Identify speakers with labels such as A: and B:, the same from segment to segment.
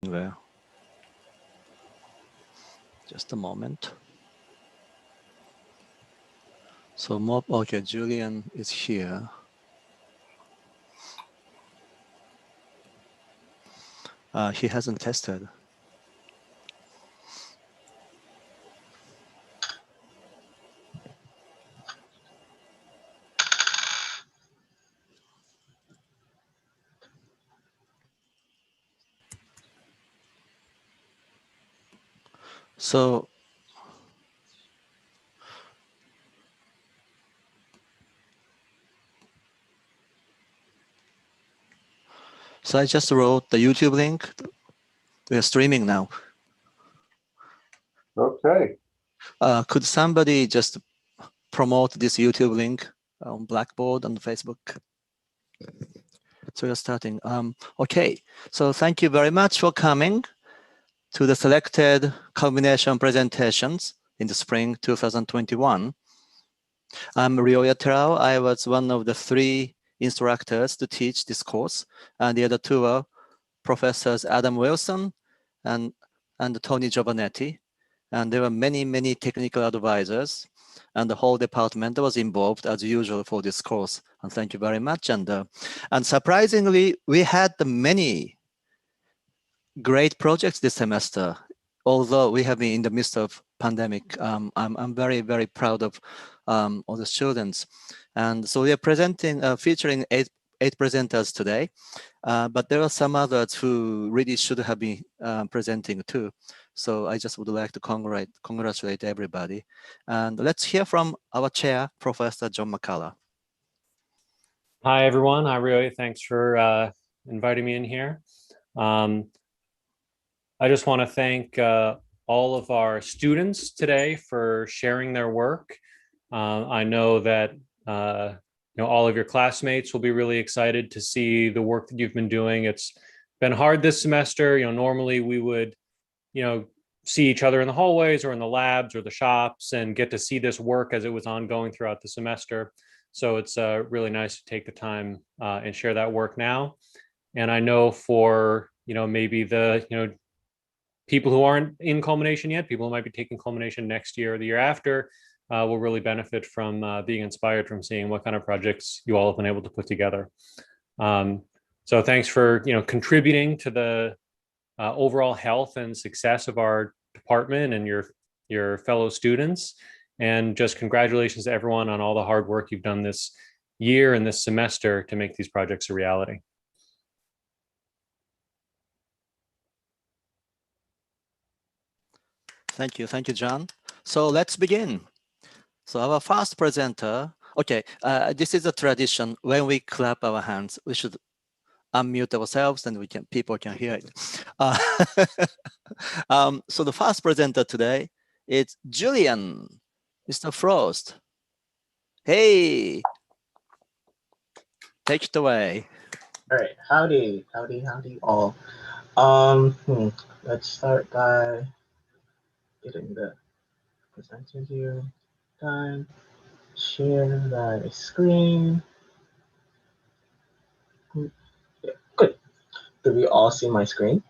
A: Well, just a moment. So okay, Julian is here. He hasn't tested. So I just wrote the YouTube link. We're streaming now.
B: Okay.
A: Could somebody just promote this YouTube link on Blackboard and Facebook? So we're starting. Okay, so thank you very much for coming to the selected combination presentations in the spring 2021. I'm Ryoya Terao. I was one of the 3 instructors to teach this course, and the other 2 are Professors Adam Wilson and Tony Giovanetti. And there were many, many technical advisors, and the whole department was involved as usual for this course. And thank you very much. And surprisingly, we had many great projects this semester. Although we have been in the midst of pandemic, I'm very, very proud of all the students. And so we are presenting, featuring eight presenters today, but there are some others who really should have been presenting too. So I just would like to congratulate everybody. And let's hear from our chair, Professor John McCullough.
C: Hi, everyone. Hi, Ryoya. Thanks for inviting me in here. I just want to thank all of our students today for sharing their work. I know that all of your classmates will be really excited to see the work that you've been doing. It's been hard this semester. Normally we would, see each other in the hallways or in the labs or the shops and get to see this work as it was ongoing throughout the semester. So it's really nice to take the time and share that work now. And I know for, maybe the, people who aren't in culmination yet, people who might be taking culmination next year or the year after, will really benefit from being inspired from seeing what kind of projects you all have been able to put together. So thanks for contributing to the overall health and success of our department and your fellow students. And just congratulations to everyone on all the hard work you've done this year and this semester to make these projects a reality.
A: Thank you, John. So let's begin. So our first presenter, okay, this is a tradition. When we clap our hands, we should unmute ourselves and people can hear it. So the first presenter today is Julian, Mr. Frost. Hey, take it away.
D: All right, howdy all. Let's start by getting the presenter here done. Share the screen. Yeah, good. Do we all see my screen?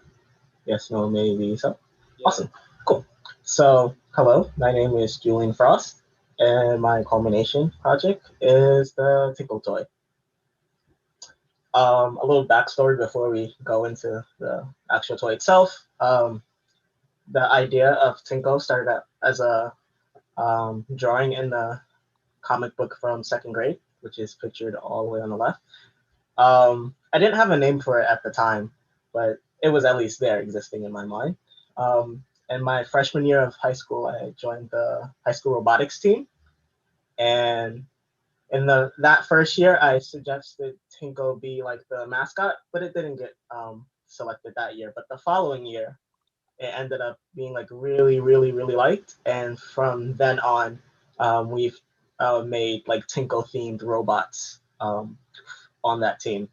D: Yes, no, maybe so. Yeah. Awesome, cool. So, hello, my name is Julian Frost, and my culmination project is the Tinkle Toy. A little backstory before we go into the actual toy itself. The idea of Tinkle started out as a drawing in the comic book from 2nd grade, which is pictured all the way on the left. I didn't have a name for it at the time, but it was at least there existing in my mind. In my freshman year of high school, I joined the high school robotics team. And in that first year, I suggested Tinkle be like the mascot, but it didn't get selected that year. But the following year, it ended up being like really, really, really liked. And from then on, we've made like Tinkle themed robots on that team.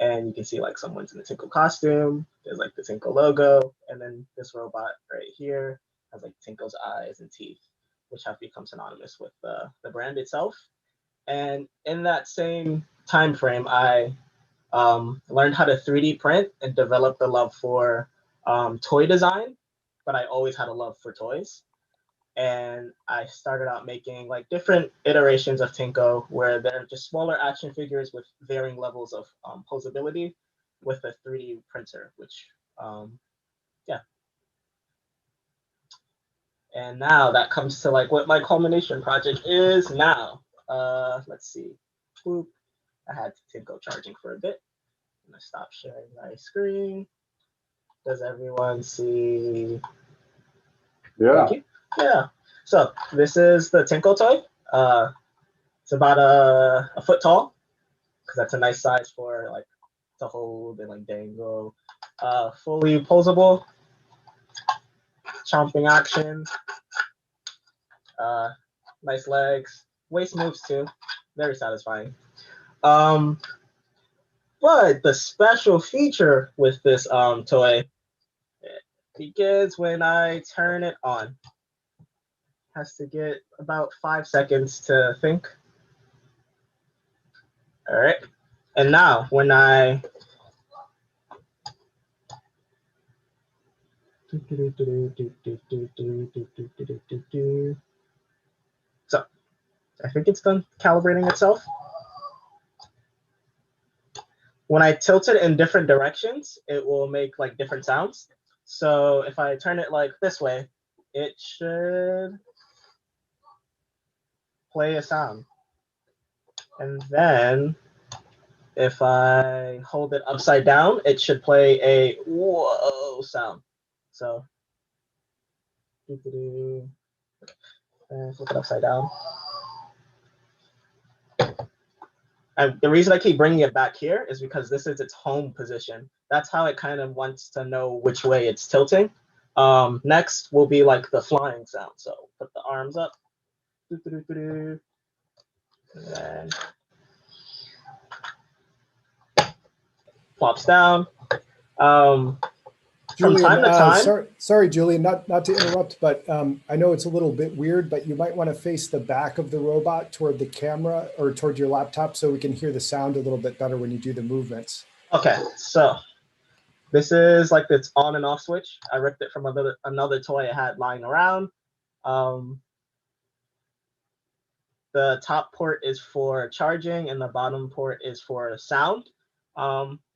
D: And you can see like someone's in the Tinkle costume. There's like the Tinkle logo. And then this robot right here has like Tinkle's eyes and teeth, which have become synonymous with the brand itself. And in that same time frame, I learned how to 3D print and developed the love for toy design, but I always had a love for toys. And I started out making like different iterations of Tinko where they're just smaller action figures with varying levels of posability with a 3D printer, which, yeah. And now that comes to like what my culmination project is now. Let's see. Boop. I had Tinko charging for a bit. I'm gonna stop sharing my screen. Does everyone see?
B: Yeah.
D: Yeah. So this is the Tinko toy. It's about a foot tall because that's a nice size for like to hold and like dangle. Fully posable. Chomping action. Nice legs. Waist moves too. Very satisfying. But the special feature with this toy begins when I turn it on. Has to get about 5 seconds to think. All right. And now when I so I think it's done calibrating itself. When I tilt it in different directions, it will make like different sounds. So if I turn it like this way, it should play a sound. And then if I hold it upside down, it should play a whoa sound. So flip it upside down. And the reason I keep bringing it back here is because this is its home position. That's how it kind of wants to know which way it's tilting. Next will be like the flying sound. So put the arms up. And then plops down. From
E: Julian,
D: time to time.
E: sorry, Julian, not to interrupt, but I know it's a little bit weird, but you might want to face the back of the robot toward the camera or toward your laptop so we can hear the sound a little bit better when you do the movements.
D: Okay, so this is like its on and off switch. I ripped it from another toy I had lying around. The top port is for charging and the bottom port is for sound,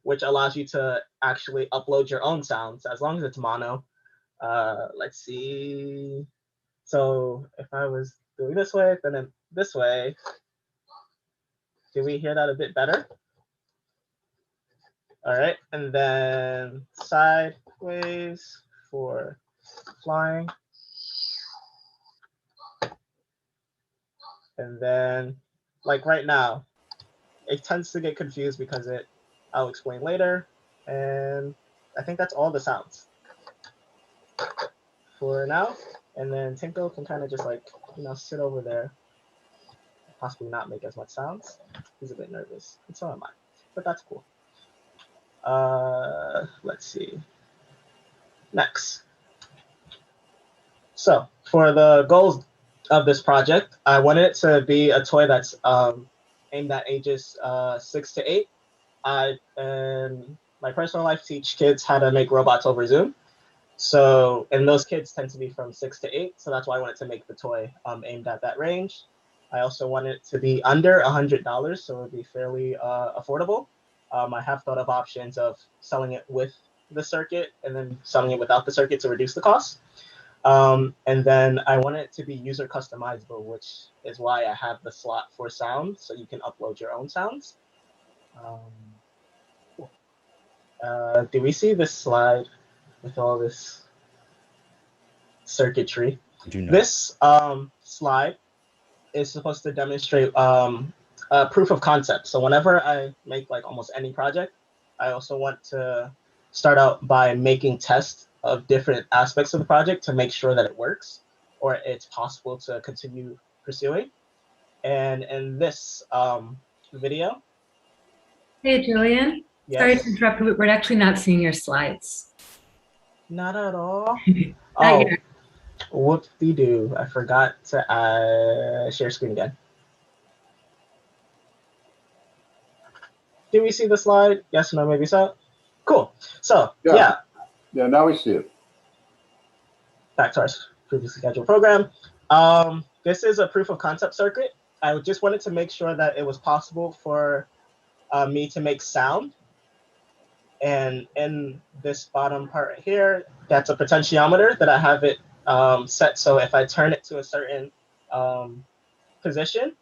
D: which allows you to actually upload your own sounds as long as it's mono. Let's see. So if I was doing this way, then this way, do we hear that a bit better? All right, and then sideways for flying. And then, like right now, it tends to get confused because I'll explain later. And I think that's all the sounds for now. And then Tinko can kind of just like, sit over there, possibly not make as much sounds. He's a bit nervous, and so am I, but that's cool. Let's see. Next. So for the goals of this project, I wanted it to be a toy that's aimed at ages 6 to 8. I and my personal life teach kids how to make robots over Zoom. So, and those kids tend to be from 6 to 8. So that's why I wanted to make the toy aimed at that range. I also wanted it to be under $100, so it would be fairly affordable. I have thought of options of selling it with the circuit and then selling it without the circuit to reduce the cost. And then I want it to be user customizable, which is why I have the slot for sound, so you can upload your own sounds. Do we see this slide with all this circuitry? This slide is supposed to demonstrate proof of concept. So whenever I make like almost any project, I also want to start out by making tests of different aspects of the project to make sure that it works or it's possible to continue pursuing. And in this video.
F: Hey, Julian.
D: Yes.
F: Sorry to interrupt, but we're actually not seeing your slides.
D: Not at all.
F: Not yet.
D: Whoop-de-doo. I forgot to share screen again. Do we see the slide? Yes, no, maybe so. Cool. So yeah,
B: Yeah, now we see it.
D: Back to our previously scheduled program. This is a proof of concept circuit. I just wanted to make sure that it was possible for me to make sound. And in this bottom part right here, that's a potentiometer that I have it set. So if I turn it to a certain position,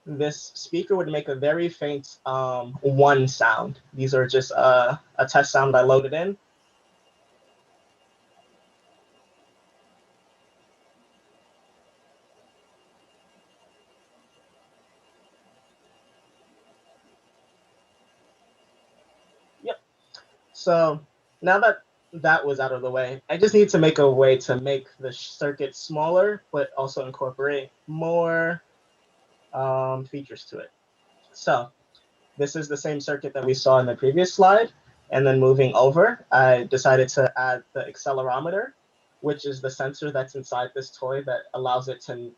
D: this speaker would make a very faint one sound. These are just a test sound I loaded in. Yep. So now that that was out of the way, I just need to make a way to make the circuit smaller, but also incorporate more features to it. So this is the same circuit that we saw in the previous slide. And then moving over, I decided to add the accelerometer, which is the sensor that's inside this toy that allows it to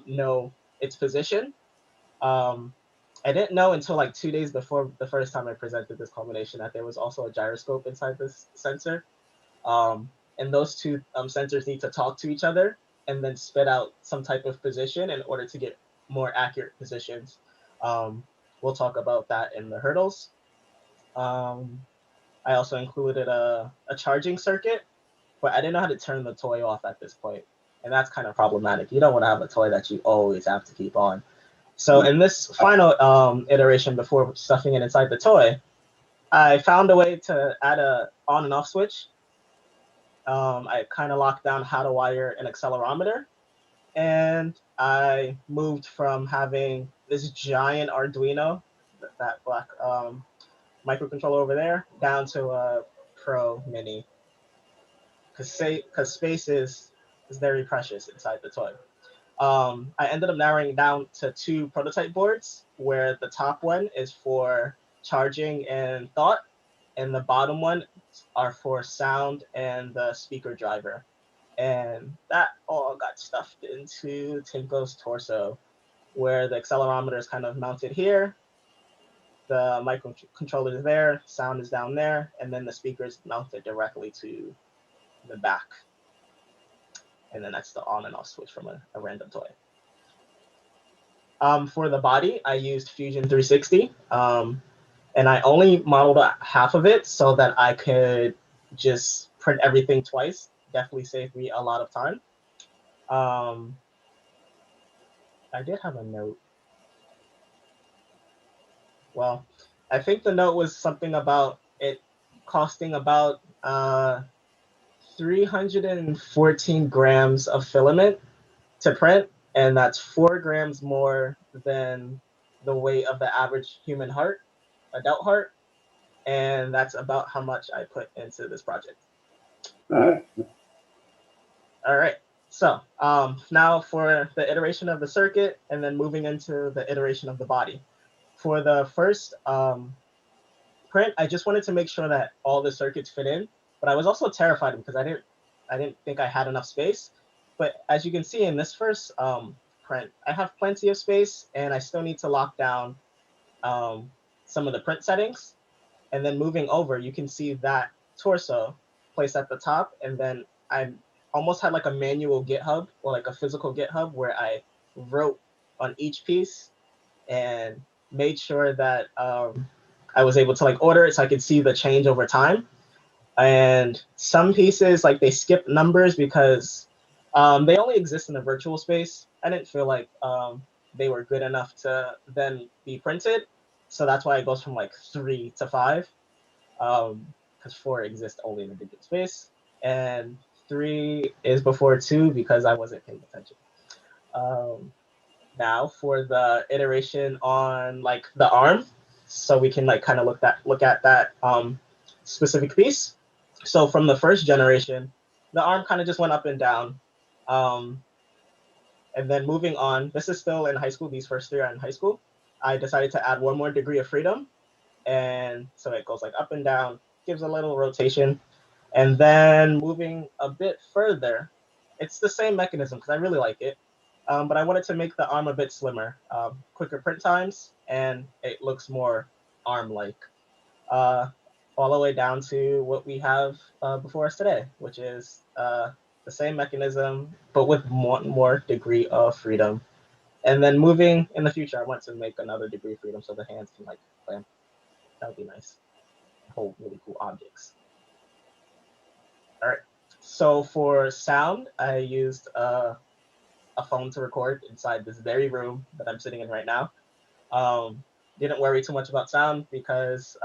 D: know its position. I didn't know until like 2 days before the first time I presented this combination that there was also a gyroscope inside this sensor. And those two sensors need to talk to each other and then spit out some type of position in order to get more accurate positions. We'll talk about that in the hurdles. I also included a charging circuit, but I didn't know how to turn the toy off at this point. And that's kind of problematic. You don't want to have a toy that you always have to keep on. So in this final iteration before stuffing it inside the toy, I found a way to add a on and off switch. I kind of locked down how to wire an accelerometer. And I moved from having this giant Arduino, that black microcontroller over there, down to a Pro Mini. Because space is very precious inside the toy. I ended up narrowing down to 2 prototype boards, where the top one is for charging and thought, and the bottom one are for sound and the speaker driver. And that all got stuffed into Tinko's torso, where the accelerometer is kind of mounted here, the microcontroller is there, sound is down there, and then the speaker is mounted directly to the back. And then that's the on and off switch from a random toy. For the body, I used Fusion 360, and I only modeled half of it so that I could just print everything twice. Definitely saved me a lot of time. I did have a note. Well, I think the note was something about it costing about 314 grams of filament to print, and that's 4 grams more than the weight of the average human heart, adult heart, and that's about how much I put into this project. All right, so now for the iteration of the circuit, and then moving into the iteration of the body. For the first print, I just wanted to make sure that all the circuits fit in, but I was also terrified because I didn't think I had enough space. But as you can see in this first print, I have plenty of space, and I still need to lock down some of the print settings. And then moving over, you can see that torso placed at the top, and then I almost had like a manual GitHub or like a physical GitHub where I wrote on each piece and made sure that I was able to like order it so I could see the change over time. And some pieces, like they skip numbers because they only exist in a virtual space. I didn't feel like they were good enough to then be printed. So that's why it goes from like 3 to 5, because 4 exists only in the digital space. And 3 is before 2 because I wasn't paying attention. Now for the iteration on like the arm, so we can like kind of look at that specific piece. So from the first generation, the arm kind of just went up and down. And then moving on, this is still in high school, these first 3 are in high school. I decided to add 1 more degree of freedom. And so it goes like up and down, gives a little rotation. And then moving a bit further, it's the same mechanism because I really like it. But I wanted to make the arm a bit slimmer, quicker print times, and it looks more arm-like. all the way down to what we have before us today, which is the same mechanism, but with more degree of freedom. And then moving in the future, I want to make another degree of freedom so the hands can like clamp. That would be nice. Hold really cool objects. All right. So for sound, I used a phone to record inside this very room that I'm sitting in right now. Didn't worry too much about sound because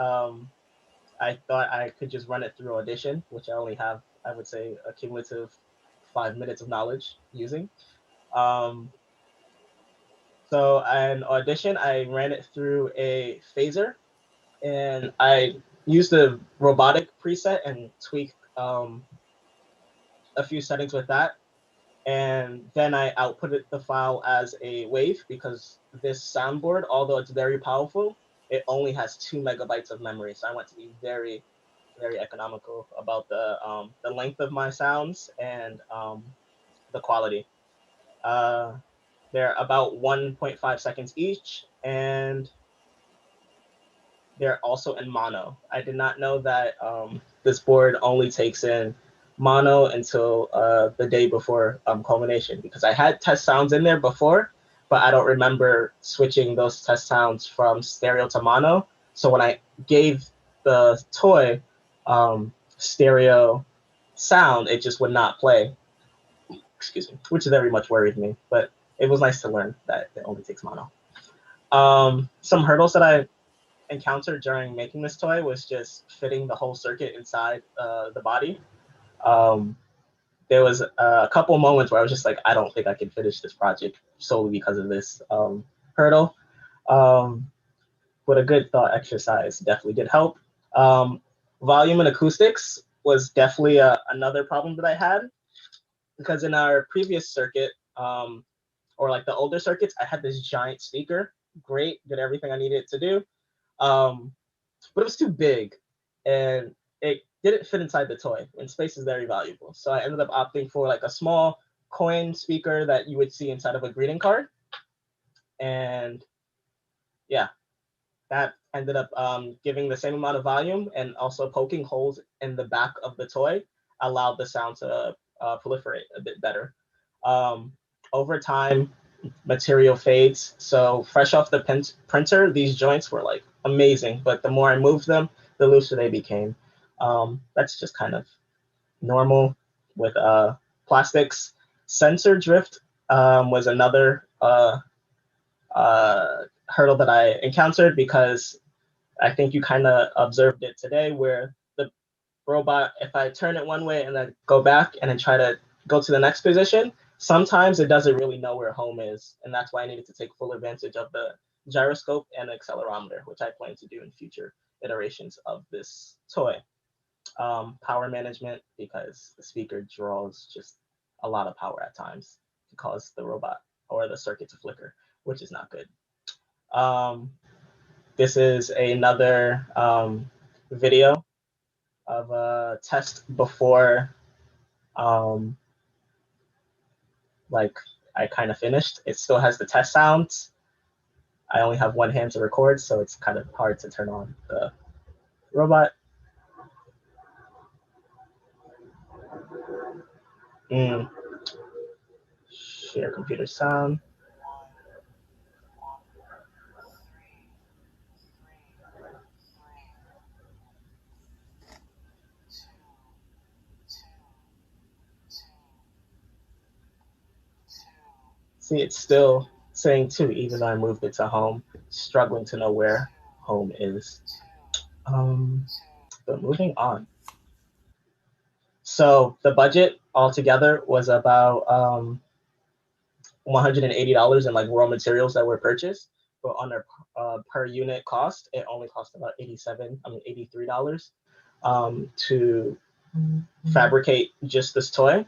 D: I thought I could just run it through Audition, which I only have, I would say, a cumulative 5 minutes of knowledge using. So in Audition, I ran it through a phaser, and I used the robotic preset and tweaked a few settings with that. And then I outputted the file as a wave because this soundboard, although it's very powerful, it only has 2 megabytes of memory. So I want to be very, very economical about the length of my sounds and the quality. They're about 1.5 seconds each, and they're also in mono. I did not know that this board only takes in mono until the day before culmination, because I had test sounds in there before, but I don't remember switching those test sounds from stereo to mono. So when I gave the toy stereo sound, it just would not play. Excuse me, which very much worried me, but it was nice to learn that it only takes mono. Some hurdles that I encountered during making this toy was just fitting the whole circuit inside the body. There was a couple moments where I was just like, I don't think I can finish this project solely because of this hurdle. But a good thought exercise definitely did help. Volume and acoustics was definitely another problem that I had, because in our previous circuit, or like the older circuits, I had this giant speaker. Great, did everything I needed to do. But it was too big and it didn't fit inside the toy, and space is very valuable. So I ended up opting for like a small coin speaker that you would see inside of a greeting card. And yeah, that ended up giving the same amount of volume, and also poking holes in the back of the toy allowed the sound to proliferate a bit better. Over time, material fades. So fresh off the printer, these joints were like amazing, but the more I moved them, the looser they became. That's just kind of normal with plastics. Sensor drift was another hurdle that I encountered, because I think you kind of observed it today, where the robot, if I turn it one way and then go back and then try to go to the next position, sometimes it doesn't really know where home is. And that's why I needed to take full advantage of the gyroscope and accelerometer, which I plan to do in future iterations of this toy. Power management, because the speaker draws just a lot of power at times to cause the robot or the circuit to flicker, which is not good. This is another video of a test before like I kind of finished. It still has the test sounds. I only have one hand to record, so it's kind of hard to turn on the robot. Share computer sound. See, it's still saying 2, even though I moved it to home, struggling to know where home is. But moving on. So the budget altogether was about $180 in like raw materials that were purchased, but on a per unit cost, it only cost about $83 to fabricate just this toy.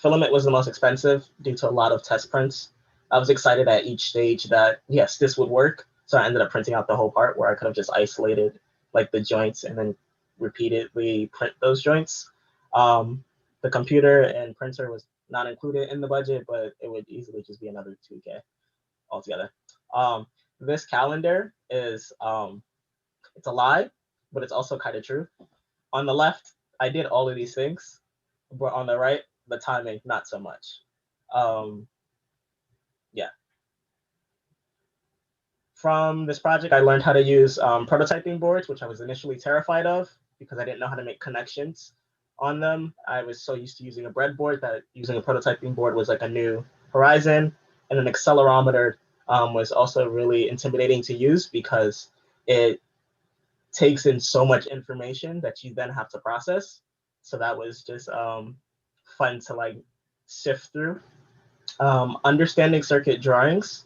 D: Filament was the most expensive due to a lot of test prints. I was excited at each stage that yes, this would work. So I ended up printing out the whole part, where I could have just isolated like the joints and then repeatedly print those joints. The computer and printer was not included in the budget, but it would easily just be another 2K altogether. This calendar is it's a lie. but it's also kind of true. On the left, I did all of these things, but on the right, the timing, not so much. Yeah. From this project, I learned how to use prototyping boards, which I was initially terrified of because I didn't know how to make connections on them. I was so used to using a breadboard that using a prototyping board was like a new horizon. And an accelerometer was also really intimidating to use because it takes in so much information that you then have to process. So that was just fun to like sift through. Understanding circuit drawings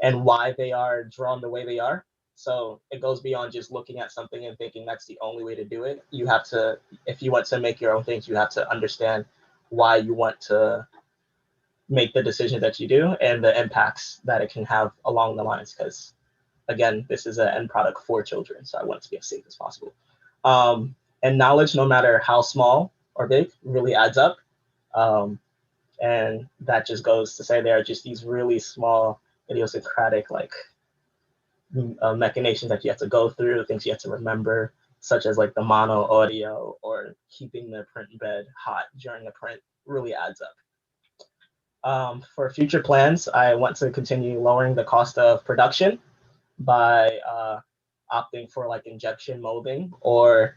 D: and why they are drawn the way they are. So it goes beyond just looking at something and thinking that's the only way to do it. You have to, if you want to make your own things, you have to understand why you want to make the decision that you do and the impacts that it can have along the lines. Because again, this is an end product for children, so I want it to be as safe as possible. And knowledge, no matter how small or big, really adds up. And that just goes to say there are just these really small idiosyncratic like machinations that you have to go through, things you have to remember, such as like the mono audio or keeping the print bed hot during a print really adds up. For future plans, I want to continue lowering the cost of production by opting for like injection molding or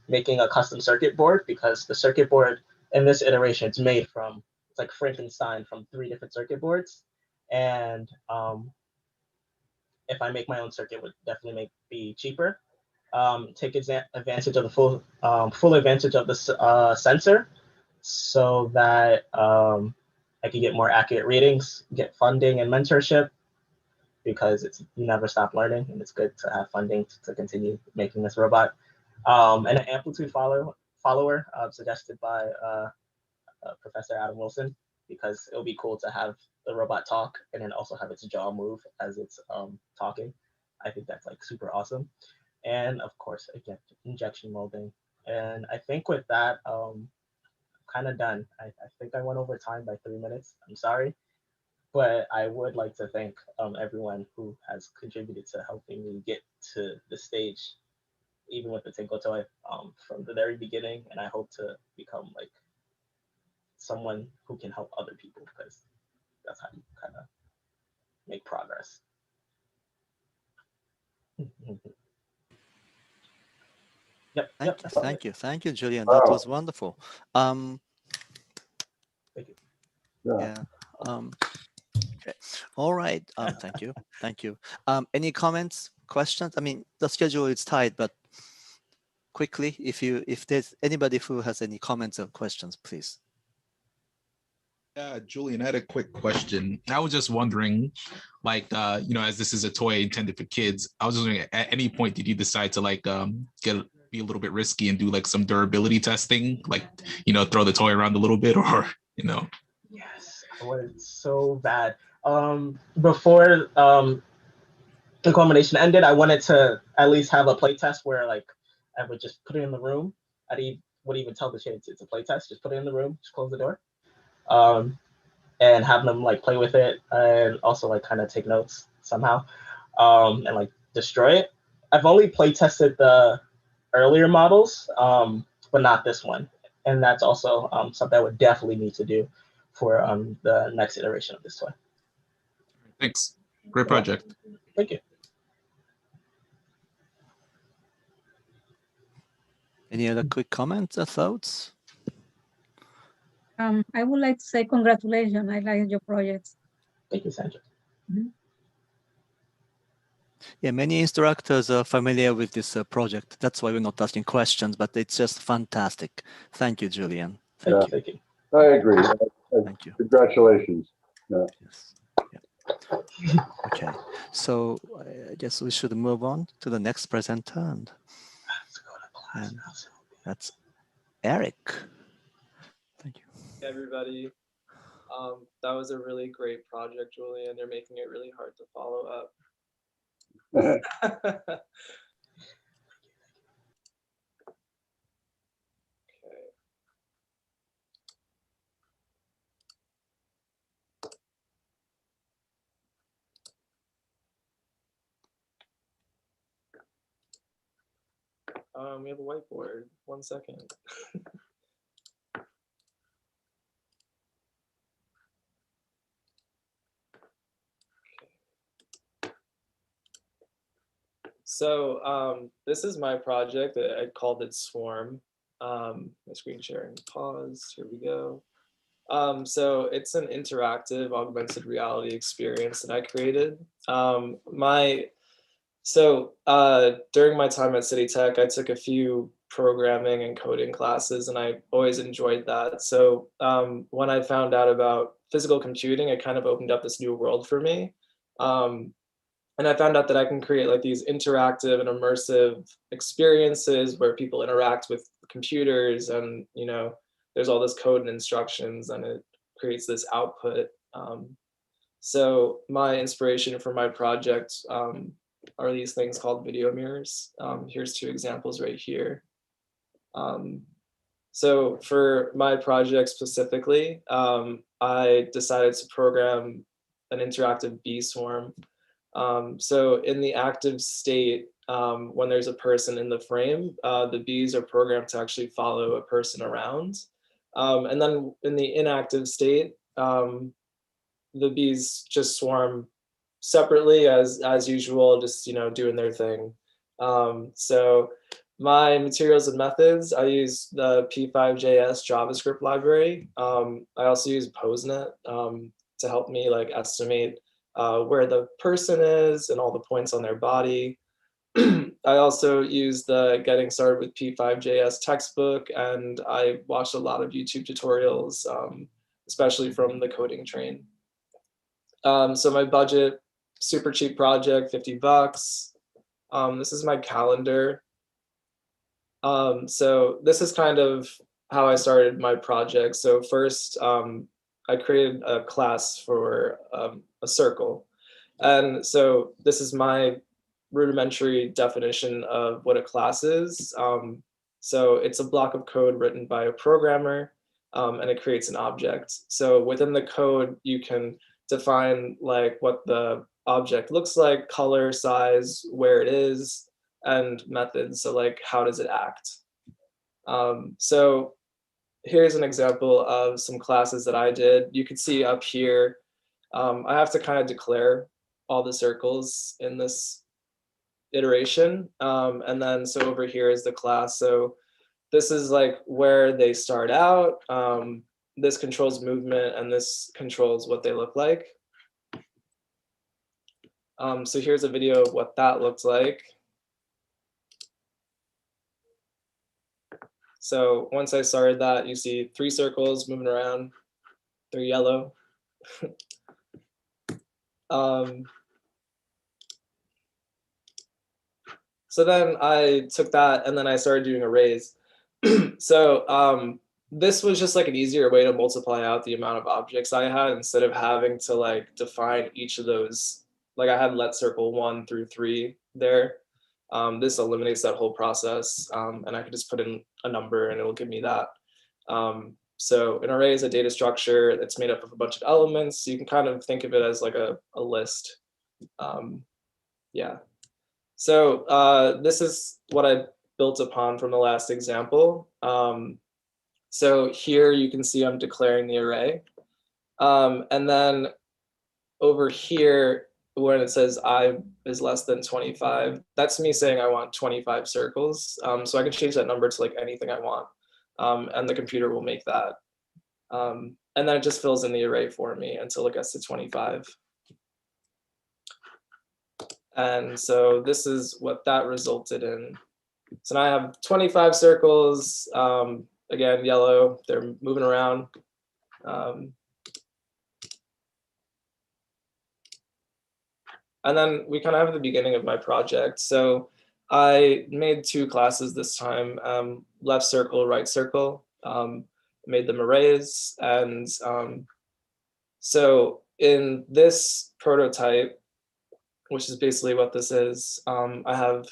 D: making a custom circuit board, because the circuit board in this iteration it's made from, it's like Frankenstein from 3 different circuit boards. And if I make my own circuit, would definitely be cheaper. Take advantage of the full advantage of the sensor, so that I can get more accurate readings, get funding and mentorship, because you never stop learning, and it's good to have funding to continue making this robot. And an amplitude follower suggested by Professor Adam Wilson, because it'll be cool to have the robot talk and then also have its jaw move as it's talking. I think that's like super awesome. And of course, again, injection molding. And I think with that, kind of done. I think I went over time by 3 minutes. I'm sorry. But I would like to thank everyone who has contributed to helping me get to the stage, even with the Tinkle toy, from the very beginning. And I hope to become like someone who can help other people, because that's how you kind of make progress.
A: Thank you, Julian.
B: Wow.
A: That was wonderful.
D: Thank you.
B: Yeah.
A: Okay. All right. Thank you. Any comments, questions? I mean, the schedule is tight, but quickly, if there's anybody who has any comments or questions, please.
G: Yeah, Julian, I had a quick question. I was just wondering, like, as this is a toy intended for kids, I was just wondering, at any point did you decide to like be a little bit risky and do like some durability testing, like, throw the toy around a little bit, or
D: Yes, I wanted so bad. Before the culmination ended, I wanted to at least have a play test where like I would just put it in the room. Would even tell the kids it's a play test. Just put it in the room, just close the door, and have them like play with it, and also like kind of take notes somehow, and like destroy it. I've only play tested the earlier models, but not this one, and that's also something I would definitely need to do for the next iteration of this toy.
G: Thanks. Great project.
D: Thank you.
A: Any other quick comments or thoughts?
H: I would like to say congratulations. I like your projects.
D: Thank you, Sandra.
A: Yeah, many instructors are familiar with this project. That's why we're not asking questions, but it's just fantastic. Thank you, Julian. Thank you.
D: Thank you.
B: I agree.
A: Thank you.
B: Congratulations. Yeah.
A: Yes. Yeah. Okay. So I guess we should move on to the next presenter, and that's Eric. Thank you.
I: Hey everybody. That was a really great project, Julian. They're making it really hard to follow up. Okay. We have a whiteboard. 1 second. So this is my project. I called it Swarm. My screen sharing pause. Here we go. So it's an interactive augmented reality experience that I created. During my time at City Tech, I took a few programming and coding classes, and I always enjoyed that. So when I found out about physical computing, it kind of opened up this new world for me. And I found out that I can create like these interactive and immersive experiences where people interact with computers, and there's all this code and instructions, and it creates this output. So my inspiration for my project are these things called video mirrors. Here's 2 examples right here. So for my project specifically, I decided to program an interactive bee swarm. So in the active state, when there's a person in the frame, the bees are programmed to actually follow a person around. And then in the inactive state, the bees just swarm separately as usual, just doing their thing. So my materials and methods, I use the P5.js JavaScript library. I also use PoseNet to help me like estimate where the person is and all the points on their body. I also use the Getting Started with P5.js textbook, and I watched a lot of YouTube tutorials, especially from the coding train. So my budget, super cheap project, $50. This is my calendar. So this is kind of how I started my project. So first, I created a class for a circle. And so this is my rudimentary definition of what a class is. So it's a block of code written by a programmer, and it creates an object. So within the code, you can define like what the object looks like, color, size, where it is, and methods. So like, how does it act? So here's an example of some classes that I did. You can see up here, I have to kind of declare all the circles in this iteration. And then so over here is the class. So this is like where they start out. This controls movement, and this controls what they look like. So here's a video of what that looks like. So once I started that, you see 3 circles moving around. They're yellow. So then I took that, and then I started doing arrays. So this was just like an easier way to multiply out the amount of objects I had, instead of having to like define each of those. Like I had let circle 1 through 3 there. This eliminates that whole process, and I could just put in a number and it'll give me that. So an array is a data structure that's made up of a bunch of elements. So you can kind of think of it as like a list. Yeah. So this is what I built upon from the last example. So here you can see I'm declaring the array. And then over here, when it says I is less than 25, that's me saying I want 25 circles. So I can change that number to like anything I want. And the computer will make that. And then it just fills in the array for me until it gets to 25. And so this is what that resulted in. So now I have 25 circles, again, yellow, they're moving around. And then we kind of have the beginning of my project. So I made 2 classes this time, left circle, right circle, made them arrays. And so in this prototype, which is basically what this is, I have,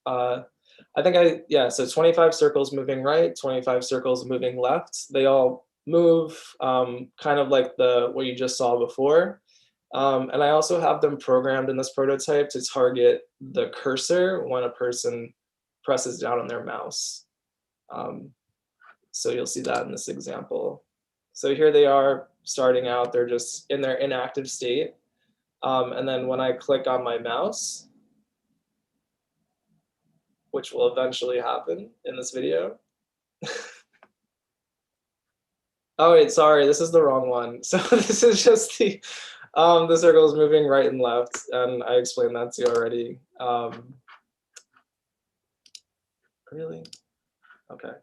I: so 25 circles moving right, 25 circles moving left. They all move kind of like what you just saw before. And I also have them programmed in this prototype to target the cursor when a person presses down on their mouse. So you'll see that in this example. So here they are starting out, they're just in their inactive state. And then when I click on my mouse, which will eventually happen in this video. Oh wait, sorry, this is the wrong one. So this is just the circle is moving right and left, and I explained that to you already. Really? Okay.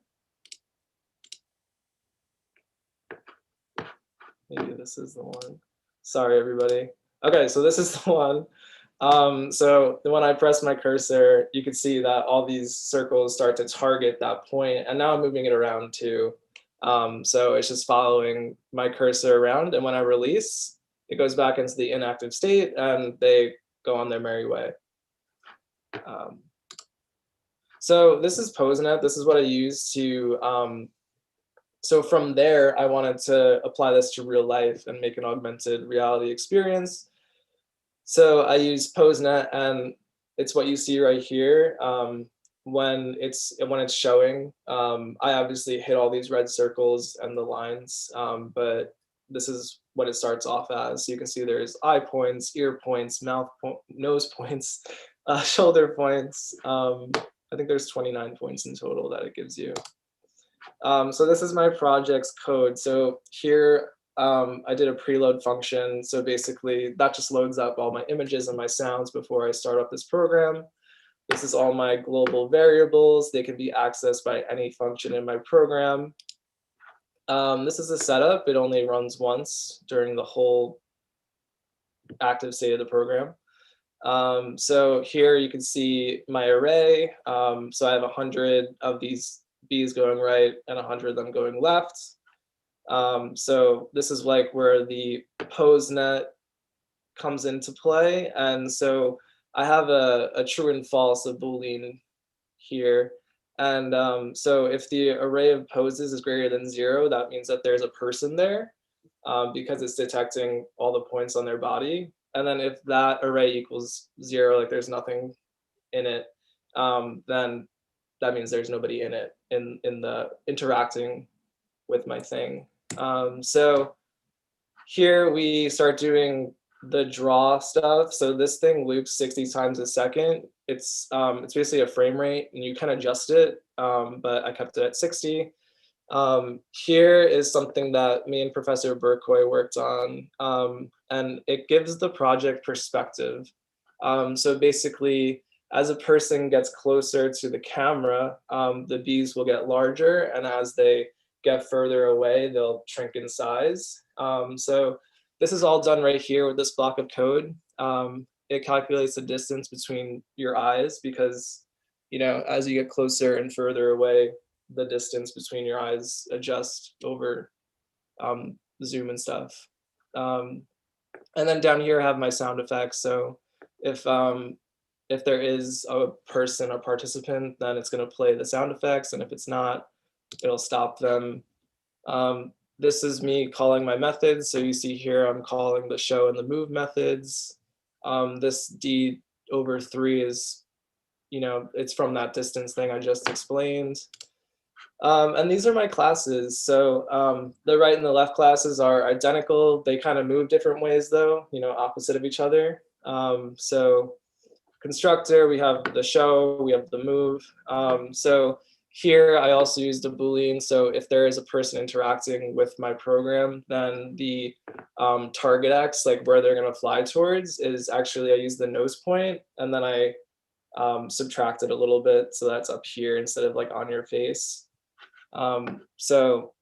I: Maybe this is the one. Sorry, everybody. Okay, so this is the one. So when I press my cursor, you can see that all these circles start to target that point, and now I'm moving it around too. So it's just following my cursor around, and when I release, it goes back into the inactive state, and they go on their merry way. So this is PoseNet. This is what I use to, so from there, I wanted to apply this to real life and make an augmented reality experience. So I use PoseNet, and it's what you see right here. When it's showing, I obviously hit all these red circles and the lines, but this is what it starts off as. So you can see there's eye points, ear points, nose points, shoulder points. I think there's 29 points in total that it gives you. So this is my project's code. So here I did a preload function. So basically that just loads up all my images and my sounds before I start up this program. This is all my global variables. They can be accessed by any function in my program. This is a setup. It only runs once during the whole active state of the program. So here you can see my array. So I have 100 of these bees going right and 100 of them going left. So this is like where the PoseNet comes into play. And so I have a true and false, a Boolean here. And so if the array of poses is greater than 0, that means that there's a person there because it's detecting all the points on their body. And then if that array equals 0, like there's nothing in it, then that means there's nobody in it, in the interacting with my thing. So here we start doing the draw stuff. So this thing loops 60 times a second. It's basically a frame rate, and you kind of adjust it, but I kept it at 60. Here is something that me and Professor Burkoy worked on, and it gives the project perspective. So basically, as a person gets closer to the camera, the bees will get larger, and as they get further away, they'll shrink in size. So this is all done right here with this block of code. It calculates the distance between your eyes because, you know, as you get closer and further away, the distance between your eyes adjust over zoom and stuff. And then down here I have my sound effects. So if there is a person, a participant, then it's going to play the sound effects, and if it's not, it'll stop them. This is me calling my methods. So you see here I'm calling the show and the move methods. This d/3 is, you know, it's from that distance thing I just explained. And these are my classes. So the right and the left classes are identical. They kind of move different ways though, you know, opposite of each other. So constructor, we have the show, we have the move. So here I also used a Boolean. So if there is a person interacting with my program, then the target X, like where they're gonna fly towards, is actually, I use the nose point, and then I subtract it a little bit. So that's up here instead of like on your face. So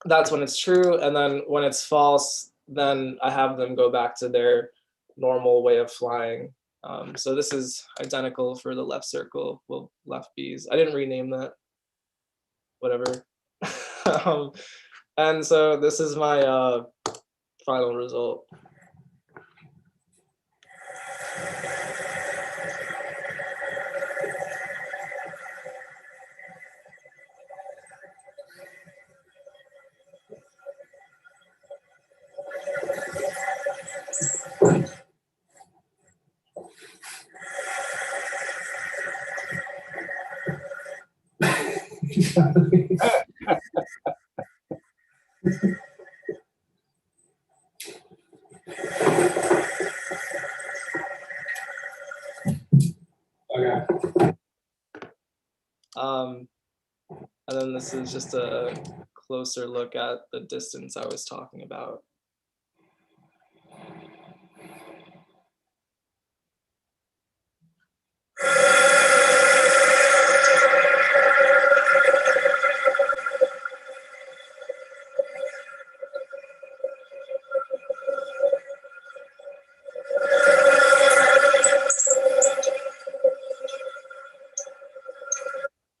I: that's when it's true. And then when it's false, then I have them go back to their normal way of flying. So this is identical for the left circle, well, left bees. I didn't rename that, whatever. And so this is my final result. Okay. And then this is just a closer look at the distance I was talking about.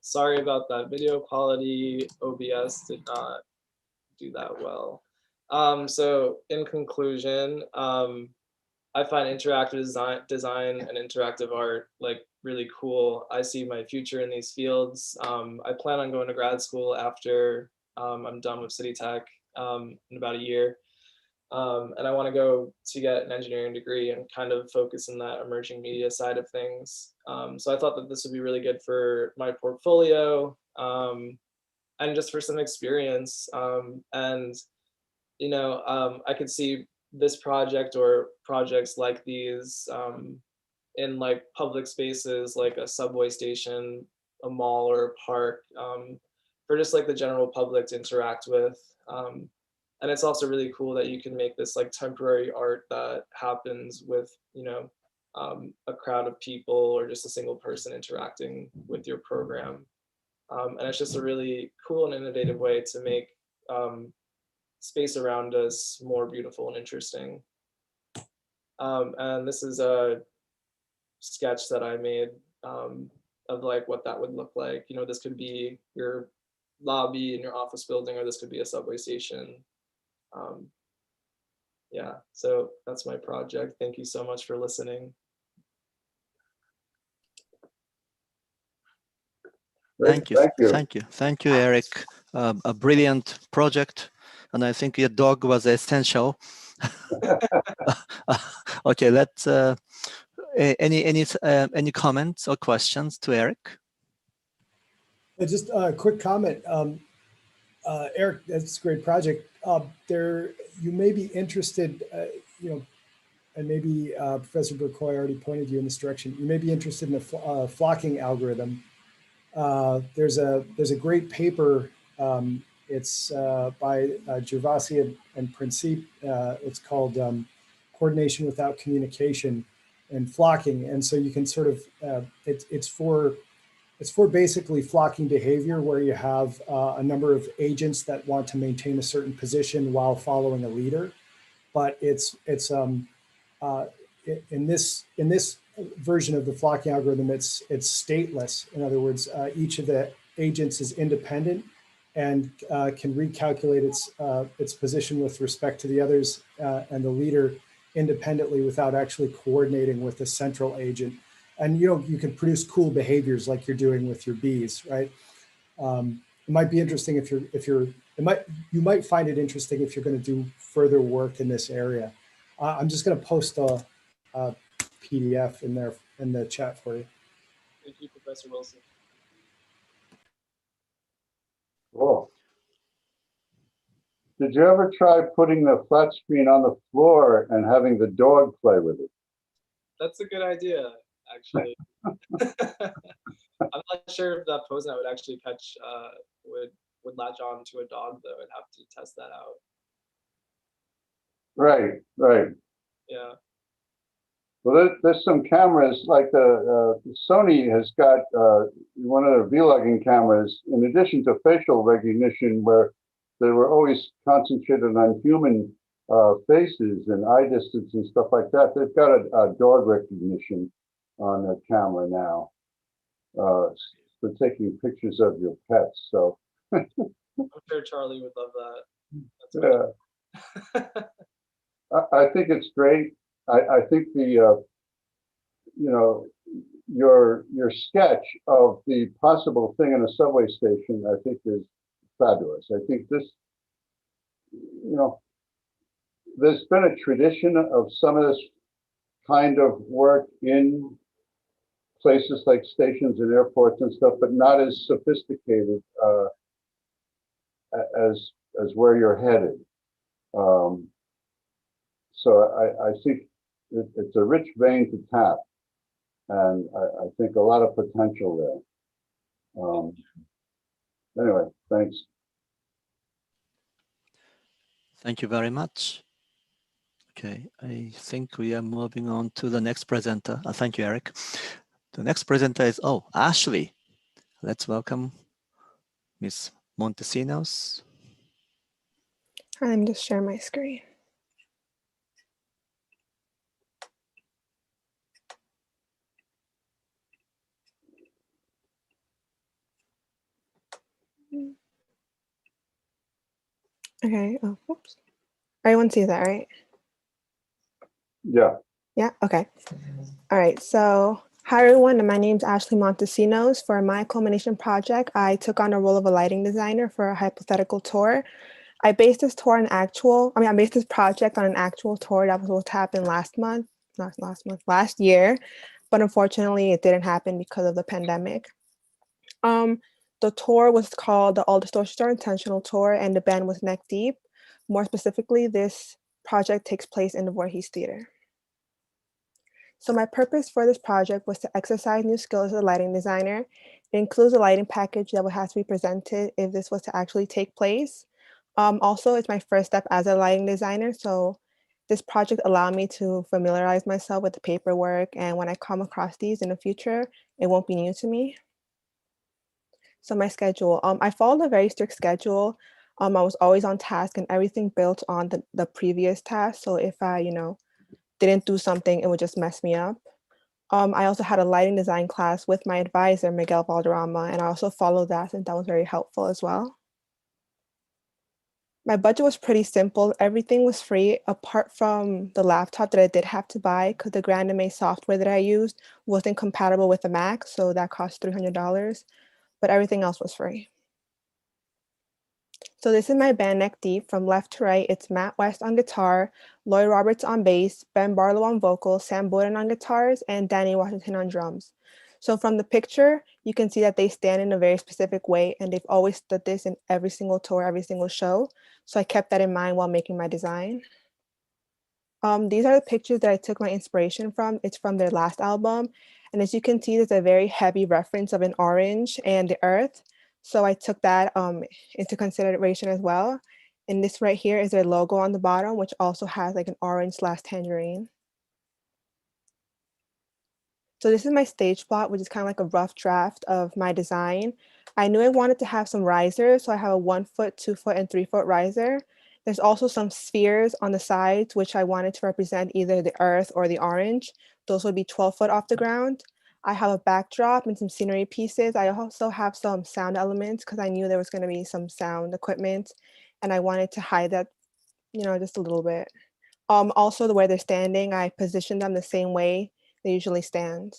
I: Sorry about that video quality. OBS did not do that well. So in conclusion, I find interactive design and interactive art like really cool. I see my future in these fields. I plan on going to grad school after I'm done with City Tech in about a year. And I want to go to get an engineering degree and kind of focus in that emerging media side of things. So I thought that this would be really good for my portfolio and just for some experience. And, you know, I could see this project or projects like these in like public spaces, like a subway station, a mall or a park, for just like the general public to interact with. And it's also really cool that you can make this like temporary art that happens with, you know, a crowd of people or just a single person interacting with your program. And it's just a really cool and innovative way to make space around us more beautiful and interesting. And this is a sketch that I made of like what that would look like. You know, this could be your lobby in your office building, or this could be a subway station. Yeah, so that's my project. Thank you so much for listening.
A: Thank you.
B: Thank you.
A: Thank you. Thank you, Eric. A brilliant project. And I think your dog was essential. Okay, let's any comments or questions to Eric?
E: Just a quick comment. Eric, that's a great project. You may be interested, you know, and maybe Professor Burkoy already pointed you in this direction. You may be interested in a flocking algorithm. There's a great paper. It's by Gervasi and Principe. It's called Coordination Without Communication and Flocking. And so you can sort of, it's for basically flocking behavior, where you have a number of agents that want to maintain a certain position while following a leader. But in this version of the flocking algorithm, it's stateless. In other words, each of the agents is independent and can recalculate its position with respect to the others and the leader independently without actually coordinating with the central agent. And you can produce cool behaviors like you're doing with your bees, right? It might be interesting you might find it interesting if you're going to do further work in this area. I'm just going to post a PDF in the chat for you.
I: Thank you, Professor Wilson.
B: Cool. Did you ever try putting the flat screen on the floor and having the dog play with it?
I: That's a good idea, actually. I'm not sure if that PoseNet would actually catch, would latch on to a dog though. I'd have to test that out.
B: Right, right.
I: Yeah.
B: Well, there's some cameras like the Sony has got one of their vlogging cameras, in addition to facial recognition, where they were always concentrated on human faces and eye distance and stuff like that. They've got a dog recognition on the camera now for taking pictures of your pets. So
I: I'm sure Charlie would love that. That's
B: yeah, I think it's great. I think your sketch of the possible thing in a subway station, I think, is fabulous. I think this, there's been a tradition of some of this kind of work in places like stations and airports and stuff, but not as sophisticated as where you're headed. So I think it's a rich vein to tap, and I think a lot of potential there. Anyway, thanks.
A: Thank you very much. Okay, I think we are moving on to the next presenter. Thank you, Eric. The next presenter is, Ashley. Let's welcome Miss Montesinos.
J: I'm just sharing my screen. Okay, oh, oops. Everyone sees that, right?
B: Yeah.
J: Yeah, okay. All right, so hi everyone, my name is Ashley Montesinos. For my culmination project, I took on the role of a lighting designer for a hypothetical tour. I based this project on an actual tour that was supposed to happen last year, but unfortunately it didn't happen because of the pandemic. The tour was called the All Distortions Are Intentional Tour, and the band was Neck Deep. More specifically, this project takes place in the Voorhees Theater. So my purpose for this project was to exercise new skills as a lighting designer. It includes a lighting package that would have to be presented if this was to actually take place. Also, it's my first step as a lighting designer, so this project allowed me to familiarize myself with the paperwork, and when I come across these in the future, it won't be new to me. So my schedule, I followed a very strict schedule. I was always on task and everything built on the previous task. So if I, didn't do something, it would just mess me up. I also had a lighting design class with my advisor, Miguel Valderrama, and I also followed that since that was very helpful as well. My budget was pretty simple. Everything was free apart from the laptop that I did have to buy because the Grandime software that I used wasn't compatible with the Mac, so that cost $300, but everything else was free. So this is my band Neck Deep. From left to right, it's Matt West on guitar, Lloyd Roberts on bass, Ben Barlow on vocals, Sam Bowden on guitars, and Danny Washington on drums. So from the picture, you can see that they stand in a very specific way, and they've always stood this in every single tour, every single show. So I kept that in mind while making my design. These are the pictures that I took my inspiration from. It's from their last album. And as you can see, there's a very heavy reference of an orange and the earth. So I took that into consideration as well. And this right here is their logo on the bottom, which also has like an orange/tangerine. So this is my stage plot, which is kind of like a rough draft of my design. I knew I wanted to have some risers, so I have a 1 foot, 2 foot, and 3 foot riser. There's also some spheres on the sides, which I wanted to represent either the earth or the orange. Those would be 12 foot off the ground. I have a backdrop and some scenery pieces. I also have some sound elements because I knew there was going to be some sound equipment, and I wanted to hide that, just a little bit. Also, the way they're standing, I positioned them the same way they usually stand.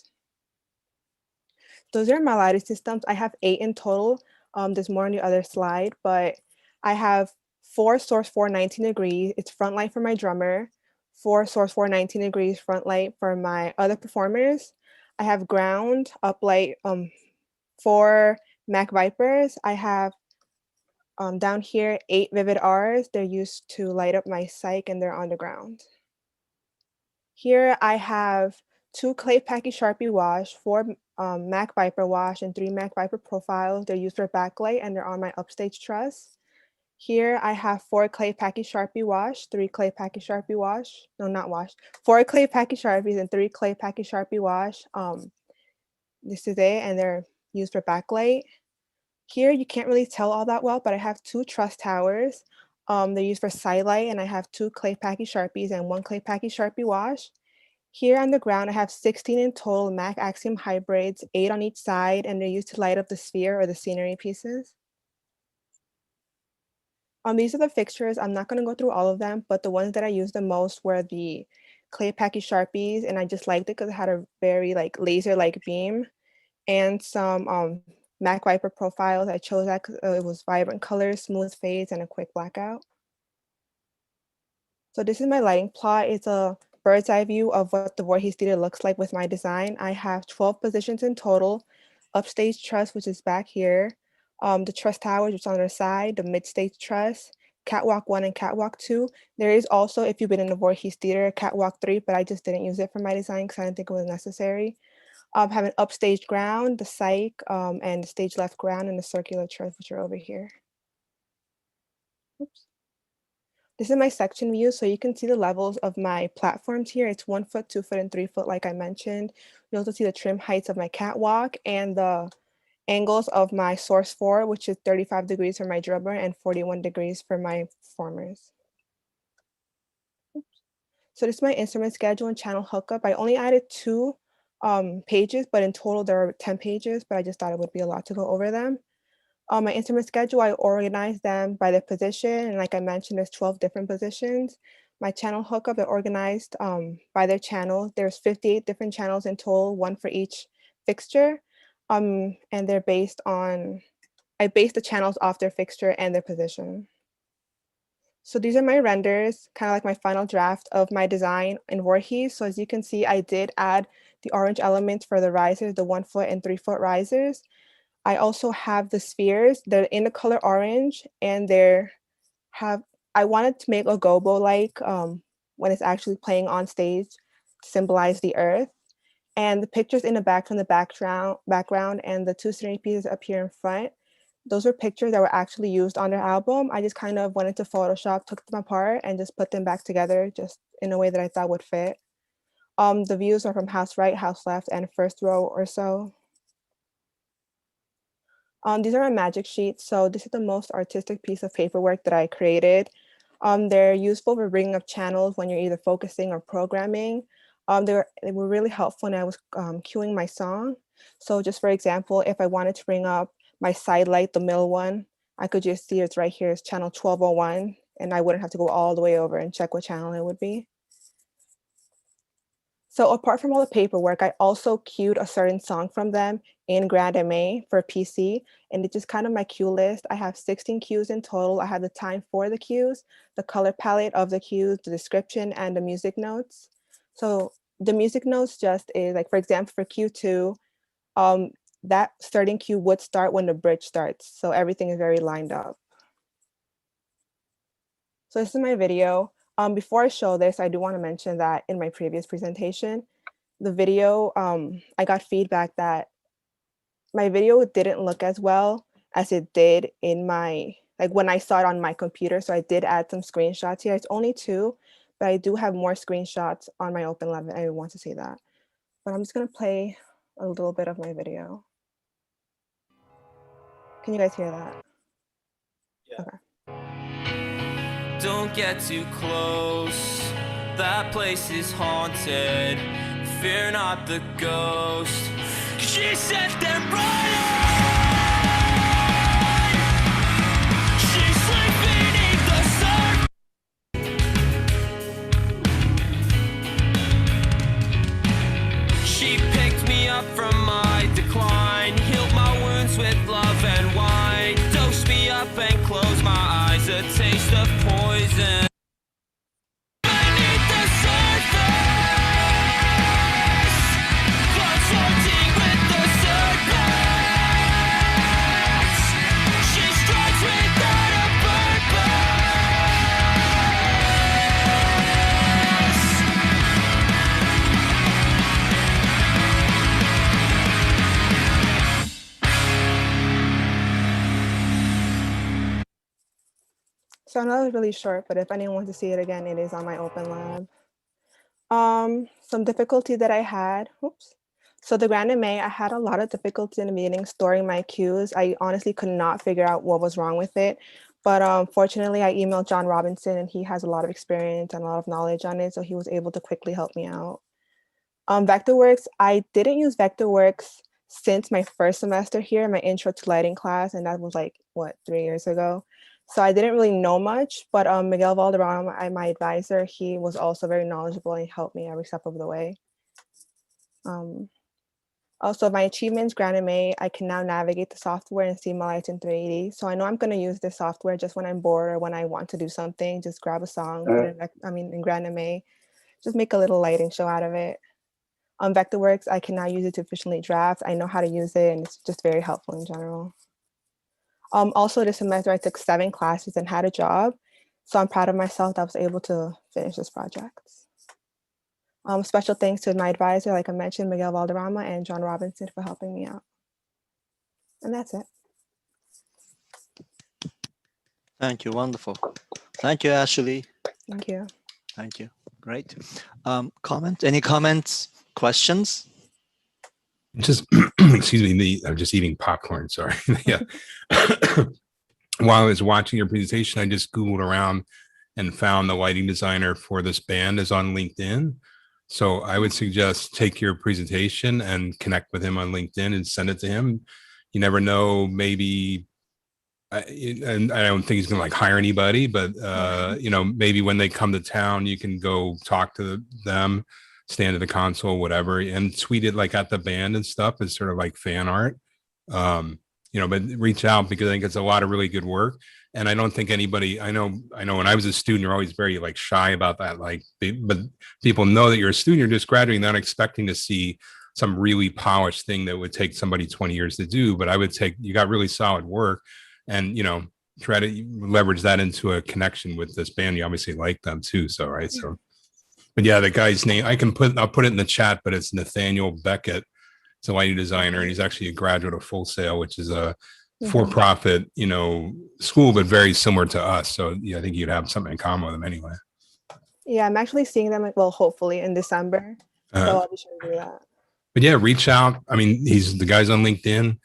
J: Those are my lighting systems. I have 8 in total. There's more on the other slide, but I have 4 source 419 degrees. It's front light for my drummer, 4 source 419 degrees front light for my other performers. I have ground uplight 4 Mac Vipers. I have down here 8 Vivid R's. They're used to light up my psych, and they're on the ground. Here I have 2 Clay Packy Sharpie wash, 4 Mac Viper wash, and 3 Mac Viper profiles. They're used for backlight, and they're on my upstage truss. Here I have 4 Clay Packy Sharpie wash, 3 Clay Packy Sharpie wash, no, not wash, 4 Clay Packy Sharpies and 3 Clay Packy Sharpie wash. This is it, and they're used for backlight. Here you can't really tell all that well, but I have 2 truss towers. They're used for sidelight, and I have 2 Clay Packy Sharpies and 1 Clay Packy Sharpie wash. Here on the ground, I have 16 in total Mac Axiom hybrids, 8 on each side, and they're used to light up the sphere or the scenery pieces. These are the fixtures. I'm not going to go through all of them, but the ones that I used the most were the Clay Packy Sharpies, and I just liked it because it had a very laser-like beam, and some Mac Viper profiles. I chose that because it was vibrant colors, smooth fades, and a quick blackout. So this is my lighting plot. It's a bird's eye view of what the Voorhees Theater looks like with my design. I have 12 positions in total. Upstage truss, which is back here. The truss towers, which is on their side, the mid-stage truss, catwalk 1 and catwalk 2. There is also, if you've been in the Voorhees Theater, catwalk 3, but I just didn't use it for my design because I didn't think it was necessary. Have an upstage ground, the cyc, and the stage left ground and the circular truss, which are over here. Oops. This is my section view, so you can see the levels of my platforms here. It's 1 foot, 2 foot, and 3 foot, like I mentioned. You also see the trim heights of my catwalk and the angles of my source 4, which is 35 degrees for my drummer and 41 degrees for my performers. Oops. So this is my instrument schedule and channel hookup. I only added 2 pages, but in total there are 10 pages, but I just thought it would be a lot to go over them. My instrument schedule, I organized them by their position. And like I mentioned, there's 12 different positions. My channel hookup, they're organized by their channel. There's 58 different channels in total, 1 for each fixture. And they're based on, I based the channels off their fixture and their position. So these are my renders, kind of like my final draft of my design in Voorhees. So as you can see, I did add the orange elements for the risers, the 1 foot and 3 foot risers. I also have the spheres. They're in the color orange, and I wanted to make a gobo like when it's actually playing on stage to symbolize the earth. And the pictures in the back from the background and the 2 string pieces up here in front, those were pictures that were actually used on their album. I just kind of went into Photoshop, took them apart, and just put them back together just in a way that I thought would fit. The views are from house right, house left, and first row or so. These are my magic sheets. So this is the most artistic piece of paperwork that I created. They're useful for bringing up channels when you're either focusing or programming. They were really helpful when I was cueing my song. So just for example, if I wanted to bring up my side light, the middle one, I could just see it's right here, it's channel 1201, and I wouldn't have to go all the way over and check what channel it would be. So apart from all the paperwork, I also cued a certain song from them in Grand MA for PC, and it's just kind of my cue list. I have 16 cues in total. I have the time for the cues, the color palette of the cues, the description, and the music notes. So the music notes just is like, for example, for Q2, that starting cue would start when the bridge starts. So everything is very lined up. So this is my video. Before I show this, I do want to mention that in my previous presentation, the video, I got feedback that my video didn't look as well as it did in my, like when I saw it on my computer. So I did add some screenshots here. It's only 2, but I do have more screenshots on my Open Lab. I want to see that. But I'm just gonna play a little bit of my video. Can you guys hear that?
I: Yeah.
J: Okay.
K: Don't get too close, that place is haunted. Fear not the ghost. She said they're running. She's sleeping beneath the surface. She picked me up from my decline, healed my wounds with love and wine, dosed me up and closed my eyes, a taste of poison. Beneath the surface, consorting with the serpents. She strikes without a purpose.
J: So I know it was really short, but if anyone wants to see it again, it is on my Open Lab. Some difficulty that I had, oops. So the Grand MA, I had a lot of difficulty in the beginning storing my cues. I honestly could not figure out what was wrong with it. But fortunately, I emailed John Robinson, and he has a lot of experience and a lot of knowledge on it. So he was able to quickly help me out. Vectorworks, I didn't use Vectorworks since my first semester here, my intro to lighting class. And that was like, what, 3 years ago? So I didn't really know much, but Miguel Valderrama, my advisor, he was also very knowledgeable and he helped me every step of the way. Also, my achievements, Grand MA, I can now navigate the software and see my lights in 380. So I know I'm going to use this software just when I'm bored or when I want to do something, just grab a song, put it in Grand MA, just make a little lighting show out of it. On Vectorworks, I can now use it to efficiently draft. I know how to use it, and it's just very helpful in general. Also, this semester, I took 7 classes and had a job. So I'm proud of myself that I was able to finish this project. Special thanks to my advisor, like I mentioned, Miguel Valderrama and John Robinson for helping me out. And that's it.
A: Thank you. Wonderful. Thank you, Ashley.
J: Thank you.
A: Thank you. Great. Any comments, questions?
L: Just, excuse me, I'm just eating popcorn, sorry. Yeah. While I was watching your presentation, I just Googled around and found the lighting designer for this band is on LinkedIn. So I would suggest take your presentation and connect with him on LinkedIn and send it to him. You never know, maybe, and I don't think he's gonna like hire anybody, but you know, maybe when they come to town, you can go talk to them, stand at the console, whatever, and tweet it like at the band and stuff as sort of like fan art. You know, but reach out because I think it's a lot of really good work. And I don't think anybody, I know when I was a student, you're always very like shy about that. Like, but people know that you're a student, you're just graduating, not expecting to see some really polished thing that would take somebody 20 years to do. But I would take, you got really solid work and, you know, try to leverage that into a connection with this band. You obviously like them too. So, right. So, but yeah, the guy's name, I'll put it in the chat, but it's Nathaniel Beckett. He's a lighting designer, and he's actually a graduate of Full Sail, which is a for-profit, you know, school, but very similar to us. So yeah, I think you'd have something in common with them anyway.
J: Yeah, I'm actually seeing them, well, hopefully in December. So I'll be sure to do that.
L: But yeah, reach out. I mean, the guy's on LinkedIn.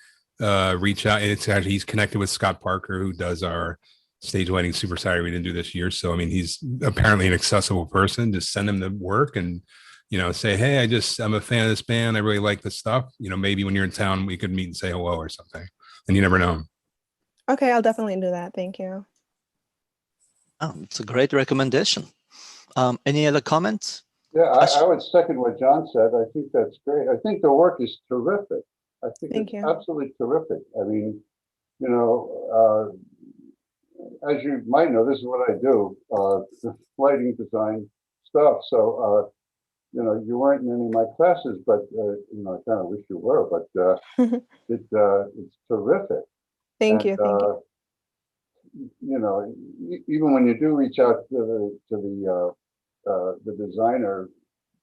L: Reach out. It's actually, he's connected with Scott Parker, who does our stage lighting Super Saturday we didn't do this year. So I mean, he's apparently an accessible person. Just send him the work and, you know, say, hey, I'm a fan of this band. I really like this stuff. You know, maybe when you're in town, we could meet and say hello or something. And you never know.
J: Okay, I'll definitely do that. Thank you.
A: Oh, it's a great recommendation. Any other comments?
B: Yeah, I would second what John said. I think that's great. I think the work is terrific. I think it's absolutely terrific. I mean, you know, as you might know, this is what I do, lighting design stuff. So, you know, you weren't in any of my classes, but, you know, I kind of wish you were, but it's terrific.
J: Thank you.
B: You know, even when you do reach out to the designer,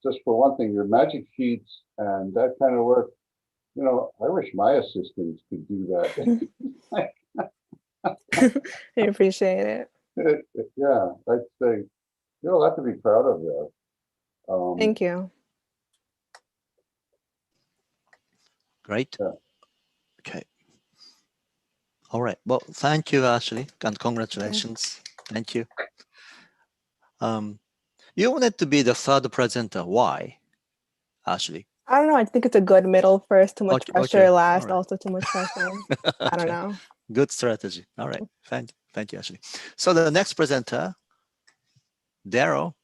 B: just for one thing, your magic sheets and that kind of work, you know, I wish my assistants could do that.
J: I appreciate it.
B: Yeah, I'd say you have a lot to be proud of there.
J: Thank you.
A: Great. Yeah. Okay. All right. Well, thank you, Ashley, and congratulations. Thank you. You wanted to be the third presenter. Why, Ashley?
J: I don't know. I think it's a good middle first. Too much pressure last.
A: Right.
J: Also too much pressure. I don't know.
A: Good strategy. All right. Thank you, Ashley. So the next presenter, Darrow,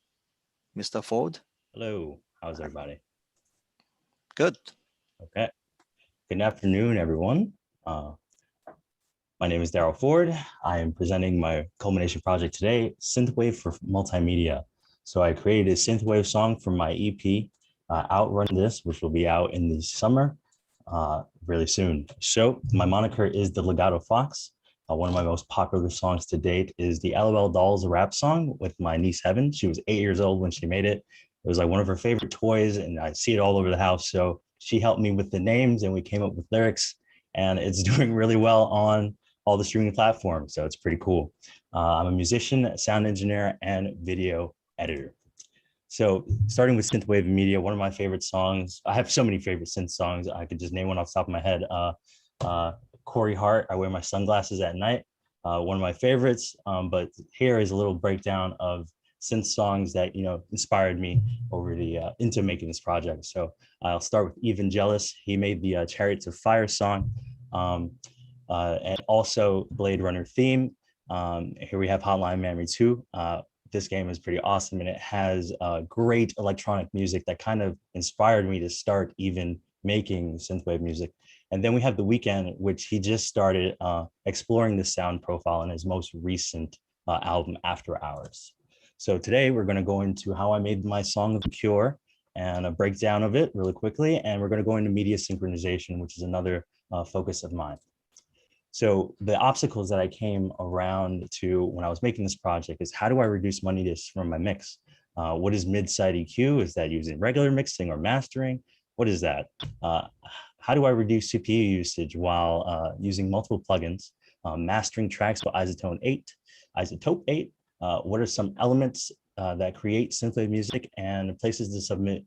A: Mr. Ford.
M: Hello. How's everybody?
A: Good.
M: Okay. Good afternoon, everyone. My name is Darrow Ford. I am presenting my culmination project today, Synthwave for Multimedia. So I created a synthwave song for my EP, Outrun This, which will be out in the summer, really soon. So my moniker is the Legato Fox. One of my most popular songs to date is the LOL Dolls rap song with my niece Heaven. She was 8 years old when she made it. It was like one of her favorite toys, and I see it all over the house. So she helped me with the names, and we came up with lyrics, and it's doing really well on all the streaming platforms. So it's pretty cool. I'm a musician, sound engineer, and video editor. So starting with synthwave media, one of my favorite songs, I have so many favorite synth songs. I could just name one off the top of my head. Corey Hart, I Wear My Sunglasses at Night, one of my favorites. But here is a little breakdown of synth songs that, you know, inspired me over the into making this project. So I'll start with Evangelist. He made the Chariots of Fire song, and also Blade Runner theme. Here we have Hotline Miami 2. This game is pretty awesome, and it has great electronic music that kind of inspired me to start even making synthwave music. And then we have The Weeknd, which he just started exploring the sound profile in his most recent album, After Hours. So today we're going to go into how I made my song The Cure and a breakdown of it really quickly. And we're going to go into media synchronization, which is another focus of mine. So the obstacles that I came around to when I was making this project is how do I reduce money just from my mix? What is mid-side EQ? Is that using regular mixing or mastering? What is that? How do I reduce CPU usage while using multiple plugins? Mastering tracks with Isotope 8. What are some elements that create synthwave music and places to submit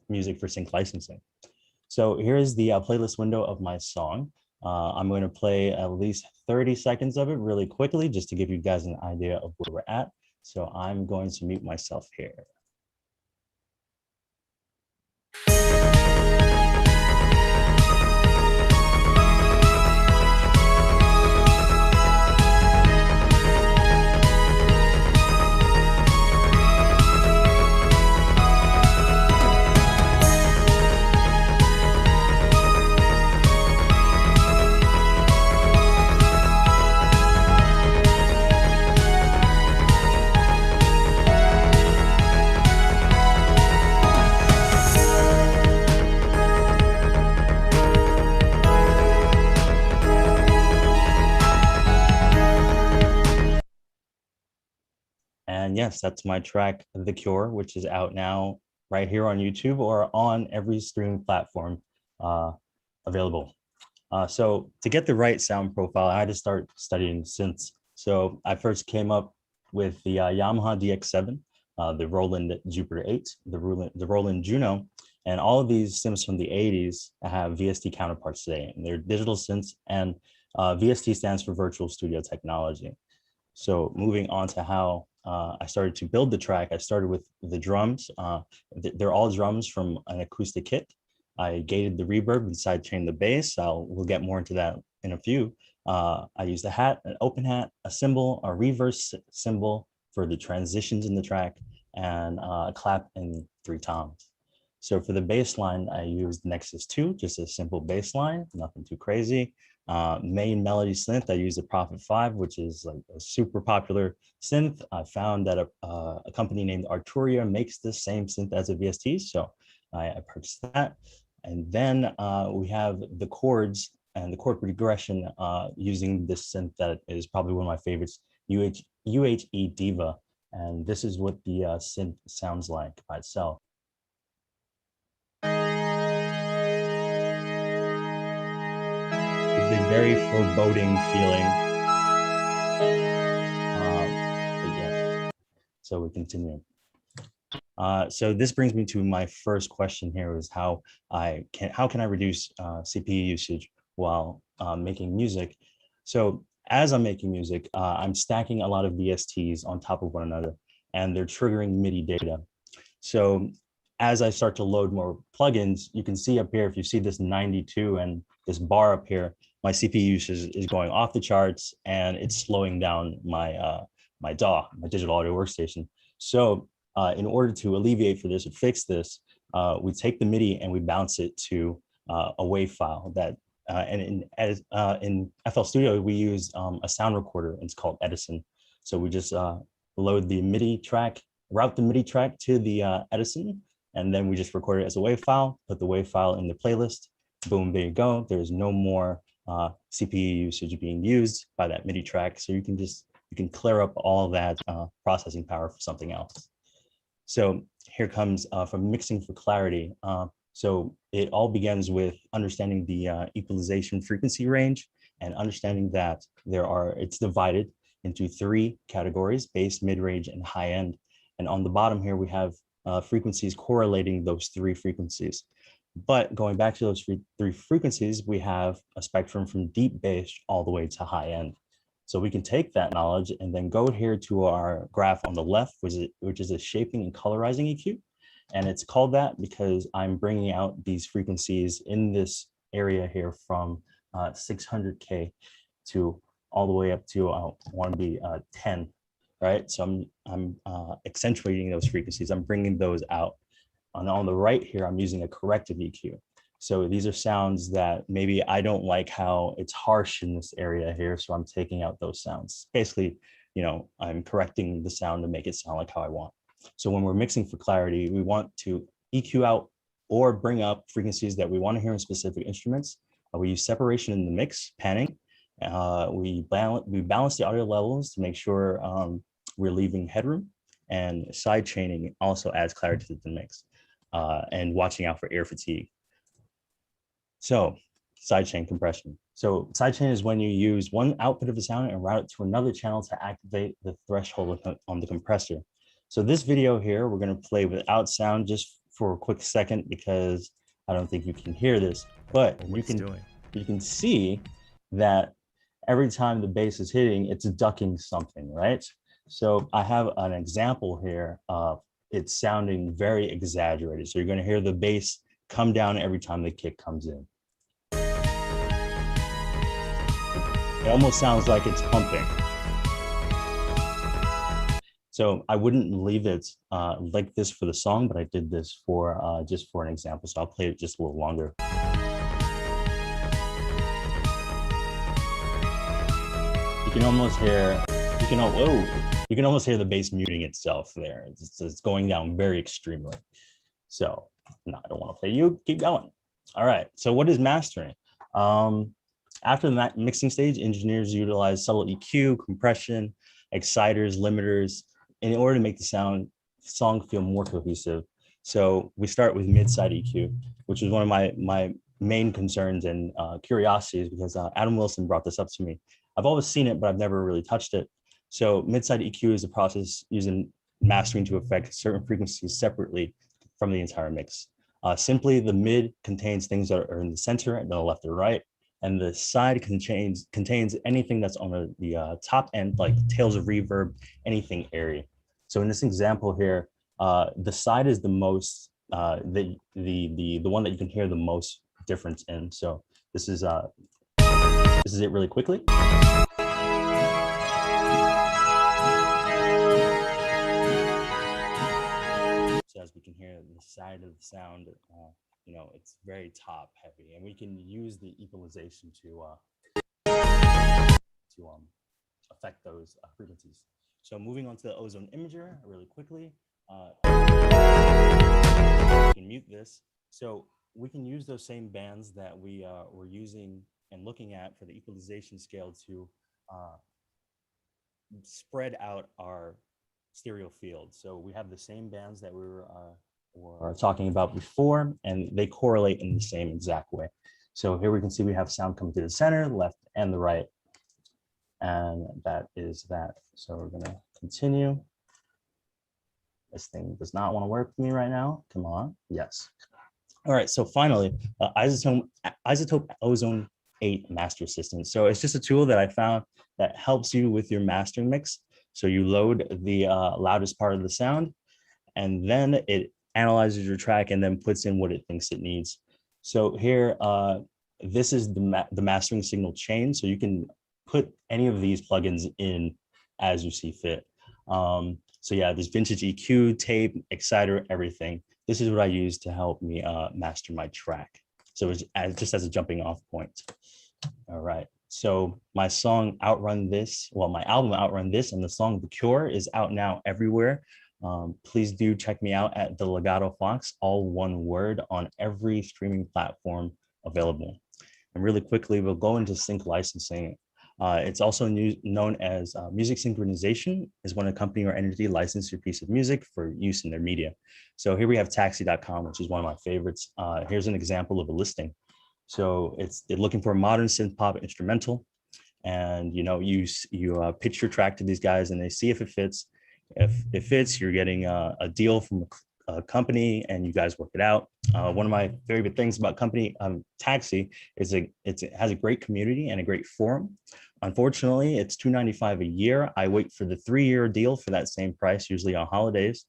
M: music for sync licensing? So here's the playlist window of my song. I'm going to play at least 30 seconds of it really quickly just to give you guys an idea of where we're at. So I'm going to mute myself here. And yes, that's my track, The Cure, which is out now right here on YouTube or on every streaming platform available. So to get the right sound profile, I had to start studying synths. So I first came up with the Yamaha DX7, the Roland Jupiter 8, the Roland Juno, and all of these synths from the 80s have VST counterparts today. And they're digital synths, and VST stands for Virtual Studio Technology. So moving on to how I started to build the track, I started with the drums. They're all drums from an acoustic kit. I gated the reverb and sidechained the bass. We'll get more into that in a few. I used a hat, an open hat, a cymbal, a reverse cymbal for the transitions in the track, and a clap and 3 toms. So for the bass line, I used Nexus 2, just a simple bass line, nothing too crazy. Main melody synth, I used a Prophet 5, which is like a super popular synth. I found that a company named Arturia makes the same synth as a VST, so I purchased that. And then we have the chords and the chord progression using this synth that is probably one of my favorites, UHE Diva. And this is what the synth sounds like by itself. It's a very foreboding feeling. But yes, so we continue. So this brings me to my first question here is how can I reduce CPU usage while making music? So as I'm making music, I'm stacking a lot of VSTs on top of one another, and they're triggering MIDI data. So as I start to load more plugins, you can see up here, if you see this 92 and this bar up here, my CPU usage is going off the charts, and it's slowing down my my DAW, my digital audio workstation. So in order to alleviate for this or fix this, we take the MIDI and we bounce it to a WAV file that, and in FL Studio, we use a sound recorder, and it's called Edison. So we just load the MIDI track, route the MIDI track to the Edison, and then we just record it as a WAV file, put the WAV file in the playlist, boom, there you go. There's no more CPU usage being used by that MIDI track. So you can clear up all of that processing power for something else. So here comes from mixing for clarity. So it all begins with understanding the equalization frequency range and understanding that it's divided into 3 categories: bass, mid-range, and high end. And on the bottom here, we have frequencies correlating those 3 frequencies. But going back to those 3 frequencies, we have a spectrum from deep bass all the way to high end. So we can take that knowledge and then go here to our graph on the left, which is a shaping and colorizing EQ. And it's called that because I'm bringing out these frequencies in this area here from 600K to all the way up to, I want to be 10, right? So I'm accentuating those frequencies. I'm bringing those out. And on the right here, I'm using a corrective EQ. So these are sounds that maybe I don't like how it's harsh in this area here. So I'm taking out those sounds. Basically, I'm correcting the sound to make it sound like how I want. So when we're mixing for clarity, we want to EQ out or bring up frequencies that we want to hear in specific instruments. We use separation in the mix, panning. We balance the audio levels to make sure we're leaving headroom, and side chaining also adds clarity to the mix, and watching out for air fatigue. So sidechain compression. So sidechain is when you use one output of a sound and route it to another channel to activate the threshold on the compressor. So this video here, we're going to play without sound just for a quick second because I don't think you can hear this, but you can see that every time the bass is hitting, it's ducking something, right? So I have an example here of it sounding very exaggerated. So you're going to hear the bass come down every time the kick comes in. It almost sounds like it's pumping. So I wouldn't leave it like this for the song, but I did this for just for an example. So I'll play it just a little longer. You can almost hear, you can almost hear the bass muting itself there. It's going down very extremely. So no, I don't want to play you. Keep going. All right. So what is mastering? After the mixing stage, engineers utilize subtle EQ, compression, exciters, limiters in order to make the song feel more cohesive. So we start with mid-side EQ, which is one of my main concerns and curiosities, because Adam Wilson brought this up to me. I've always seen it, but I've never really touched it. So mid-side EQ is a process using mastering to affect certain frequencies separately from the entire mix. Simply, the mid contains things that are in the center and the left or right, and the side contains anything that's on the top end, like tails of reverb, anything airy. So in this example here, the side is the most the one that you can hear the most difference in. So this is it really quickly. So as we can hear, the side of the sound, it's very top heavy, and we can use the equalization to affect those frequencies. So moving on to the ozone imager really quickly, we can mute this. So we can use those same bands that we were using and looking at for the equalization scale to spread out our stereo field. So we have the same bands that we were talking about before, and they correlate in the same exact way. So here we can see we have sound coming to the center, left, and the right. And that is that. So we're gonna continue. This thing does not want to work for me right now. Come on, yes. All right, so finally, Isotope Ozone 8 Master Assistant. So it's just a tool that I found that helps you with your mastering mix. So you load the loudest part of the sound, and then it analyzes your track and then puts in what it thinks it needs. So here, this is the mastering signal chain. So you can put any of these plugins in as you see fit. So yeah, there's vintage EQ, tape, exciter, everything. This is what I use to help me master my track. So it's just as a jumping off point. All right. So my song Outrun This, well, my album Outrun This and the song The Cure is out now everywhere. Please do check me out at The Legato Fox, all one word, on every streaming platform available. And really quickly, we'll go into sync licensing. It's also known as music synchronization, is when a company or entity licenses your piece of music for use in their media. So here we have taxi.com, which is one of my favorites. Here's an example of a listing. So they're looking for a modern synth pop instrumental, and you pitch your track to these guys and they see if it fits. If it fits, you're getting a deal from a company and you guys work it out. One of my favorite things about Taxi is it has a great community and a great forum. Unfortunately, it's $295 a year. I wait for the 3-year deal for that same price, usually on holidays.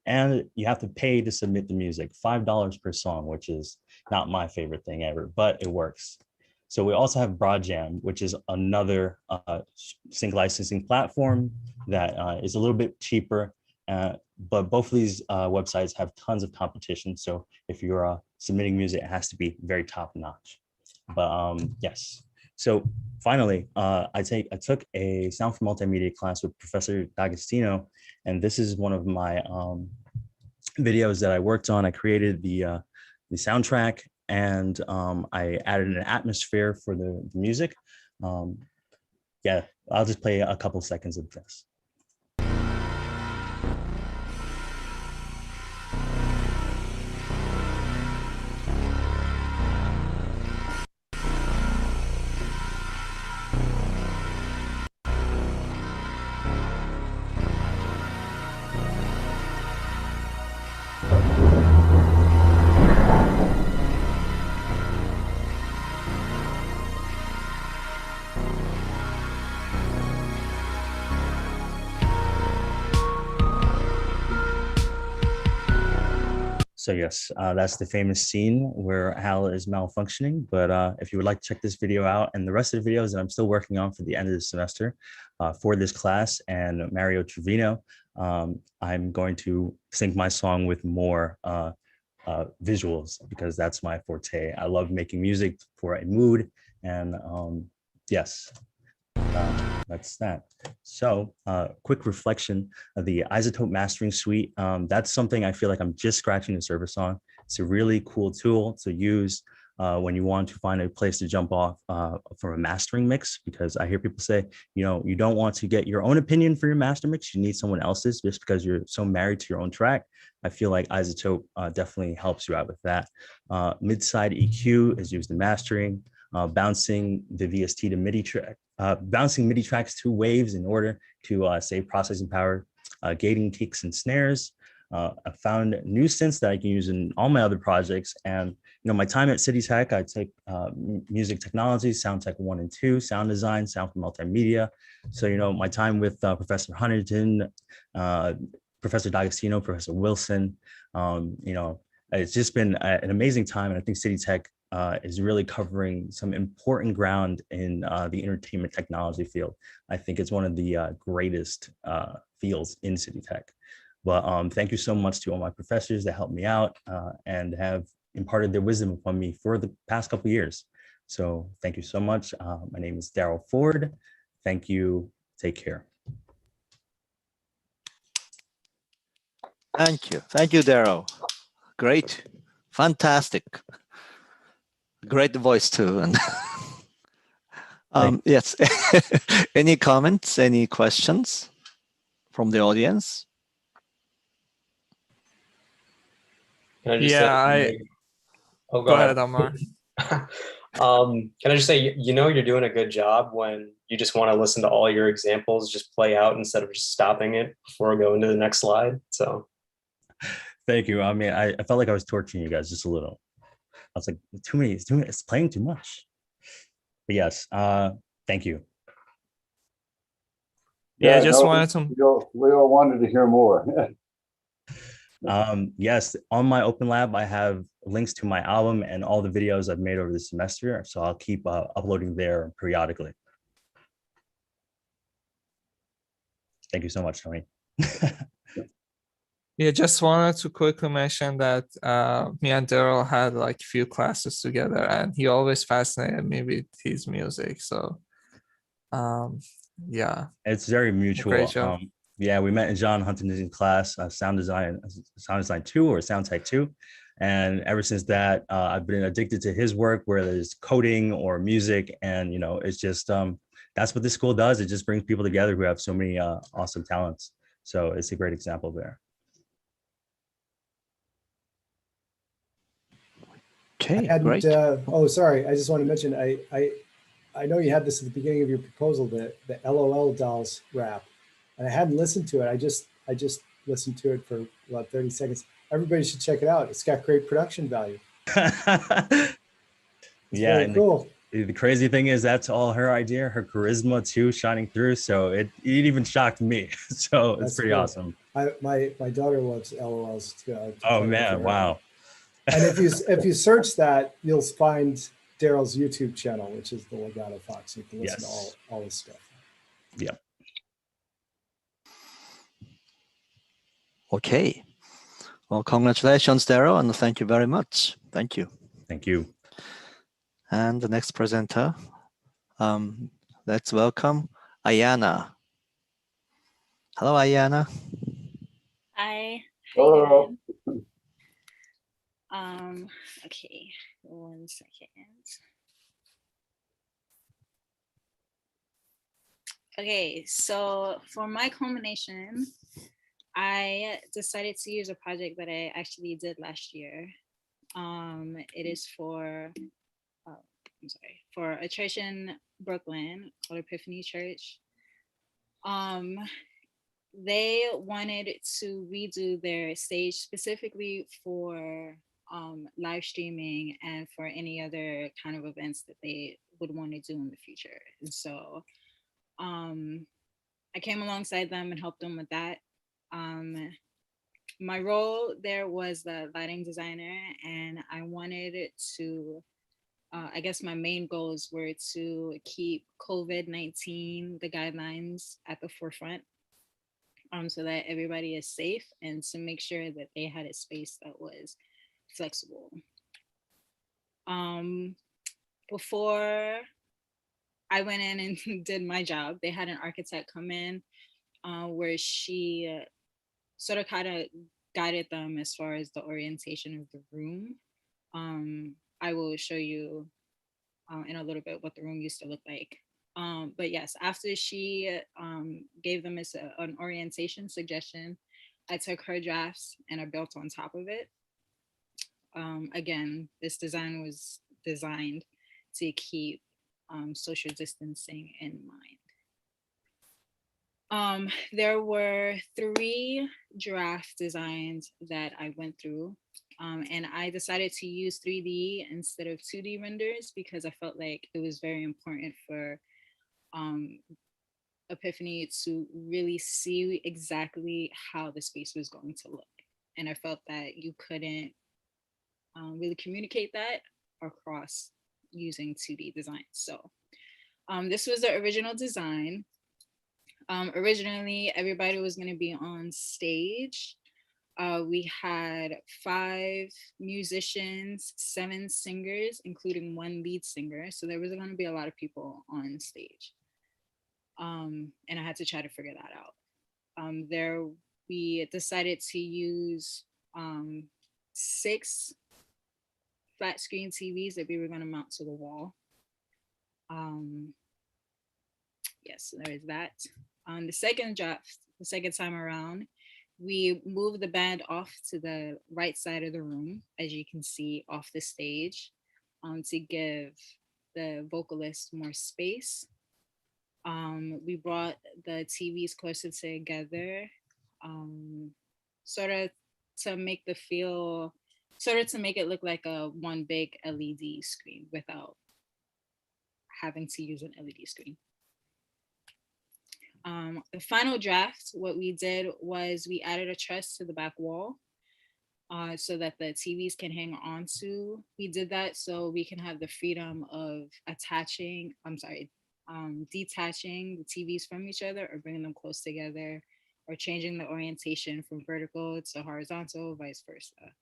M: And you have to pay to submit the music, $5 per song, which is not my favorite thing ever, but it works. So we also have BroadJam, which is another sync licensing platform that is a little bit cheaper, but both of these websites have tons of competition. So if you're submitting music, it has to be very top notch. But yes, So finally, I took a sound for multimedia class with Professor D'Agostino, and this is one of my videos that I worked on. I created the soundtrack, and I added an atmosphere for the music. Yeah, I'll just play a couple seconds of this. So yes, that's the famous scene where Hal is malfunctioning. But if you would like to check this video out and the rest of the videos that I'm still working on for the end of the semester for this class and Mario Trevino, I'm going to sync my song with more visuals because that's my forte. I love making music for a mood, and yes, that's that. So quick reflection of the iZotope mastering suite. That's something I feel like I'm just scratching the surface on. It's a really cool tool to use when you want to find a place to jump off from a mastering mix, because I hear people say, you know, you don't want to get your own opinion for your master mix. You need someone else's just because you're so married to your own track. I feel like iZotope definitely helps you out with that. Mid-side EQ is used in mastering, bouncing the VST to MIDI track, bouncing MIDI tracks to waves in order to save processing power, gating kicks and snares. I found new synths that I can use in all my other projects. And you know, my time at City Tech, I take music technology, sound tech 1 and 2, sound design, sound for multimedia. So you know, my time with Professor Huntington, Professor D'Agostino, Professor Wilson, you know, it's just been an amazing time. And I think City Tech is really covering some important ground in the entertainment technology field. I think it's one of the greatest fields in City Tech. But thank you so much to all my professors that helped me out and have imparted their wisdom upon me for the past couple of years. So thank you so much. My name is Daryl Ford. Thank you. Take care.
A: Thank you. Thank you, Daryl. Great. Fantastic. Great voice too. And yes. Any comments, any questions from the audience?
I: Can I just say, oh,
N: go ahead, Omar.
I: Can I just say, you know, you're doing a good job when you just want to listen to all your examples just play out instead of just stopping it before going to the next slide. So
M: thank you. I mean, I felt like I was torturing you guys just a little. I was like, too many, it's playing too much. But yes, thank you.
N: Yeah, I just wanted to.
B: We all wanted to hear more.
M: Yes, on my Open Lab, I have links to my album and all the videos I've made over the semester. So I'll keep uploading there periodically. Thank you so much, Tony.
N: Yeah, just wanted to quickly mention that me and Daryl had like a few classes together, and he always fascinated me with his music. So, yeah,
M: it's very mutual.
N: Great job.
M: Yeah, we met in John Huntington's class, sound design 2 or sound tech 2, and ever since that, I've been addicted to his work, whether it's coding or music, and you know, it's just that's what this school does. It just brings people together who have so many awesome talents. So it's a great example there.
A: Okay,
E: great. Oh, sorry. I just want to mention, I know you had this at the beginning of your proposal, the LOL Dolls rap, and I hadn't listened to it. I just listened to it for about 30 seconds. Everybody should check it out. It's got great production value.
M: Yeah,
E: very cool.
M: The crazy thing is that's all her idea, her charisma too, shining through. So it even shocked me. So it's pretty awesome.
E: My daughter loves LOLs too.
M: Oh man, wow.
E: And if you search that, you'll find Daryl's YouTube channel, which is the Legato Fox. You can listen to all his stuff.
M: Yeah.
A: Okay. Well, congratulations, Daryl, and thank you very much. Thank you.
M: Thank you.
A: And the next presenter, Let's welcome Ayana. Hello, Ayana.
O: Hi, how
B: Hello.
O: you doing? Okay, 1 second. Okay, so for my culmination, I decided to use a project that I actually did last year. It is for, for a church in Brooklyn called Epiphany Church. They wanted to redo their stage specifically for live streaming and for any other kind of events that they would want to do in the future. And so I came alongside them and helped them with that. My role there was the lighting designer, and I wanted to, I guess my main goals were to keep COVID-19, the guidelines at the forefront, so that everybody is safe, and to make sure that they had a space that was flexible. Before I went in and did my job, they had an architect come in where she sort of kind of guided them as far as the orientation of the room. I will show you in a little bit what the room used to look like. But yes, after she gave them an orientation suggestion, I took her drafts and I built on top of it. Again, this design was designed to keep social distancing in mind. There were 3 draft designs that I went through, and I decided to use 3D instead of 2D renders because I felt like it was very important for Epiphany to really see exactly how the space was going to look. And I felt that you couldn't really communicate that across using 2D design. So this was the original design. Originally, everybody was going to be on stage. We had 5 musicians, 7 singers, including 1 lead singer. So there was going to be a lot of people on stage. And I had to try to figure that out. We decided to use 6 flat screen TVs that we were going to mount to the wall. Yes, there is that. On the second draft, the second time around, we moved the band off to the right side of the room, as you can see off the stage, to give the vocalist more space. We brought the TVs closer together, sort of to make it look like a one big LED screen without having to use an LED screen. The final draft, what we did was we added a truss to the back wall so that the TVs can hang onto. We did that so we can have the freedom of detaching the TVs from each other or bringing them close together or changing the orientation from vertical to horizontal, vice versa.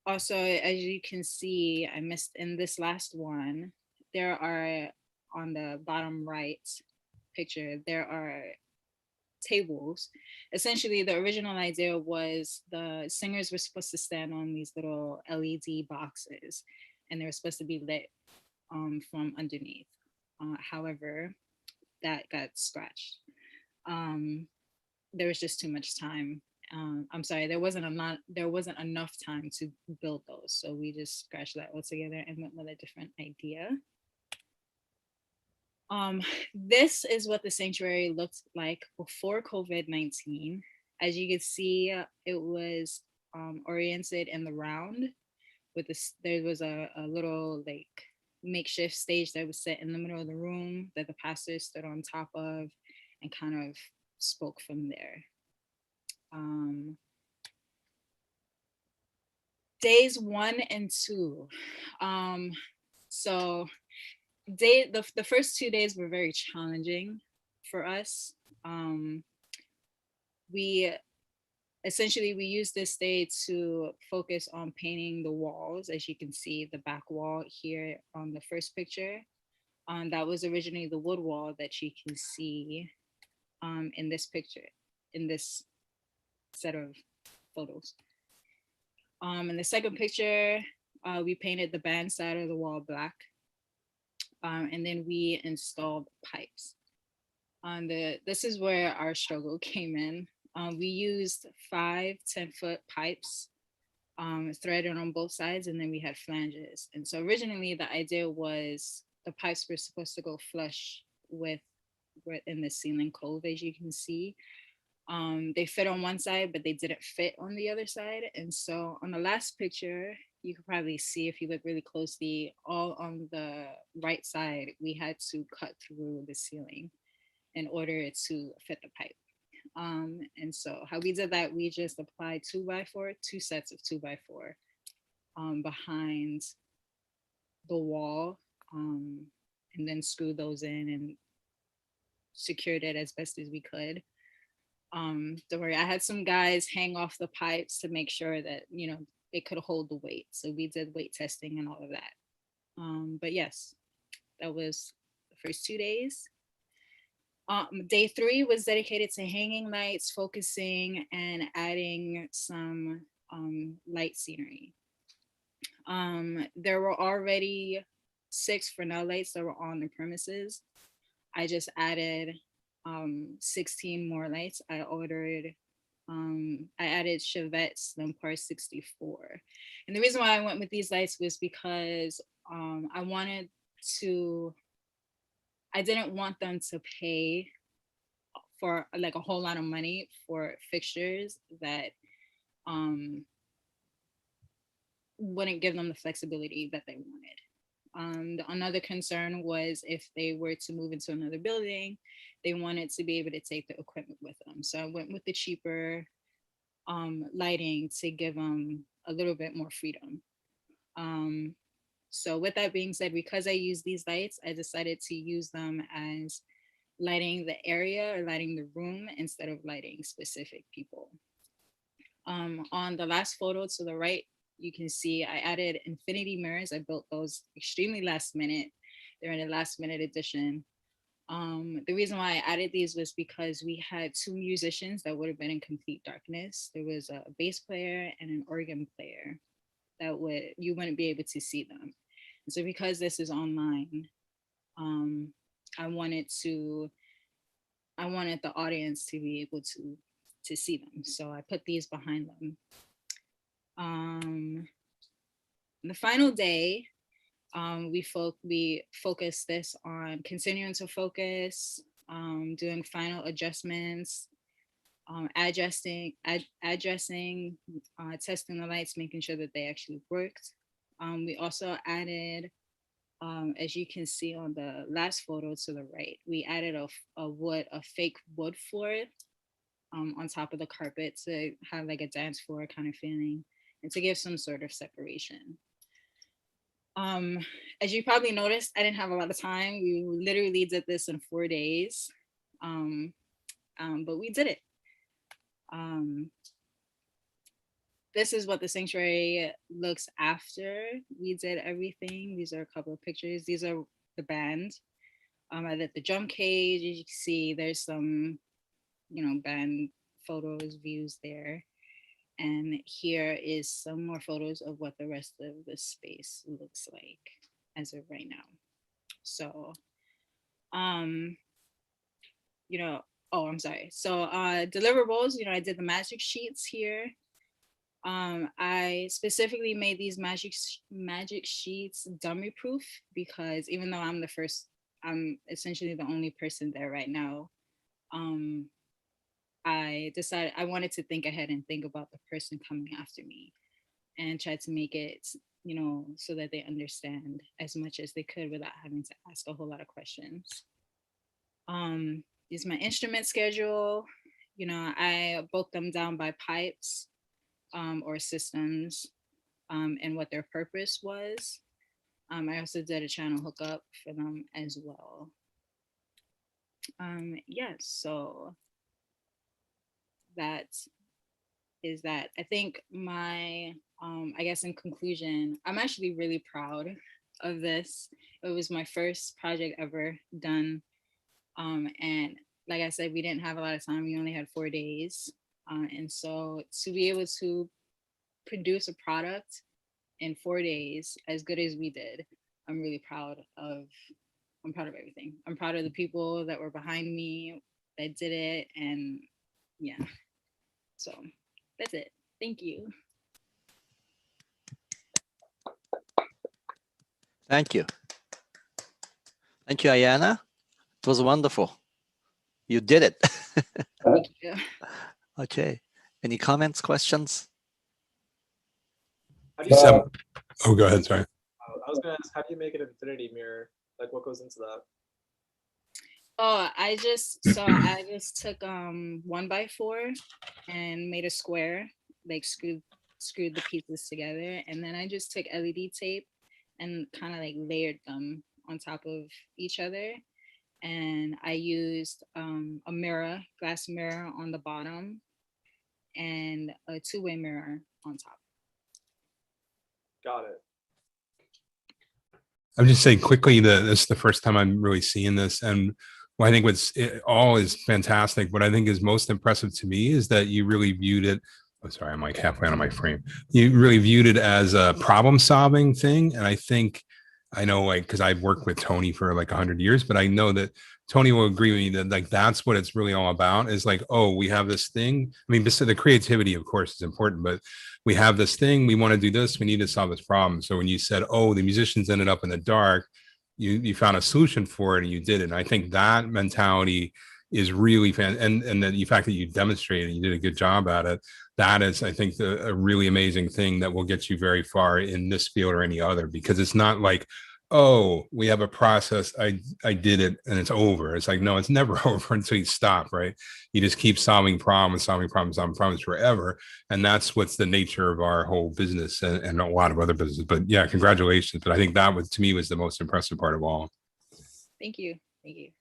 O: Also, as you can see, I missed in this last one, there are on the bottom right picture, there are tables. Essentially, the original idea was the singers were supposed to stand on these little LED boxes and they were supposed to be lit from underneath. However, that got scratched. There was just too much time. I'm sorry, there wasn't enough time to build those. So we just scratched that altogether and went with a different idea. This is what the sanctuary looked like before COVID-19. As you can see, it was oriented in the round with this, there was a little like makeshift stage that was set in the middle of the room that the pastor stood on top of and kind of spoke from there. Days 1 and 2. So the first 2 days were very challenging for us. We essentially we used this day to focus on painting the walls. As you can see, the back wall here on the first picture. That was originally the wood wall that you can see in this picture, in this set of photos. In the second picture, we painted the band side of the wall black. And then we installed pipes. This is where our struggle came in. We used 5 10-foot pipes threaded on both sides, and then we had flanges. And so originally the idea was the pipes were supposed to go flush with in the ceiling cove, as you can see. They fit on one side, but they didn't fit on the other side. And so on the last picture, you could probably see if you look really closely, all on the right side, we had to cut through the ceiling in order to fit the pipe. And so how we did that, we just applied 2x4, 2 sets of 2x4 behind the wall, and then screwed those in and secured it as best as we could. Don't worry, I had some guys hang off the pipes to make sure that, you know, it could hold the weight. So we did weight testing and all of that. But yes, that was the first 2 days. Day 3 was dedicated to hanging lights, focusing, and adding some light scenery. There were already 6 Fresnel lights that were on the premises. I just added 16 more lights. I added Chevette's Lampard 64. And the reason why I went with these lights was because I didn't want them to pay for like a whole lot of money for fixtures that wouldn't give them the flexibility that they wanted. Another concern was if they were to move into another building, they wanted to be able to take the equipment with them. So I went with the cheaper lighting to give them a little bit more freedom. So with that being said, because I use these lights, I decided to use them as lighting the area or lighting the room instead of lighting specific people. On the last photo to the right, you can see I added infinity mirrors. I built those extremely last minute. They're in a last minute edition. The reason why I added these was because we had 2 musicians that would have been in complete darkness. There was a bass player and an organ player that you wouldn't be able to see them. And so because this is online, I wanted the audience to be able to see them. So I put these behind them. The final day, we focused this on continuing to focus, doing final adjustments, addressing, testing the lights, making sure that they actually worked. We also added, as you can see on the last photo to the right, we added a fake wood floor on top of the carpet to have like a dance floor kind of feeling and to give some sort of separation. As you probably noticed, I didn't have a lot of time. We literally did this in 4 days, but we did it. This is what the sanctuary looks after we did everything. These are a couple of pictures. These are the band. I did the drum cage. As you can see, there's some, band photos, views there. And here is some more photos of what the rest of the space looks like as of right now. So, I'm sorry. So deliverables, I did the magic sheets here. I specifically made these magic sheets dummy proof because even though I'm essentially the only person there right now, I decided I wanted to think ahead and think about the person coming after me and try to make it, so that they understand as much as they could without having to ask a whole lot of questions. Is my instrument schedule. I broke them down by pipes or systems and what their purpose was. I also did a channel hookup for them as well. So that's is that I think my, I guess in conclusion, I'm actually really proud of this. It was my first project ever done. And like I said, we didn't have a lot of time. We only had 4 days. And so to be able to produce a product in 4 days as good as we did, I'm really proud of. I'm proud of everything. I'm proud of the people that were behind me that did it, and yeah. So that's it. Thank you.
A: Thank you. Thank you, Ayana. It was wonderful. You did it.
O: Thank you.
A: Okay. Any comments, questions?
I: How do you,
L: Oh, go ahead. Sorry.
I: I was gonna ask, how do you make an infinity mirror? Like, what goes into that?
O: Oh, I just took 1x4 and made a square, like screwed the pieces together, and then I just took LED tape and kind of like layered them on top of each other. And I used a mirror, glass mirror on the bottom, and a two-way mirror on top.
I: Got it.
L: I'm just saying quickly that this is the first time I'm really seeing this, and what I think all is fantastic. What I think is most impressive to me is that you really viewed it. Oh, sorry, I'm like halfway out of my frame. You really viewed it as a problem-solving thing, and I know, like, because I've worked with Tony for like 100 years, but I know that Tony will agree with me that like that's what it's really all about. Is like, oh, we have this thing. I mean, the creativity, of course, is important, but we have this thing. We want to do this. We need to solve this problem. So when you said, oh, the musicians ended up in the dark, you found a solution for it and you did it. And I think that mentality is really and the fact that you demonstrated, you did a good job at it. That is, I think, a really amazing thing that will get you very far in this field or any other, because it's not like, oh, we have a process. I did it and it's over. It's like, no, it's never over until you stop, right? You just keep solving problems forever. And that's what's the nature of our whole business and a lot of other businesses. But yeah, congratulations. But I think that was, to me, was the most impressive part of all.
O: Thank you. Thank you.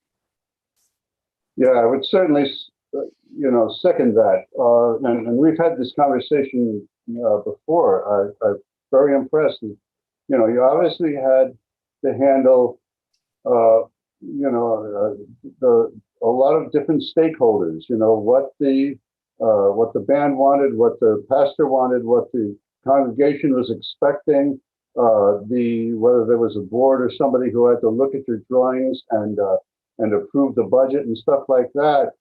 B: Yeah, I would certainly, second that. And we've had this conversation before. I'm very impressed. You obviously had to handle, a lot of different stakeholders. What the band wanted, what the pastor wanted, what the congregation was expecting. Whether there was a board or somebody who had to look at your drawings and approve the budget and stuff like that.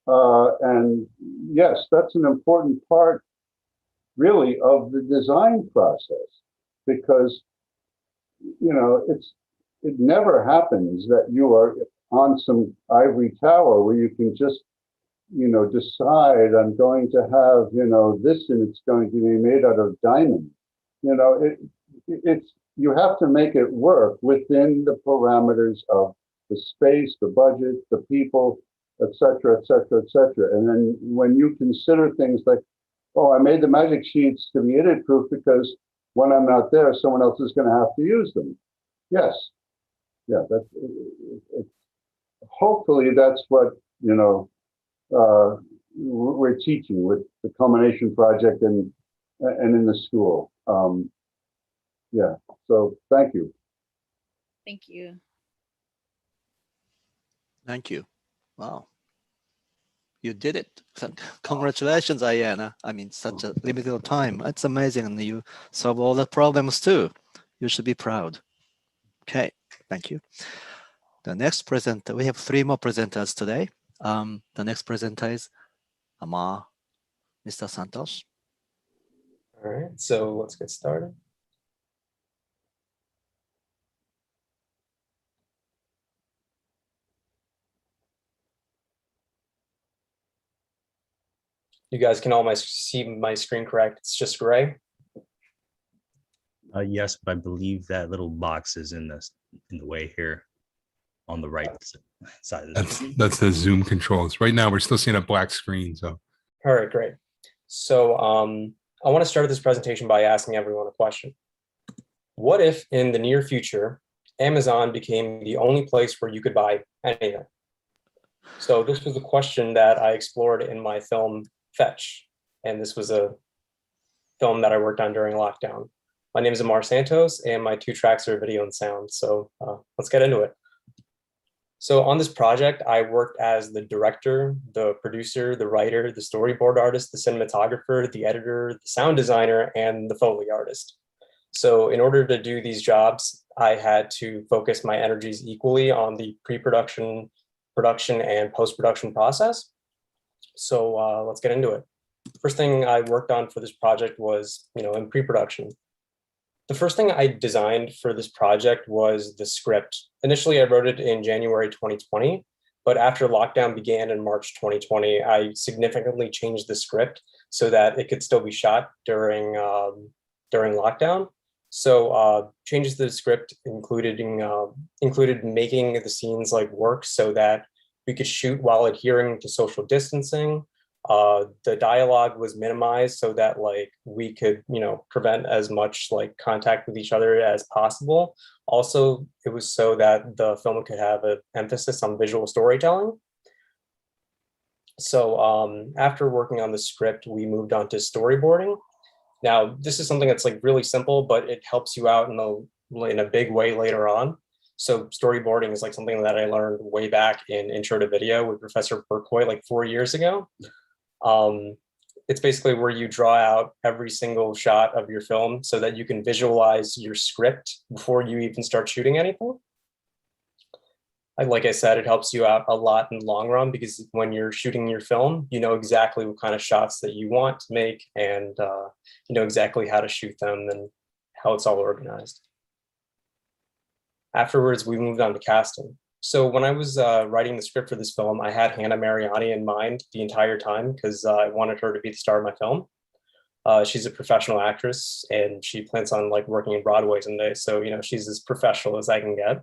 B: And yes, that's an important part, really, of the design process, because it never happens that you are on some ivory tower where you can just decide I'm going to have this and it's going to be made out of diamond. You have to make it work within the parameters of the space, the budget, the people, et cetera, et cetera, et cetera. And then when you consider things like, oh, I made the magic sheets to be idiot proof because when I'm not there, someone else is going to have to use them. Yes. Yeah. Hopefully that's what, we're teaching with the Culmination Project and in the school. Yeah. So thank you.
O: Thank you.
A: Thank you. Wow. You did it. Congratulations, Ayana. I mean, such a limited time. It's amazing. And you solve all the problems too. You should be proud. Okay, thank you. The next presenter, we have 3 more presenters today. The next presenter is Mr. Santos.
P: All right, so let's get started. You guys can all see my screen correct? It's just gray.
M: Yes, but I believe that little box is in the way here on the right side.
L: That's the Zoom controls. Right now, we're still seeing a black screen. So,
P: all right, great. So I want to start this presentation by asking everyone a question. What if in the near future, Amazon became the only place where you could buy anything? So this was a question that I explored in my film Fetch. and this was a film that I worked on during lockdown. My name is Amar Santos, and my 2 tracks are video and sound. So let's get into it. So on this project, I worked as the director, the producer, the writer, the storyboard artist, the cinematographer, the editor, the sound designer, and the Foley artist. So in order to do these jobs, I had to focus my energies equally on the pre-production, production, and post-production process. So let's get into it. First thing I worked on for this project was, in pre-production. The first thing I designed for this project was the script. Initially, I wrote it in January 2020, but after lockdown began in March 2020, I significantly changed the script so that it could still be shot during lockdown. So changes to the script included making the scenes work so that we could shoot while adhering to social distancing. The dialogue was minimized so that we could, prevent as much contact with each other as possible. Also, it was so that the film could have an emphasis on visual storytelling. So after working on the script, we moved on to storyboarding. Now, this is something that's really simple, but it helps you out in a big way later on. So storyboarding is something that I learned way back in Intro to Video with Professor Burkoy 4 years ago. It's basically where you draw out every single shot of your film so that you can visualize your script before you even start shooting anything. Like I said, it helps you out a lot in the long run because when you're shooting your film, you know exactly what kind of shots that you want to make and you know exactly how to shoot them and how it's all organized. Afterwards, we moved on to casting. So when I was writing the script for this film, I had Hannah Mariani in mind the entire time because I wanted her to be the star of my film. She's a professional actress and she plans on working in Broadway someday. So, she's as professional as I can get.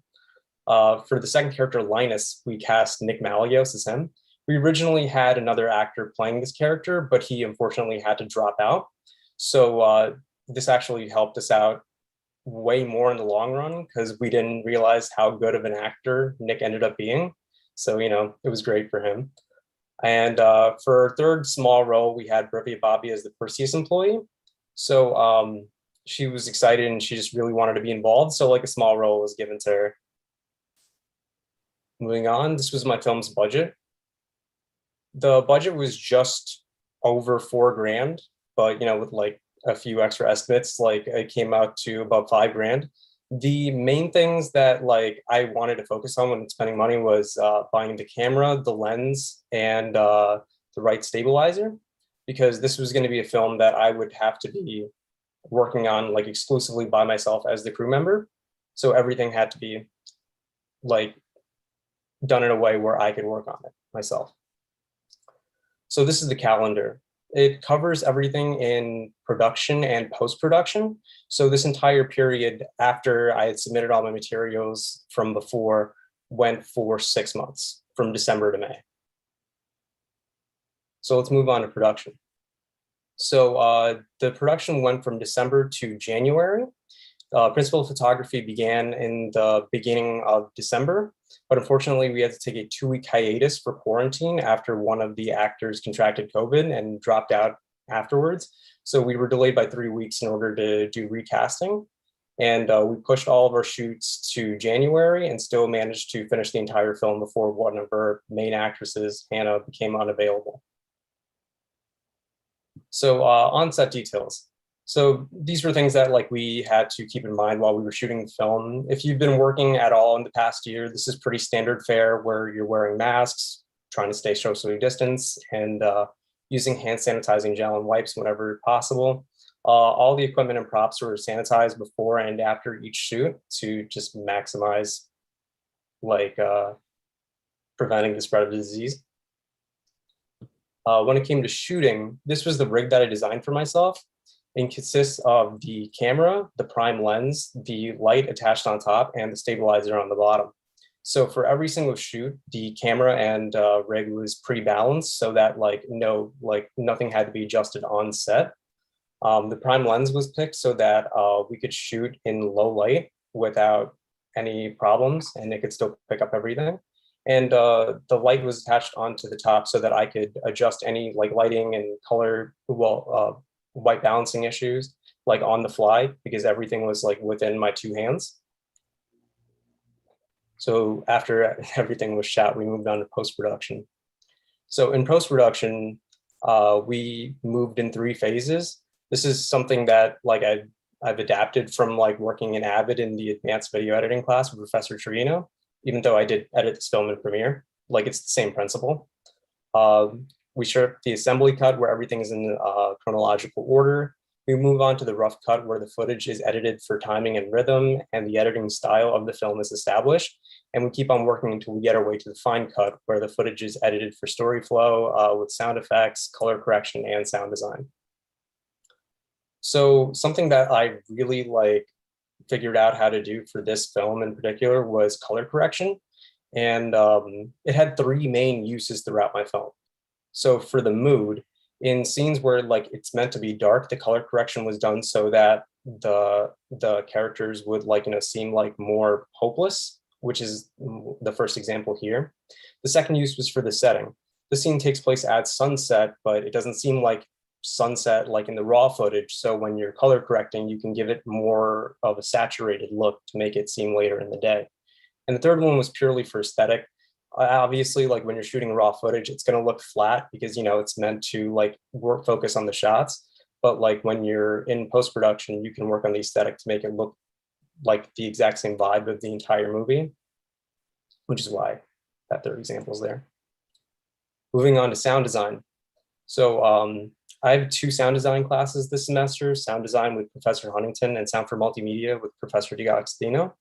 P: For the second character, Linus, we cast Nick Malios as him. We originally had another actor playing this character, but he unfortunately had to drop out. So this actually helped us out way more in the long run because we didn't realize how good of an actor Nick ended up being. So, it was great for him. And for our third small role, we had Brevia Bobby as the Perseus employee. So she was excited and she just really wanted to be involved. So a small role was given to her. Moving on, this was my film's budget. The budget was just over $4,000, but with a few extra estimates, it came out to about $5,000. The main things that I wanted to focus on when spending money was buying the camera, the lens, and the right stabilizer, because this was going to be a film that I would have to be working on exclusively by myself as the crew member. So everything had to be done in a way where I could work on it myself. So this is the calendar. It covers everything in production and post-production. So this entire period after I had submitted all my materials from before went for 6 months, from December to May. So let's move on to production. So the production went from December to January. Principal photography began in the beginning of December, but unfortunately we had to take a 2-week hiatus for quarantine after one of the actors contracted COVID and dropped out afterwards. So we were delayed by 3 weeks in order to do recasting. And we pushed all of our shoots to January and still managed to finish the entire film before one of our main actresses, Hannah, became unavailable. So on-set details. So these were things that we had to keep in mind while we were shooting the film. If you've been working at all in the past year, this is pretty standard fare where you're wearing masks, trying to stay socially distanced, and using hand sanitizing gel and wipes whenever possible. All the equipment and props were sanitized before and after each shoot to just maximize preventing the spread of the disease. When it came to shooting, this was the rig that I designed for myself. It consists of the camera, the prime lens, the light attached on top, and the stabilizer on the bottom. So for every single shoot, the camera and rig was pre-balanced so that nothing had to be adjusted on set. The prime lens was picked so that we could shoot in low light without any problems and it could still pick up everything. And the light was attached onto the top so that I could adjust any like lighting and color, white balancing issues like on the fly, because everything was like within my two hands. So after everything was shot, we moved on to post-production. So in post-production, we moved in 3 phases. This is something that like I've adapted from like working in Avid in the advanced video editing class with Professor Trino, even though I did edit this film in Premiere. Like it's the same principle. We shot the assembly cut where everything is in chronological order. We move on to the rough cut where the footage is edited for timing and rhythm and the editing style of the film is established. And we keep on working until we get our way to the fine cut where the footage is edited for story flow with sound effects, color correction, and sound design. So something that I really like figured out how to do for this film in particular was color correction. And it had 3 main uses throughout my film. So for the mood, in scenes where like it's meant to be dark, the color correction was done so that the characters would like, seem like more hopeless, which is the first example here. The second use was for the setting. The scene takes place at sunset, but it doesn't seem like sunset like in the raw footage. So when you're color correcting, you can give it more of a saturated look to make it seem later in the day. And the third one was purely for aesthetic. Obviously, like when you're shooting raw footage, it's going to look flat because, it's meant to like focus on the shots. But like when you're in post-production, you can work on the aesthetic to make it look like the exact same vibe of the entire movie, which is why that third example is there. Moving on to sound design. So I have 2 sound design classes this semester, sound design with Professor Huntington and sound for multimedia with Professor D'Agostino.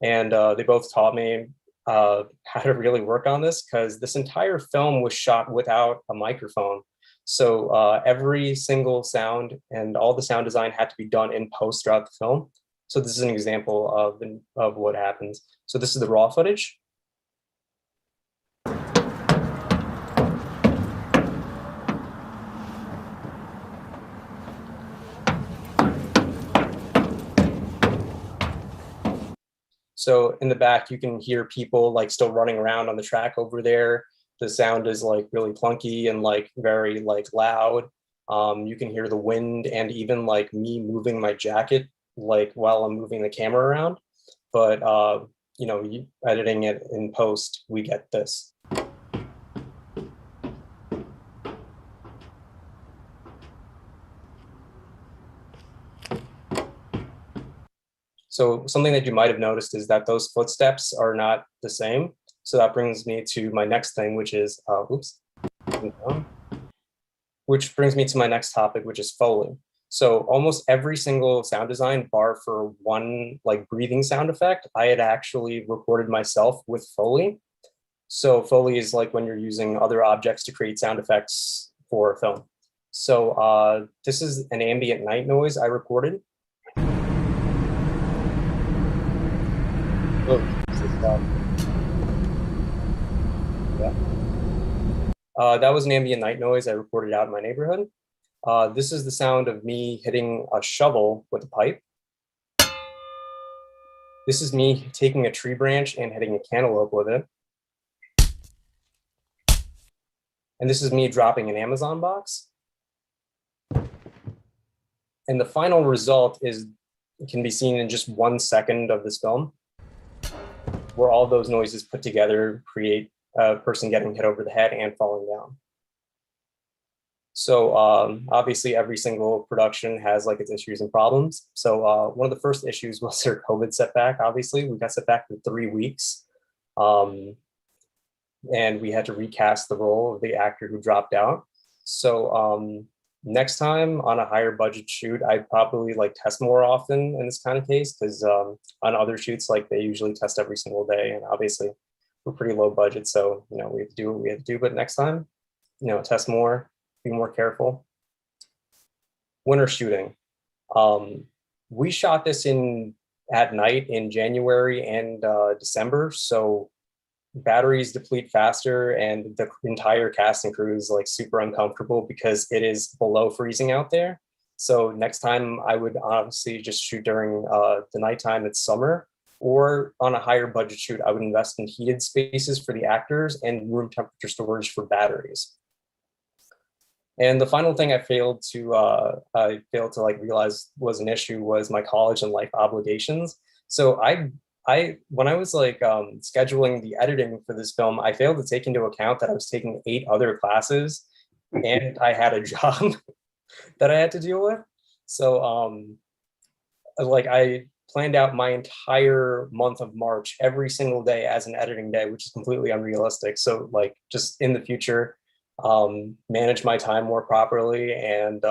P: And they both taught me how to really work on this because this entire film was shot without a microphone. So every single sound and all the sound design had to be done in post throughout the film. So this is an example of what happens. So this is the raw footage. So in the back, you can hear people like still running around on the track over there. The sound is like really plunky and like very like loud. You can hear the wind and even like me moving my jacket like while I'm moving the camera around. But editing it in post, we get this. So something that you might have noticed is that those footsteps are not the same. So that brings me to my next thing, which is, which brings me to my next topic, which is Foley. So almost every single sound design, bar for one like breathing sound effect, I had actually recorded myself with Foley. So Foley is like when you're using other objects to create sound effects for a film. So this is an ambient night noise I recorded. That was an ambient night noise I recorded out in my neighborhood. This is the sound of me hitting a shovel with a pipe. This is me taking a tree branch and hitting a cantaloupe with it. And this is me dropping an Amazon box. And the final result can be seen in just 1 second of this film, where all those noises put together create a person getting hit over the head and falling down. So obviously every single production has like its issues and problems. So one of the first issues was their COVID setback. Obviously we got set back for 3 weeks. And we had to recast the role of the actor who dropped out. So next time on a higher budget shoot, I'd probably like test more often in this kind of case, because on other shoots, like they usually test every single day. And obviously we're pretty low budget. So, we have to do what we have to do, but next time, test more, be more careful. Winter shooting. We shot this at night in January and December. So batteries deplete faster and the entire cast and crew is like super uncomfortable because it is below freezing out there. So next time I would honestly just shoot during the nighttime. It's summer. or on a higher budget shoot, I would invest in heated spaces for the actors and room temperature storage for batteries. And the final thing I failed to like realize was an issue was my college and life obligations. So when I was like scheduling the editing for this film, I failed to take into account that I was taking 8 other classes and I had a job that I had to deal with. So like I planned out my entire month of March every single day as an editing day, which is completely unrealistic. So like just in the future, manage my time more properly and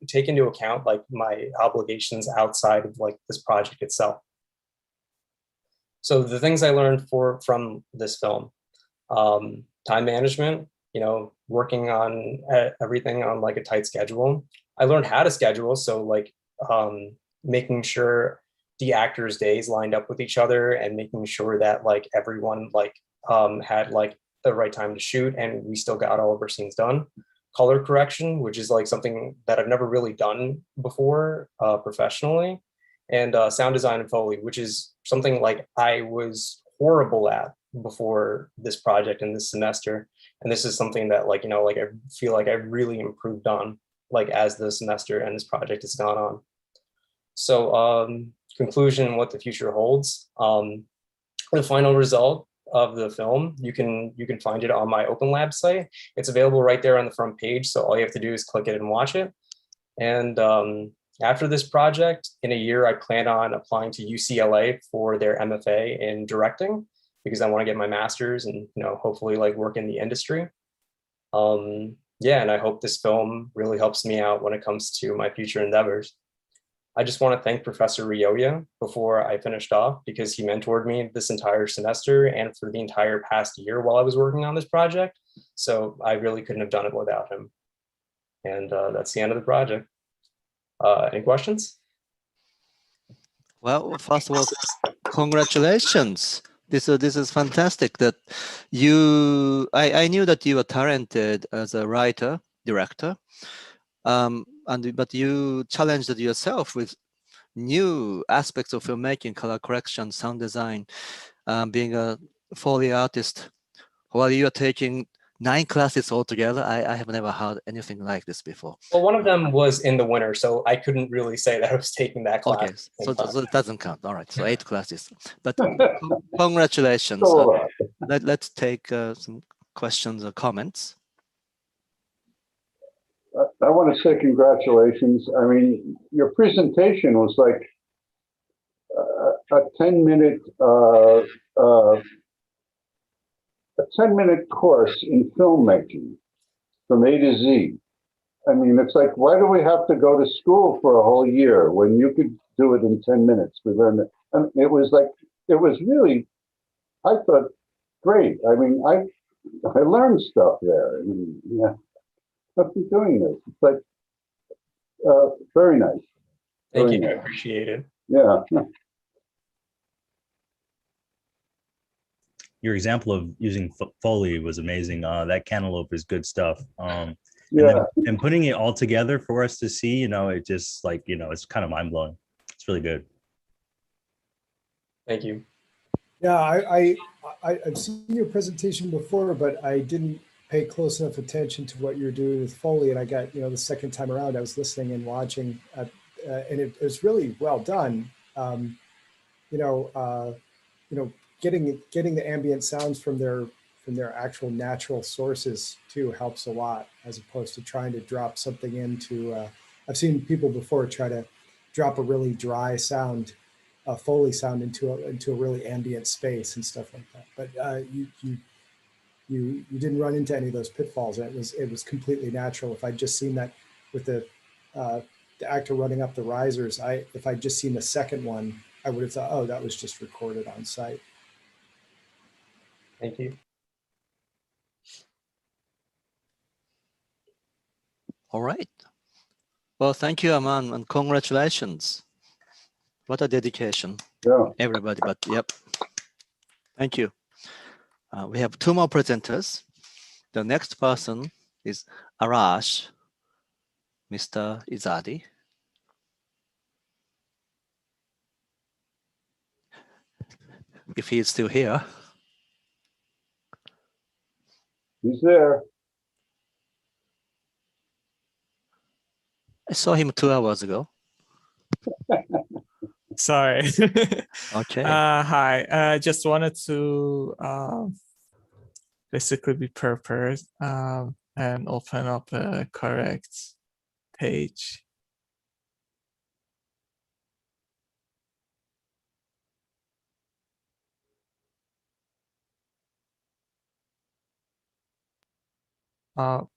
P: take into account like my obligations outside of like this project itself. So the things I learned from this film, time management, you know, working on everything on like a tight schedule. I learned how to schedule. So like making sure the actors' days lined up with each other and making sure that like everyone like had like the right time to shoot and we still got all of our scenes done. Color correction, which is like something that I've never really done before professionally. And sound design and Foley, which is something like I was horrible at before this project and this semester. And this is something that like, you know, like I feel like I've really improved on like as the semester and this project has gone on. So conclusion, what the future holds. The final result of the film, you can find it on my Open Lab site. It's available right there on the front page. So all you have to do is click it and watch it. And after this project, in a year, I plan on applying to UCLA for their MFA in directing because I want to get my master's and, you know, hopefully like work in the industry. Yeah, and I hope this film really helps me out when it comes to my future endeavors. I just want to thank Professor Ryoya before I finished off because he mentored me this entire semester and for the entire past year while I was working on this project. So I really couldn't have done it without him. And that's the end of the project. Any questions?
A: Well, first of all, congratulations. This is fantastic that I knew that you were talented as a writer, director, but you challenged yourself with new aspects of filmmaking, color correction, sound design, being a Foley artist. While you are taking 9 classes altogether, I have never heard anything like this before.
P: Well, one of them was in the winter, so I couldn't really say that I was taking that class.
A: Okay, so it doesn't count. All right, so 8 classes. But congratulations. Let's take some questions or comments.
B: I want to say congratulations. I mean, your presentation was like a 10-minute course in filmmaking from A to Z. I mean, it's like, why do we have to go to school for a whole year when you could do it in 10 minutes? We learned it. And it was like, it was really, I thought, great. I mean, I learned stuff there. I mean, yeah, I've been doing this. It's like, very nice.
P: Thank you. I appreciate it.
B: Yeah.
M: Your example of using Foley was amazing. That cantaloupe is good stuff. And putting it all together for us to see, you know, it just like, you know, it's kind of mind blowing. It's really good.
P: Thank you.
E: Yeah, I've seen your presentation before, but I didn't pay close enough attention to what you're doing with Foley. And I got, you know, the second time around, I was listening and watching, and it was really well done. Getting the ambient sounds from their actual natural sources too helps a lot, as opposed to trying to drop something into. I've seen people before try to drop a really dry sound, a Foley sound into a really ambient space and stuff like that. But you didn't run into any of those pitfalls. It was completely natural. If I'd just seen that with the actor running up the risers, if I'd just seen the second one, I would have thought, oh, that was just recorded on site.
P: Thank you.
A: All right. Well, thank you, Aman, and congratulations. What a dedication.
B: Yeah.
A: Everybody, but yep. Thank you. We have 2 more presenters. The next person is Arash, Mr. Izadi. if he's still here.
B: He's there.
A: I saw him 2 hours ago.
N: Sorry.
A: Okay.
N: Hi. I just wanted to basically be prepared and open up a correct page.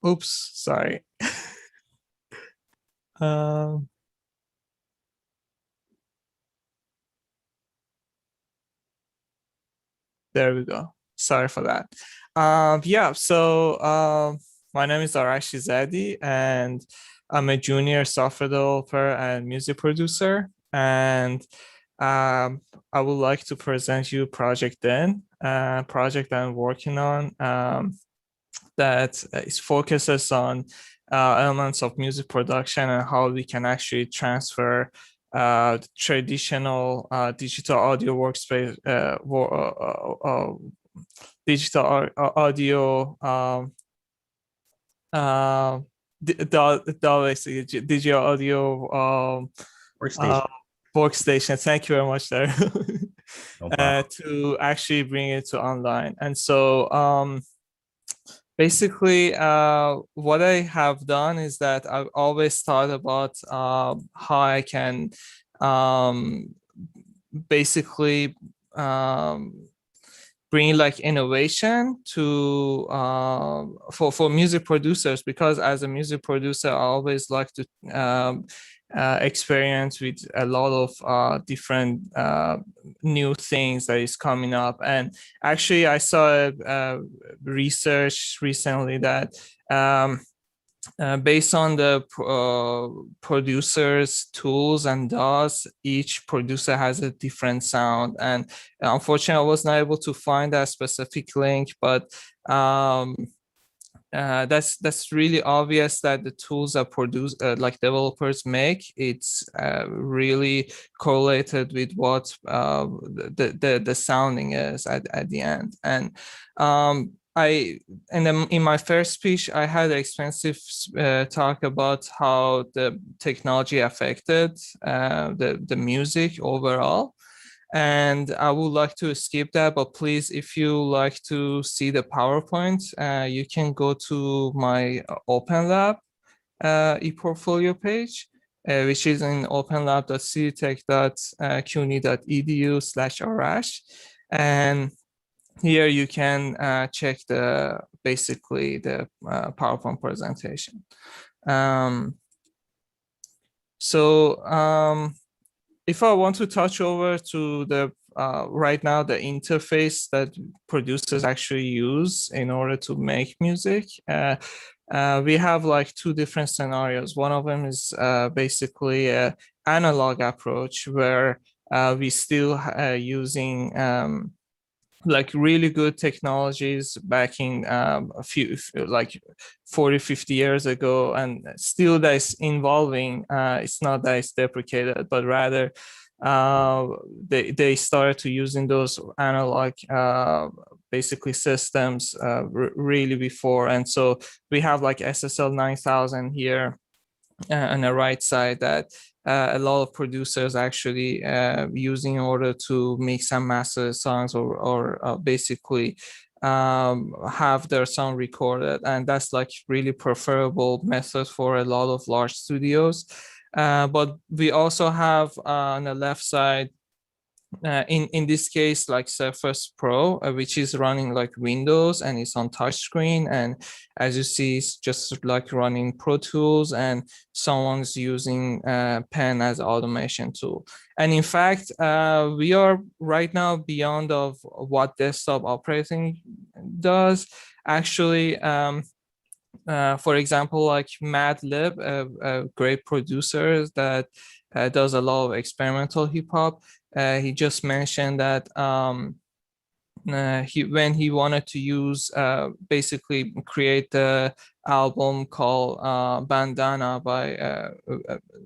N: Oops, sorry. There we go. Sorry for that. Yeah, so my name is Arashi Zadi, and I'm a junior software developer and music producer. And I would like to present you Project Den, project I'm working on that is focuses on elements of music production and how we can actually transfer traditional digital audio workspace, digital audio, digital audio workstation. Thank you very much, there.
M: No
N: to actually bring it to online. And so basically, what I have done is that I've always thought about how I can basically bring like innovation to for music producers, because as a music producer, I always like to experience with a lot of different new things that is coming up. And actually, I saw a research recently that based on the producer's tools and DAWs, each producer has a different sound. And unfortunately, I was not able to find that specific link, but that's really obvious that the tools that like developers make, it's really correlated with what the sounding is at the end. And in my first speech, I had an extensive talk about how the technology affected the music overall. And I would like to skip that, but please, if you like to see the PowerPoint, you can go to my OpenLab ePortfolio page, which is in openlab.cutech.cuny.edu/arash. And here you can check basically the PowerPoint presentation. If I want to touch over to the right now, the interface that producers actually use in order to make music, we have like two different scenarios. One of them is basically an analog approach where we still using like really good technologies back in a few, like 40, 50 years ago, and still that's evolving. It's not that it's deprecated, but rather they started to using those analog basically systems really before. And so we have like SSL 9000 here on the right side that a lot of producers actually using in order to mix and master songs or basically have their song recorded. And that's like really preferable method for a lot of large studios. But we also have on the left side, in this case, like Surface Pro, which is running like Windows and it's on touchscreen. And as you see, it's just like running Pro Tools, and someone's using Pen as automation tool. And in fact, we are right now beyond of what desktop operating does. Actually, for example, like Madlib, a great producer that does a lot of experimental hip hop. He just mentioned that when he wanted to use basically create the album called Bandana by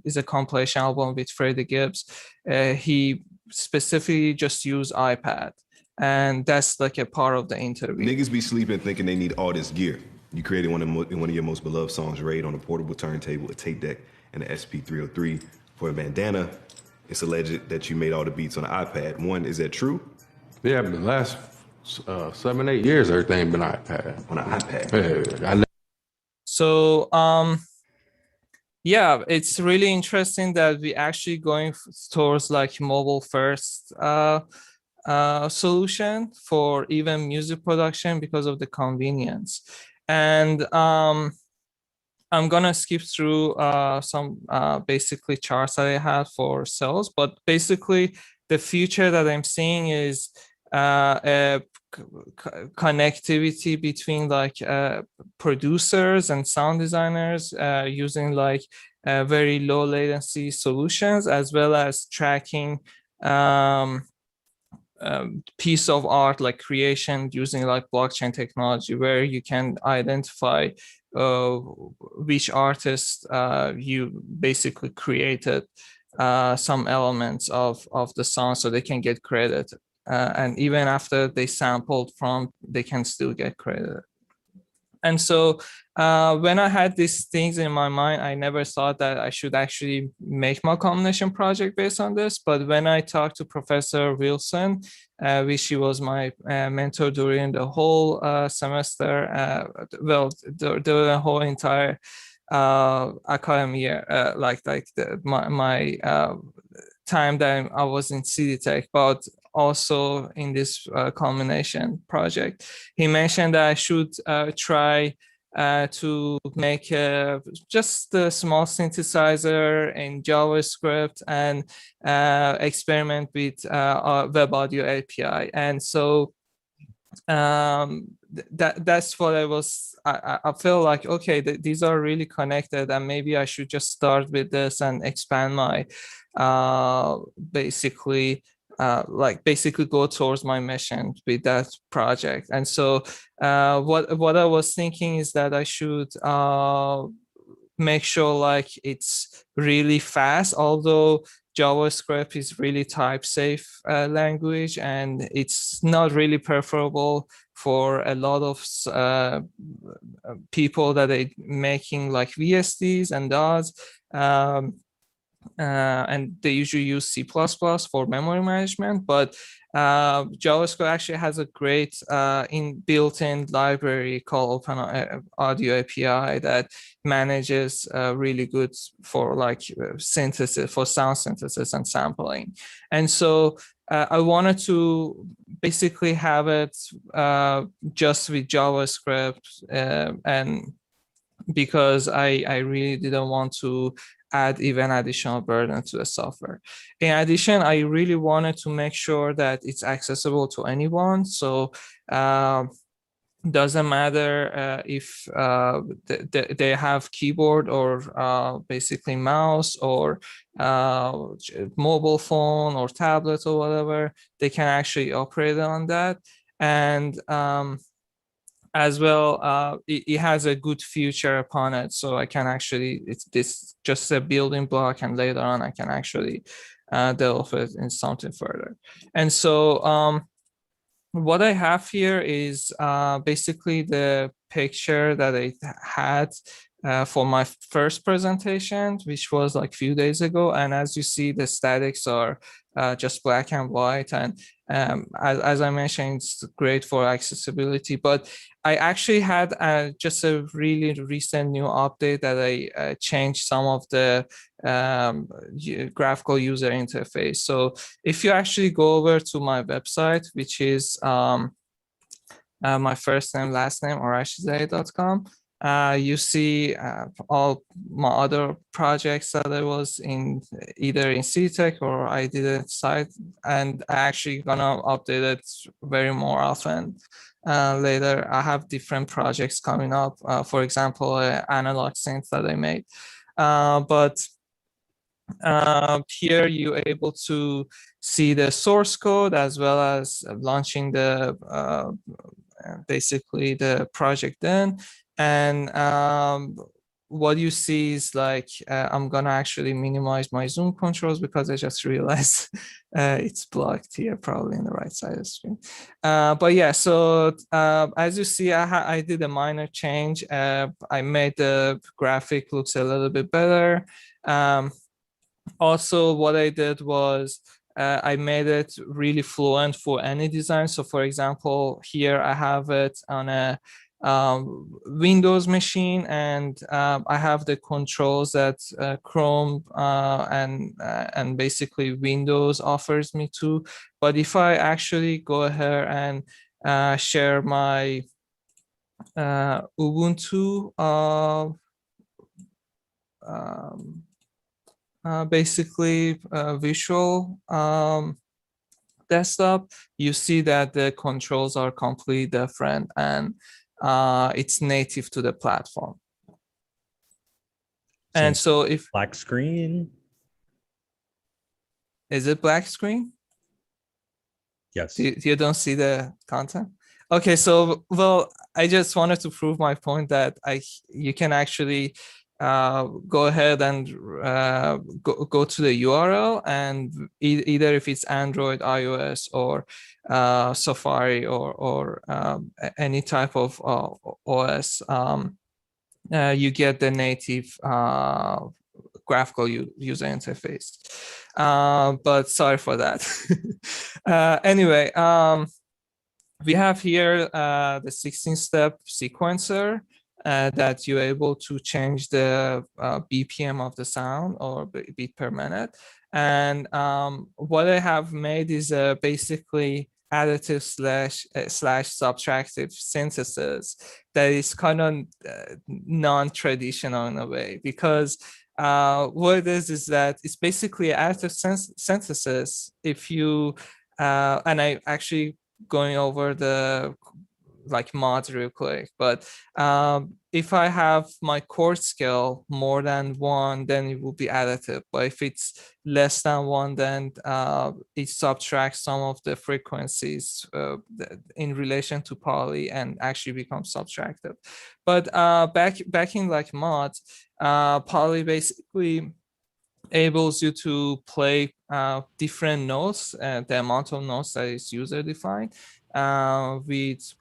N: is a compilation album with Freddie Gibbs. He specifically just used iPad. And that's like a part of the interview.
Q: Niggas be sleeping thinking they need all this gear. You created one of your most beloved songs, Raid, on a portable turntable, a tape deck, and an SP303. For a bandana, it's alleged that you made all the beats on an iPad. One, is that true?
R: Yeah, the last 7, 8 years, everything been iPad.
Q: On an iPad.
R: Yeah,
N: So yeah, it's really interesting that we actually going towards like mobile first solution for even music production because of the convenience. And I'm gonna skip through some basically charts that I had for sales, but basically the future that I'm seeing is a connectivity between like producers and sound designers using like very low latency solutions, as well as tracking piece of art like creation using like blockchain technology, where you can identify which artist you basically created some elements of the song, so they can get credit. And even after they sampled from, they can still get credit. And so when I had these things in my mind, I never thought that I should actually make my combination project based on this. But when I talked to Professor Wilson, which he was my mentor during the whole semester, well, during the whole entire academic year, my time that I was in CD Tech, but also in this combination project. He mentioned that I should try to make just a small synthesizer in JavaScript and experiment with web audio API. And so that's what I feel like, okay, these are really connected, and maybe I should just start with this and expand my basically go towards my mission with that project. And so what I was thinking is that I should make sure like it's really fast, although JavaScript is really type safe language, and it's not really preferable for a lot of people that are making like VSTs and DAWs. And they usually use C++ for memory management, but JavaScript actually has a great built-in library called Open Audio API that manages really good for like synthesis, for sound synthesis and sampling. And so I wanted to basically have it just with JavaScript, and because I really didn't want to add even additional burden to the software. In addition, I really wanted to make sure that it's accessible to anyone. So doesn't matter if they have keyboard or basically mouse or mobile phone or tablet or whatever, they can actually operate on that. And as well, it has a good future upon it. So I can actually, it's this just a building block, and later on I can actually develop it in something further. And so what I have here is basically the picture that I had for my first presentation, which was like a few days ago. And as you see, the statics are just black and white. And as I mentioned, it's great for accessibility. But I actually had just a really recent new update that I changed some of the graphical user interface. So if you actually go over to my website, which is my first name, last name, orashizade.com, you see all my other projects that I was in, either in CTech or I did a site, and I actually gonna update it very more often. Later, I have different projects coming up. For example, analog synth that I made. But here you're able to see the source code as well as launching the basically the project then. And what you see is like, I'm gonna actually minimize my zoom controls because I just realized it's blocked here, probably on the right side of the screen. But yeah, so as you see, I did a minor change. I made the graphic looks a little bit better. Also, what I did was I made it really fluent for any design. So for example, here I have it on a Windows machine, and I have the controls that Chrome and basically Windows offers me too. But if I actually go ahead and share my Ubuntu basically visual desktop, you see that the controls are completely different, and it's native to the platform. And so if
M: black screen,
N: is it black screen?
M: Yes.
N: You don't see the content? Okay, so well, I just wanted to prove my point that you can actually go ahead and go to the URL, and either if it's Android, iOS, or Safari, or any type of OS, you get the native graphical user interface. But sorry for that. Anyway, we have here the 16-step sequencer that you're able to change the BPM of the sound, or beat per minute. And what I have made is basically additive slash subtractive synthesis that is kind of non-traditional in a way, because what it is that it's basically additive synthesis. If you and I actually going over the like mods real quick, but if I have my chord scale more than 1, then it will be additive. But if it's less than 1, then it subtracts some of the frequencies in relation to poly and actually becomes subtractive. But back in like mods, poly basically enables you to play different notes, the amount of notes that is user defined, with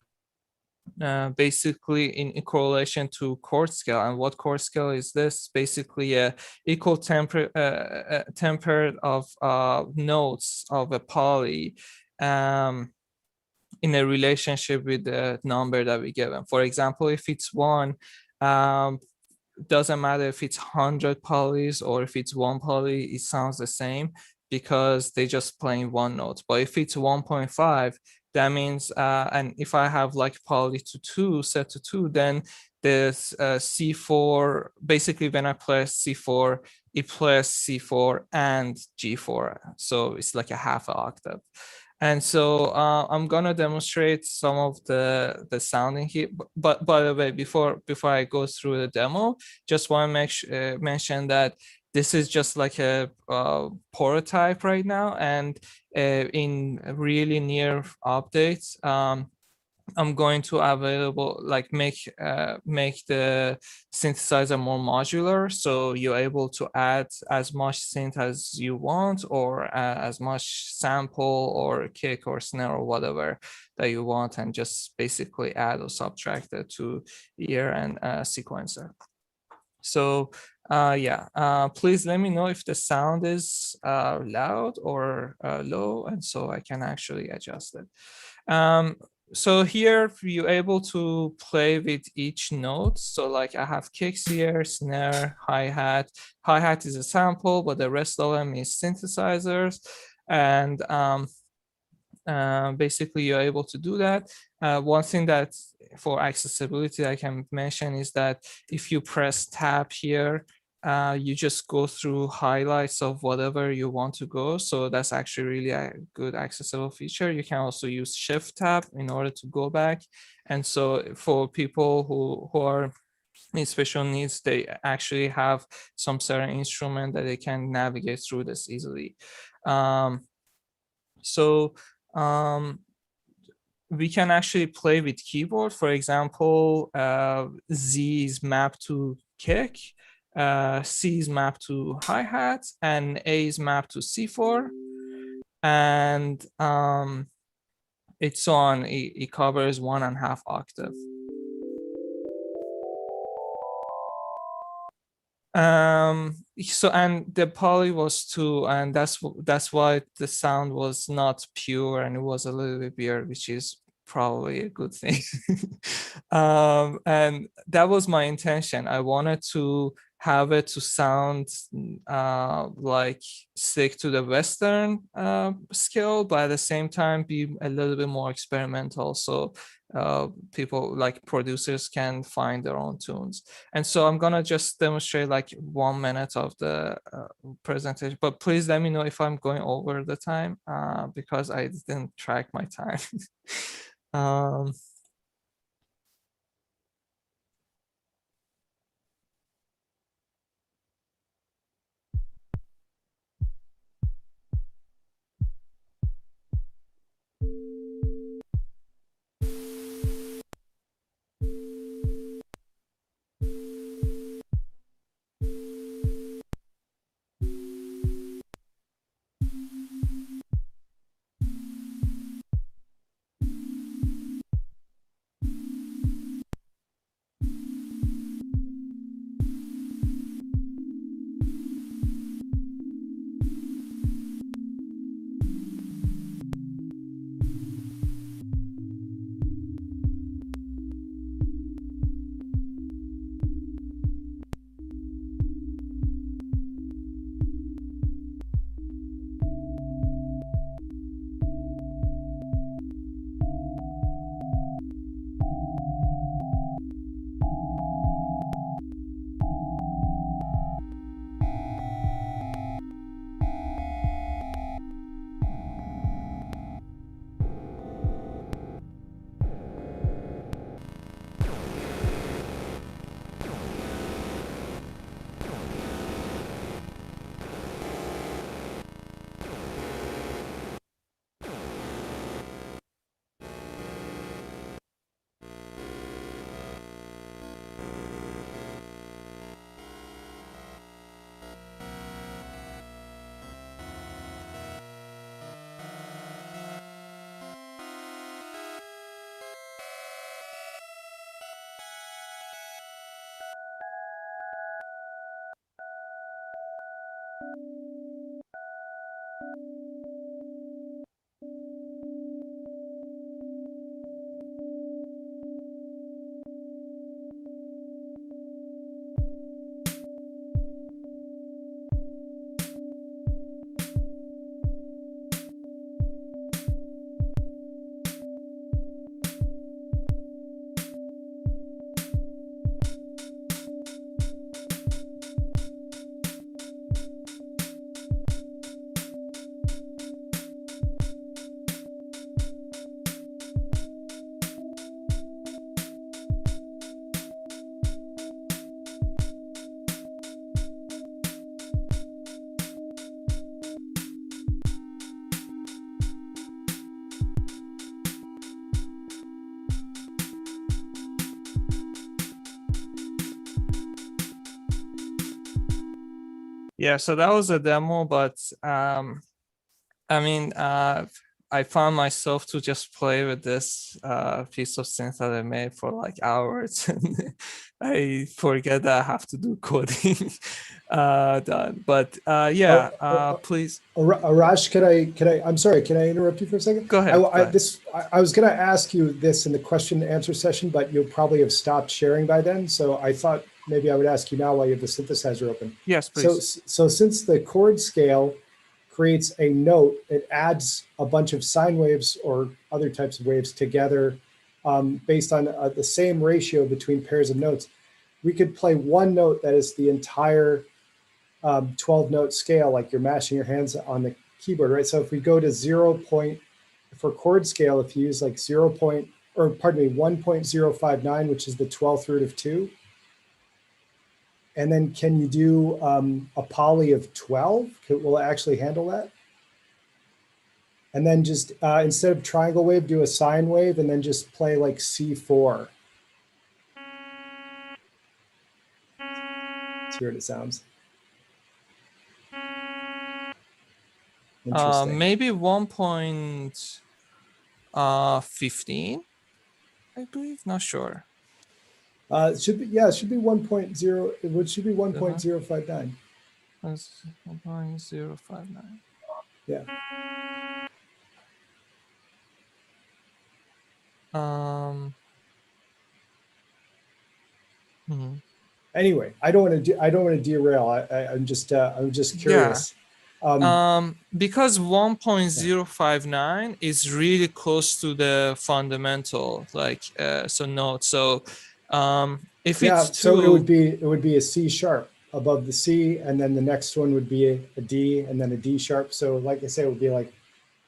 N: basically in correlation to chord scale. And what chord scale is this? Basically a equal tempered of notes of a poly in a relationship with the number that we given. For example, if it's 1, doesn't matter if it's 100 polys or if it's 1 poly, it sounds the same because they just playing 1 note. But if it's 1.5, that means, and if I have like poly to 2, set to 2, then this C4, basically when I play C4, it plays C4 and G4. So it's like a half octave. And so I'm gonna demonstrate some of the sounding here. But by the way, before I go through the demo, just want to mention that this is just like a prototype right now, and in really near updates, I'm going to make the synthesizer more modular, so you're able to add as much synth as you want, or as much sample or kick or snare or whatever that you want, and just basically add or subtract it to ear and sequencer. So please let me know if the sound is loud or low, and so I can actually adjust it. So here you're able to play with each note. So like I have kicks here, snare, hi-hat. Hi-hat is a sample, but the rest of them is synthesizers. And basically you're able to do that. One thing that for accessibility I can mention is that if you press tab here, you just go through highlights of whatever you want to go. So that's actually really a good accessible feature. You can also use shift tab in order to go back. And so for people who are in special needs, they actually have some certain instrument that they can navigate through this easily. We can actually play with keyboard. For example, Z is mapped to kick, C is mapped to hi-hat, and A is mapped to C4. And it's on, it covers 1.5 octave. So, and the poly was 2, and that's why the sound was not pure, and it was a little bit weird, which is probably a good thing. And that was my intention. I wanted to have it to sound like stick to the Western scale, but at the same time be a little bit more experimental, so people like producers can find their own tunes. And so I'm gonna just demonstrate like 1 minute of the presentation, but please let me know if I'm going over the time because I didn't track my time. Yeah, so that was a demo, but I mean, I found myself to just play with this piece of synth that I made for like hours, and I forget that I have to do coding. But yeah, please.
E: Arash, I'm sorry, can I interrupt you for a second?
N: Go ahead.
E: I was going to ask you this in the question and answer session, but you'll probably have stopped sharing by then. So I thought maybe I would ask you now while you have the synthesizer open.
N: Yes, please.
E: So since the chord scale creates a note, it adds a bunch of sine waves or other types of waves together based on the same ratio between pairs of notes. We could play one note that is the entire 12-note scale, like you're mashing your hands on the keyboard, right? So if we go to 0. For chord scale, if you use like 1.059, which is the 12th root of 2, and then can you do a poly of 12? Will it actually handle that? And then just instead of triangle wave, do a sine wave, and then just play like C4. hear what it sounds. Interesting.
N: Maybe 1.15, I believe. Not sure.
E: It should be, yeah, it should be 1.0. It should be 1.059.
N: 1.059.
E: Yeah. Anyway, I don't want to derail. I'm just curious.
N: Because 1.059 is really close to the fundamental, like so note. So if
E: Yeah,
N: it's
E: so
N: two,
E: it would be a C sharp above the C, and then the next one would be a D, and then a D sharp. So like I say, it would be like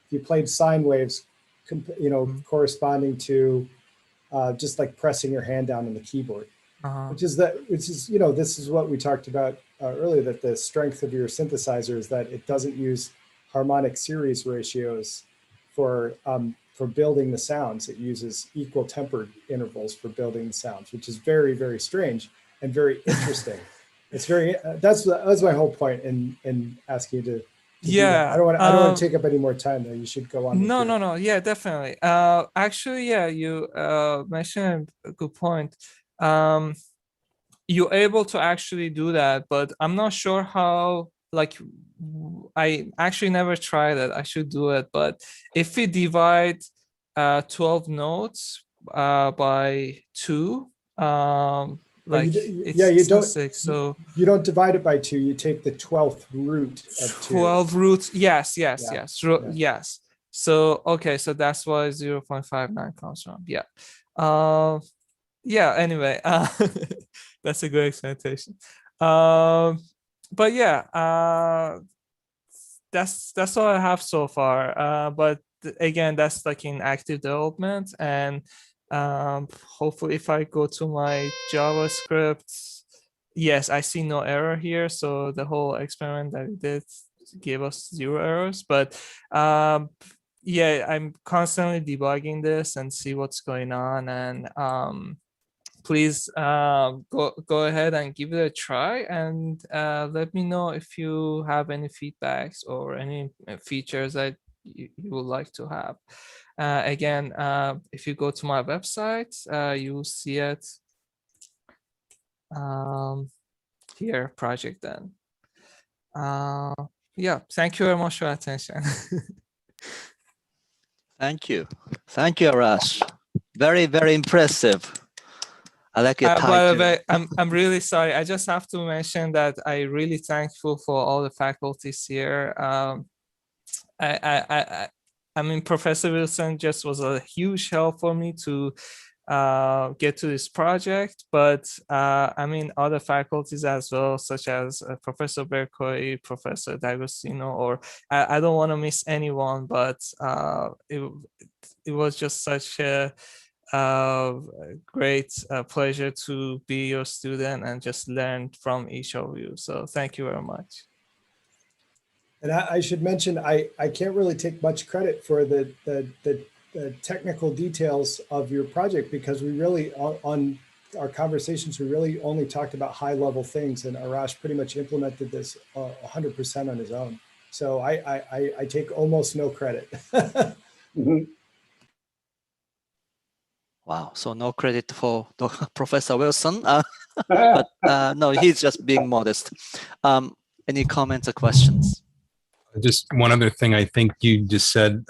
E: if you played sine waves, corresponding to just like pressing your hand down on the keyboard. Which is this is what we talked about earlier, that the strength of your synthesizer is that it doesn't use harmonic series ratios for building the sounds. It uses equal tempered intervals for building the sounds, which is very, very strange and very interesting. It's very that's my whole point in asking you to do that. I don't want to take up any more time though. You should go on.
N: No. Yeah, definitely. Actually, yeah, you mentioned a good point. You're able to actually do that, but I'm not sure how, like, I actually never tried it. I should do it. But if we divide 12 notes by 2, like it's not 6, so
E: you don't divide it by 2, you take the 12th root of 2.
N: 12 roots, yes. So okay, so that's why 0.59 comes from. Anyway, that's a good explantation. But yeah, that's all I have so far. But again, that's like in active development, and hopefully if I go to my JavaScript, yes, I see no error here. So the whole experiment that we did gave us 0 errors, but yeah, I'm constantly debugging this and see what's going on, and please go ahead and give it a try, and let me know if you have any feedbacks or any features that you would like to have. Again, if you go to my website, you will see it here, project then. Yeah, thank you very much for your attention.
A: Thank you, Arash. Very, very impressive. I like your title.
N: By the way, I'm really sorry. I just have to mention that I'm really thankful for all the faculties here. I mean, Professor Wilson just was a huge help for me to get to this project, but I mean, other faculties as well, such as Professor Bercoy, Professor D'Agostino, or I don't want to miss anyone, but it was just such a great pleasure to be your student and just learn from each of you. So thank you very much.
E: And I should mention, I can't really take much credit for the technical details of your project, because we really, on our conversations, we really only talked about high level things, and Arash pretty much implemented this 100% on his own. So I take almost no credit.
A: Wow, so no credit for Professor Wilson, but no, he's just being modest. Any comments or questions?
L: Just one other thing, I think you just said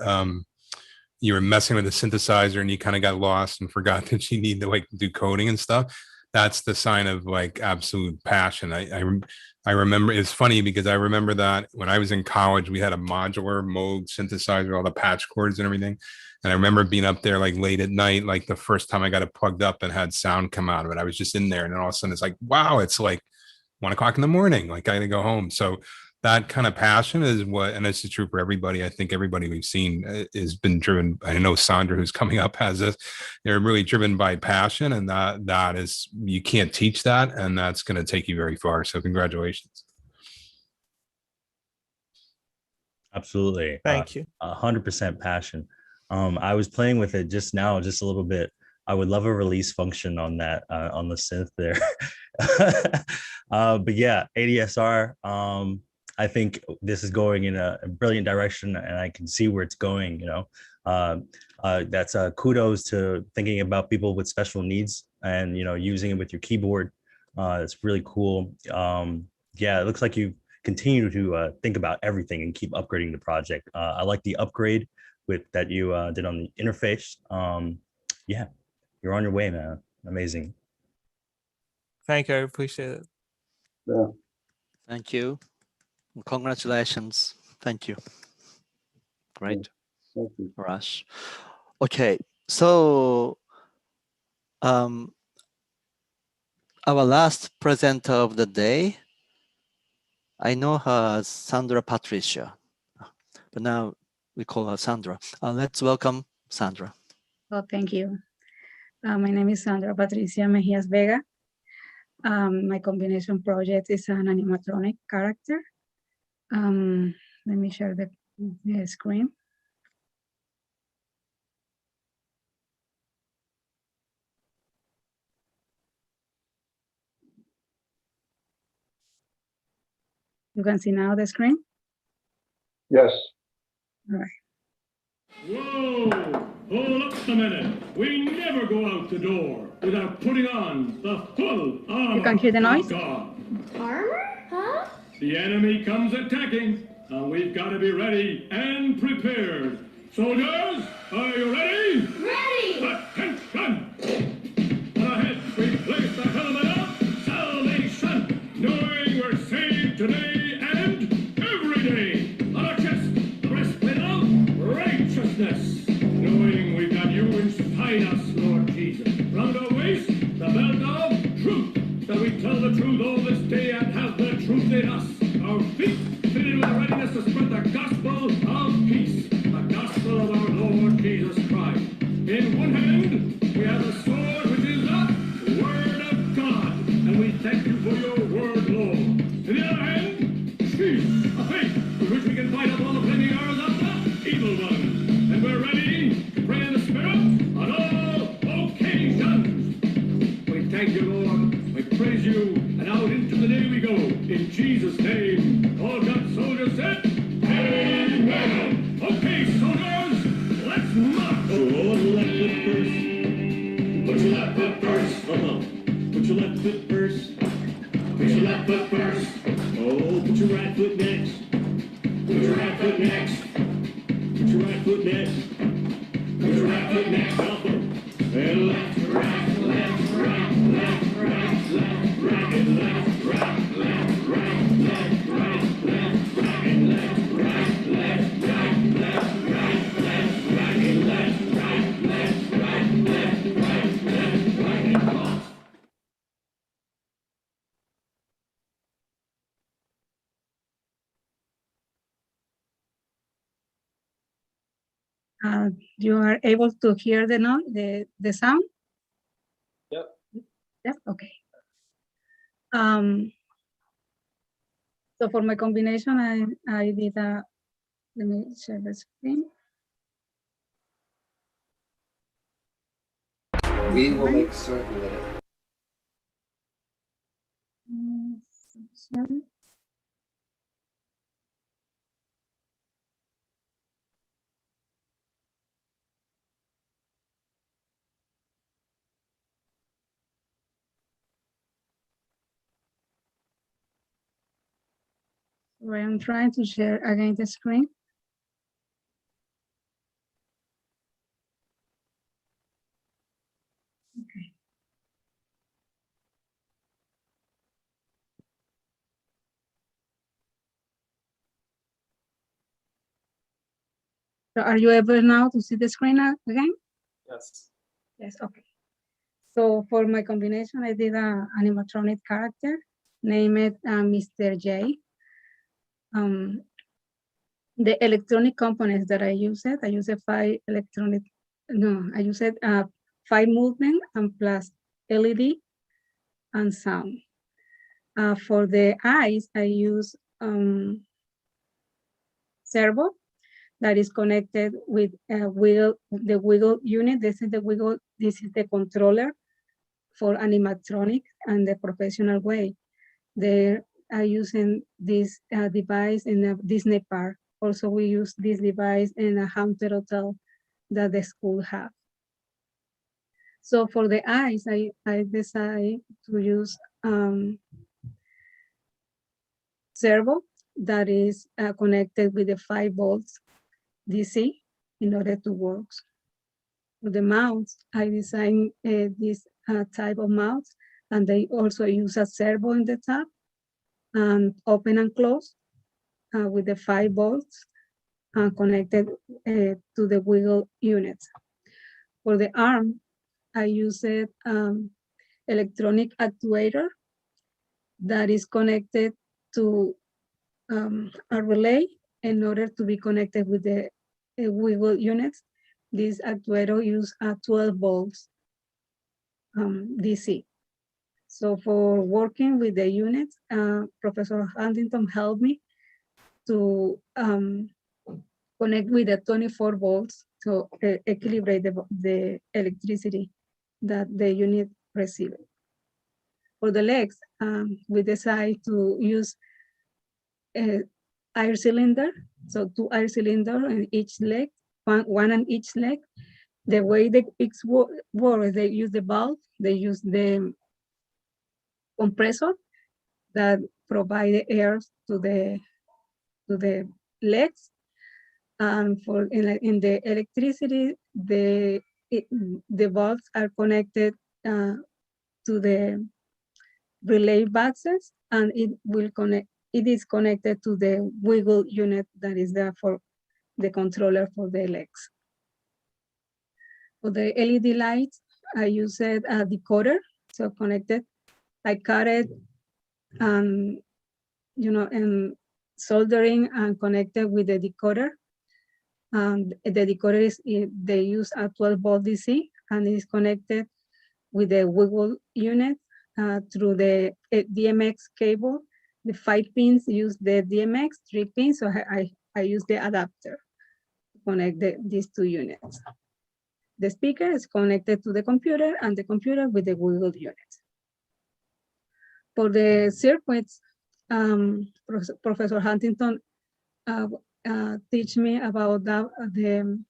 L: you were messing with the synthesizer and you kind of got lost and forgot that you need to like do coding and stuff. That's the sign of like absolute passion. I remember, it's funny because I remember that when I was in college, we had a modular Moog synthesizer, all the patch cords and everything. And I remember being up there like late at night, like the first time I got it plugged up and had sound come out of it. I was just in there, and then all of a sudden it's like, wow, it's like 1 o'clock in the morning. Like I gotta go home. So that kind of passion is what, and this is true for everybody. I think everybody we've seen has been driven. I know Sandra, who's coming up, has this. They're really driven by passion, and that is, you can't teach that, and that's going to take you very far. So congratulations.
M: Absolutely.
N: Thank you.
M: 100% passion. I was playing with it just now, just a little bit. I would love a release function on that, on the synth there. But yeah, ADSR. I think this is going in a brilliant direction, and I can see where it's going. That's kudos to thinking about people with special needs, and using it with your keyboard. It's really cool. Yeah, it looks like you continue to think about everything and keep upgrading the project. I like the upgrade that you did on the interface. Yeah, you're on your way, man. Amazing.
N: Thank you. I appreciate it.
B: Yeah.
A: Thank you. Congratulations. Thank you. Great.
B: Thank you.
A: Rush. Okay, so our last presenter of the day, I know her as Sandra Patricia, but now we call her Sandra. Let's welcome Sandra.
H: Oh, thank you. My name is Sandra Patricia Mejias Vega. My combination project is an animatronic character. Let me share the screen. You can see now the screen?
B: Yes.
H: All right.
S: Whoa! Hold up a minute. We never go out the door without putting on the full armor.
H: You can hear the noise?
S: of God.
T: Armor? Huh?
S: The enemy comes attacking, and we've got to be ready and prepared. Soldiers, are you ready?
T: Ready!
S: Attention! And ahead, we place the helmet of salvation, knowing we're saved today and every day. On our chest, the breastplate of righteousness, knowing we've got you inside us, Lord Jesus. Round our waist, the belt of truth, that we tell the truth all this day and have the truth in us. Our feet fitted with the readiness to spread the gospel of peace, the gospel of our Lord Jesus Christ. In one hand, we have a sword which is the word of God, and we thank you for your word, Lord. In the other hand, shield of faith, with which we can fight up all the flaming arrows of the evil one. And we're ready to pray in the Spirit on all occasions. We thank you, Lord. We praise you, and out into the day we go. In Jesus' name, all God's soldiers said, Amen. Okay, soldiers, let's march. Oh, left foot first. Put your left foot first. Come on. Put your left foot first. Put your left foot first. Oh, put your right foot next. Put your right foot next. Put your right foot next. Put your right foot next. Elbow. And left, right, left, right, left, right, left, right, and left, right, left, right, left, right, left, right, and left, right, left, right, left, right, left, right, and left, right, left, right, left, right, left, right, and cross.
H: You are able to hear the noise, the sound?
I: Yep.
H: Yep, okay. So for my combination, I did a, let me share the screen.
U: We will make certain that it.
H: Where I'm trying to share again the screen. Okay. So are you able now to see the screen again?
I: Yes.
H: Yes, okay. So for my combination, I did an animatronic character, named Mr. J. The electronic components that I used, I used 5 electronic, no, I used 5 movement and plus LED and sound. For the eyes, I use servo that is connected with the wiggle unit. This is the wiggle, this is the controller for animatronic and the professional way. They are using this device in a Disney park. Also, we use this device in a haunted hotel that the school have. So for the eyes, I decided to use servo that is connected with the 5 volts DC in order to work. For the mouse, I designed this type of mouse, and they also use a servo in the top and open and close with the 5 volts connected to the wiggle unit. For the arm, I used electronic actuator that is connected to a relay in order to be connected with the wiggle units. This actuator uses 12 volts DC. So for working with the units, Professor Huntington helped me to connect with the 24 volts to equilibrate the electricity that the unit receives. For the legs, we decided to use air cylinder, so 2 air cylinders in each leg, one on each leg. The way the pigs work, they use the valve, they use the compressor that provide the air to the legs. And for in the electricity, the valves are connected to the relay boxes, and it is connected to the wiggle unit that is there for the controller for the legs. For the LED lights, I used a decoder, so connected. I cut it and and soldering and connected with the decoder. And the decoder they use a 12 volt DC, and it is connected with the wiggle unit through the DMX cable. The 5 pins use the DMX, 3 pins, so I use the adapter to connect these 2 units. The speaker is connected to the computer, and the computer with the wiggle unit. For the circuits, Professor Huntington teach me about the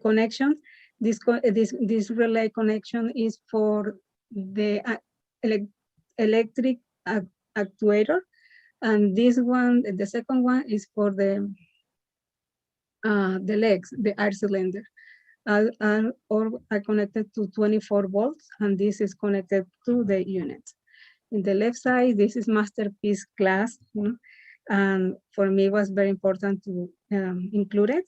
H: connection. This relay connection is for the electric actuator, and this one, the second one, is for the legs, the air cylinder. Or I connected to 24 volts, and this is connected to the unit. In the left side, this is masterpiece class, and for me it was very important to include it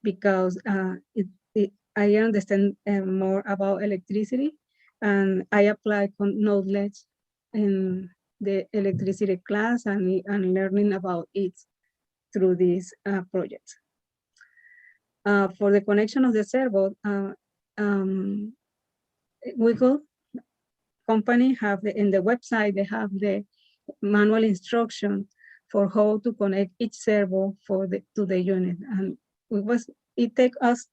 H: because I understand more about electricity, and I apply knowledge in the electricity class and learning about it through this project. For the connection of the servo, Wiggle company have in the website, they have the manual instruction for how to connect each servo to the unit. And it takes us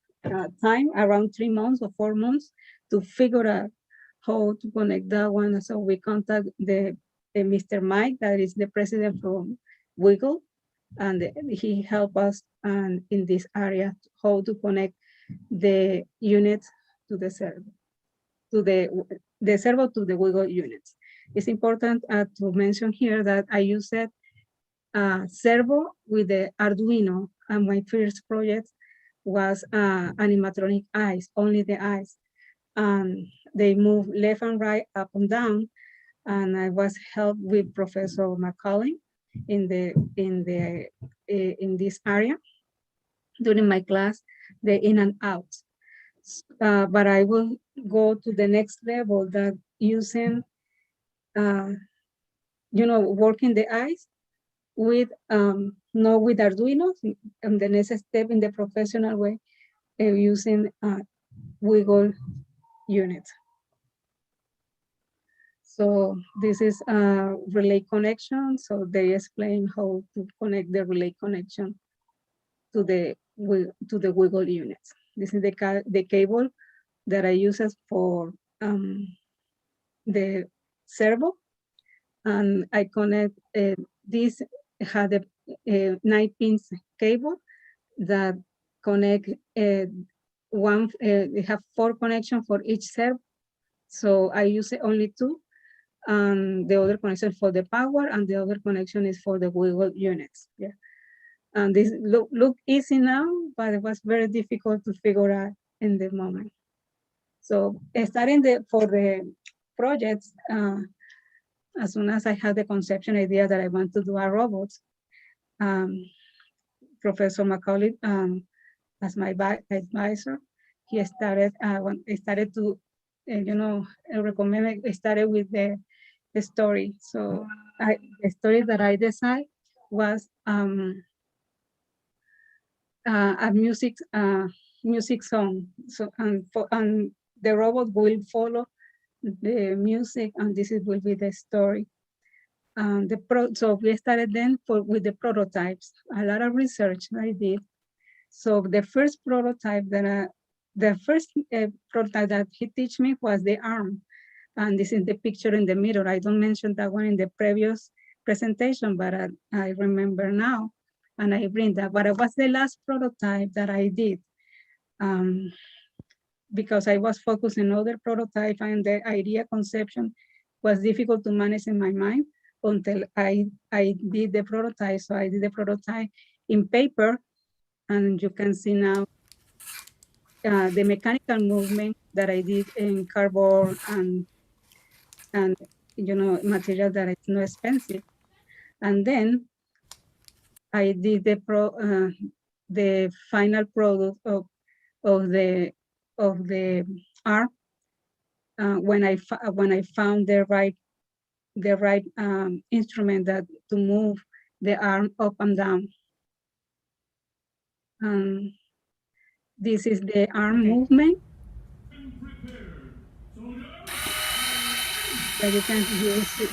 H: time, around 3 months or 4 months, to figure out how to connect that one. So we contact the Mr. Mike, that is the president from Wiggle, and he helped us in this area, how to connect the units to the servo, to the servo to the Wiggle units. It's important to mention here that I used servo with the Arduino, and my first project was animatronic eyes, only the eyes. They move left and right, up and down, and I was helped with Professor Macaulay in this area during my class, the in and out. But I will go to the next level, that using, working the eyes with not with Arduino, and the next step in the professional way, using Wiggle units. So this is a relay connection. So they explain how to connect the relay connection to the Wiggle units. This is the cable that I use for the servo, and I connect this had a 9-pin cable that connect they have 4 connections for each servo. So I use only 2, and the other connection for the power, and the other connection is for the wiggle units. Yeah, and this look easy now, but it was very difficult to figure out in the moment. So starting for the projects, as soon as I had the conception idea that I want to do a robot, Professor Macaulay, as my advisor, he started when I started to, recommend. I started with the story. So the story that I designed was a music song. So and the robot will follow the music, and this will be the story. So we started then with the prototypes. A lot of research I did. So the first prototype that he teach me was the arm, and this is the picture in the middle. I don't mention that one in the previous presentation, but I remember now, and I bring that. But it was the last prototype that I did, because I was focused on other prototype, and the idea conception was difficult to manage in my mind until I did the prototype. So I did the prototype in paper, and you can see now the mechanical movement that I did in cardboard and material that is not expensive. And then I did the final product of the arm when I found the right instrument to move the arm up and down. This is the arm movement that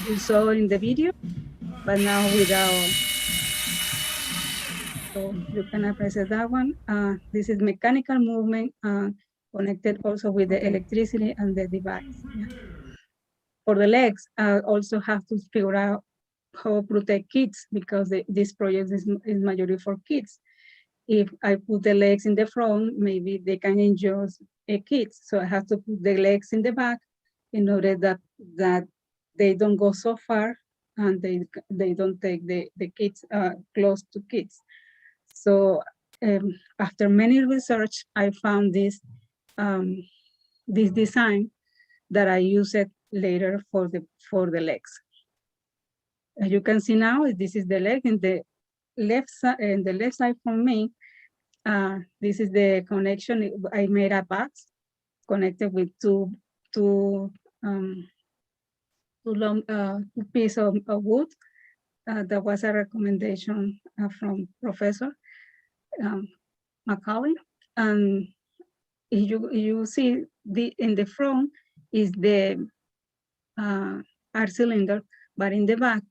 H: you saw in the video, but now without. So you can appreciate that one. This is mechanical movement connected also with the electricity and the device. Yeah. For the legs, I also have to figure out how to protect kids, because this project is majority for kids. If I put the legs in the front, maybe they can injure kids. So I have to put the legs in the back in order that they don't go so far and they don't take the kids close to kids. So after many research, I found this design that I use it later for the legs. As you can see now, this is the leg in the left side from me. This is the connection. I made a box connected with two long pieces of wood. That was a recommendation from Professor Macaulay. And you see in the front is the arc cylinder, but in the back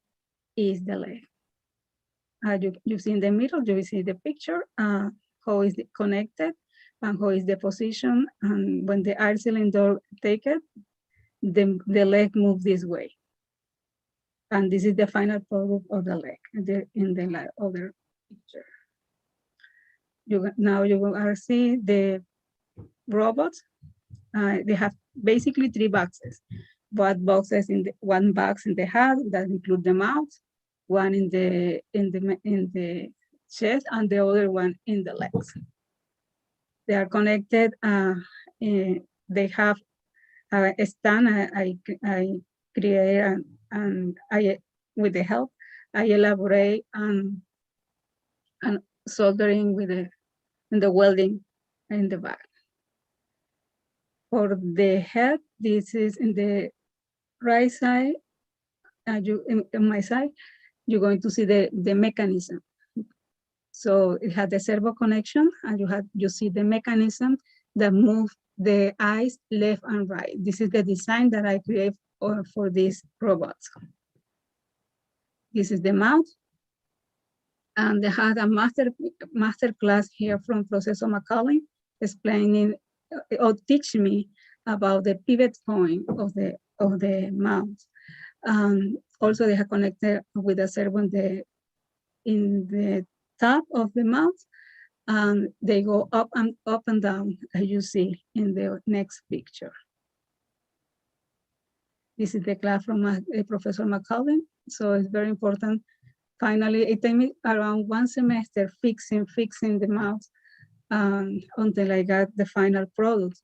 H: is the leg. You see in the middle, you see the picture, how is it connected and how is the position. And when the arc cylinder take it, the leg moves this way. And this is the final product of the leg in the other picture. Now you will see the robots. They have basically 3 boxes. One box in the head that include the mouth, one in the chest, and the other one in the legs. They are connected. They have a stand I create, and I, with the help, I elaborate and soldering with the welding in the back. For the head, this is in the right side. In my side, you're going to see the mechanism. So it had the servo connection, and you see the mechanism that move the eyes left and right. This is the design that I create for these robots. This is the mouth. And they had a master class here from Professor Macaulay explaining or teaching me about the pivot point of the mouse. Also, they are connected with a servo in the top of the mouse, and they go up and down, as you see in the next picture. This is the class from Professor McCollum, so it's very important. Finally, it took me around 1 semester fixing the mouse until I got the final product.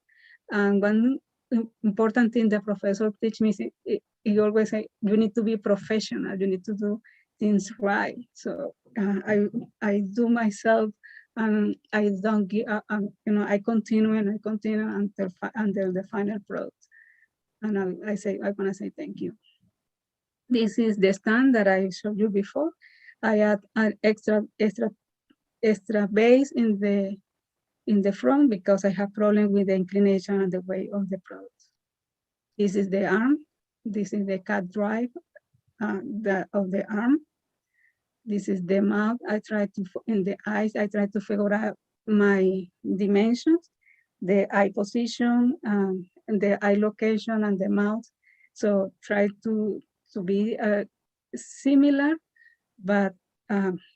H: And one important thing the professor teach me, he always say, you need to be professional, you need to do things right. So I do myself, and I don't give up, I continue and I continue until the final product. And I want to say thank you. This is the stand that I showed you before. I add an extra base in the front because I have problem with the inclination and the weight of the product. This is the arm. This is the cat drive of the arm. This is the mouth. In the eyes, I try to figure out my dimensions, the eye position, and the eye location and the mouth. So try to be similar, but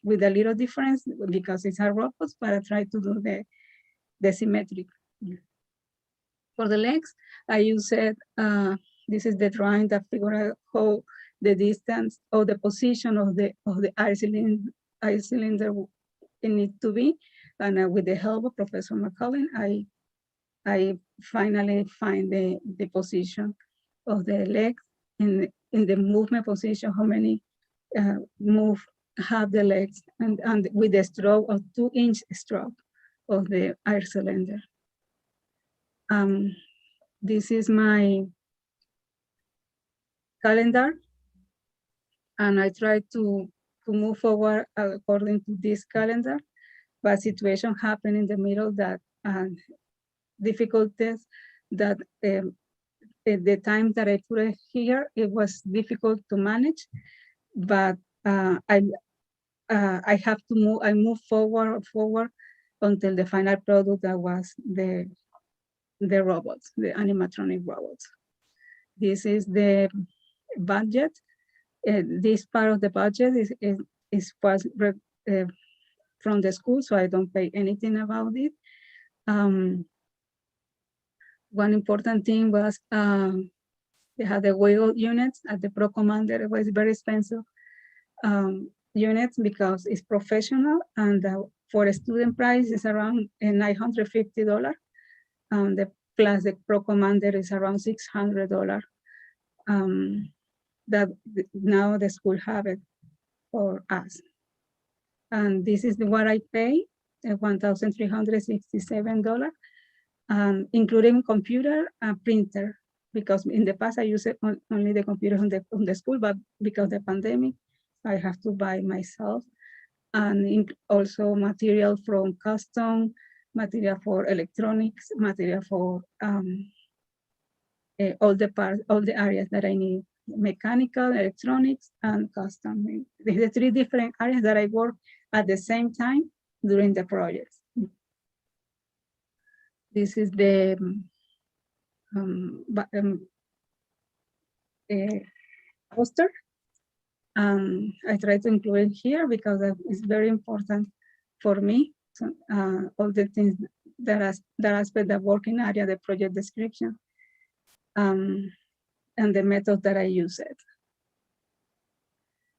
H: with a little difference because it's a robot, but I try to do the symmetric. For the legs, I use it, this is the drawing that figure out how the distance or the position of the air cylinder it needs to be. And with the help of Professor McCollum, I finally find the position of the legs in the movement position, how many move have the legs, and with the stroke of 2-inch stroke of the air cylinder. This is my calendar, and I try to move forward according to this calendar, but situation happen in the middle that difficulties that at the time that I put it here, it was difficult to manage, but I have to move. I move forward until the final product that was the robots, the animatronic robots. This is the budget. This part of the budget is from the school, so I don't pay anything about it. One important thing was they had the wiggle units at the Pro Commander. It was very expensive units because it's professional, and for a student price is around $950. Plus the Pro Commander is around $600. That now the school have it for us. And this is what I pay, $1,367, including computer and printer, because in the past I used only the computer on the school, but because of the pandemic, I have to buy myself. And also material from custom, material for electronics, material for all the parts, all the areas that I need: mechanical, electronics, and custom. These are 3 different areas that I work at the same time during the project. This is the poster. I try to include it here because it's very important for me. So, all the things that aspect, the working area, the project description, and the method that I use it.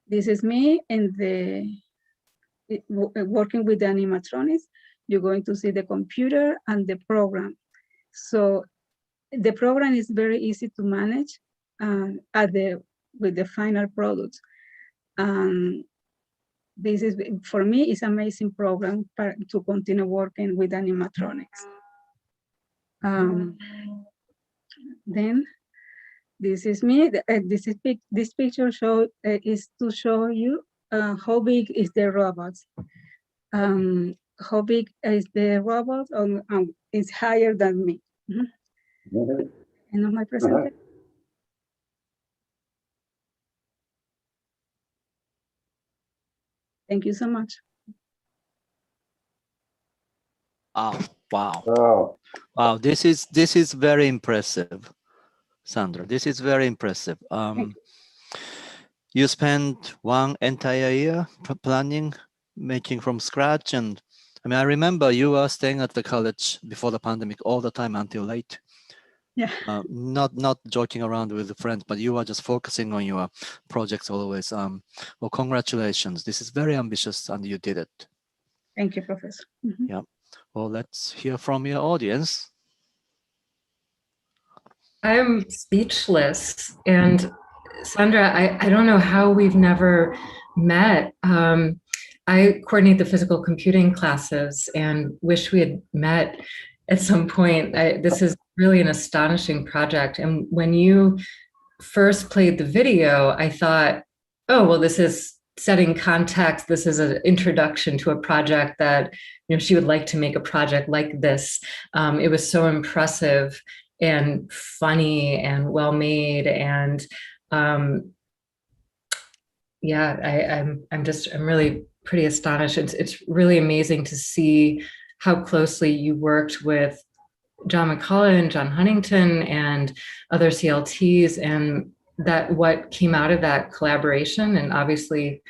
H: This is me in working with the animatronics. You're going to see the computer and the program. So the program is very easy to manage with the final product. This is, for me, it's amazing program to continue working with animatronics. Then this is me. This picture is to show you how big is the robots. How big is the robot? It's higher than me. End of my presentation. Thank you so much.
A: Wow. Wow. This is very impressive. Sandra. This is very impressive. You spent one entire year planning, making from scratch. And I mean, I remember you were staying at the college before the pandemic all the time until late.
H: Yeah.
A: Not joking around with the friends, but you are just focusing on your projects always. Well, congratulations. This is very ambitious and you did it.
H: Thank you, Professor. Mhm.
A: Yeah. Well, let's hear from your audience.
F: I'm speechless. And Sandra, I don't know how we've never met. I coordinate the physical computing classes and wish we had met at some point. This is really an astonishing project. And when you first played the video, I thought, oh, well, this is setting context. This is an introduction to a project that, she would like to make a project like this. It was so impressive and funny and well made. And yeah, I'm really pretty astonished. It's really amazing to see how closely you worked with John McCullough and John Huntington and other CLTs, and that what came out of that collaboration, and obviously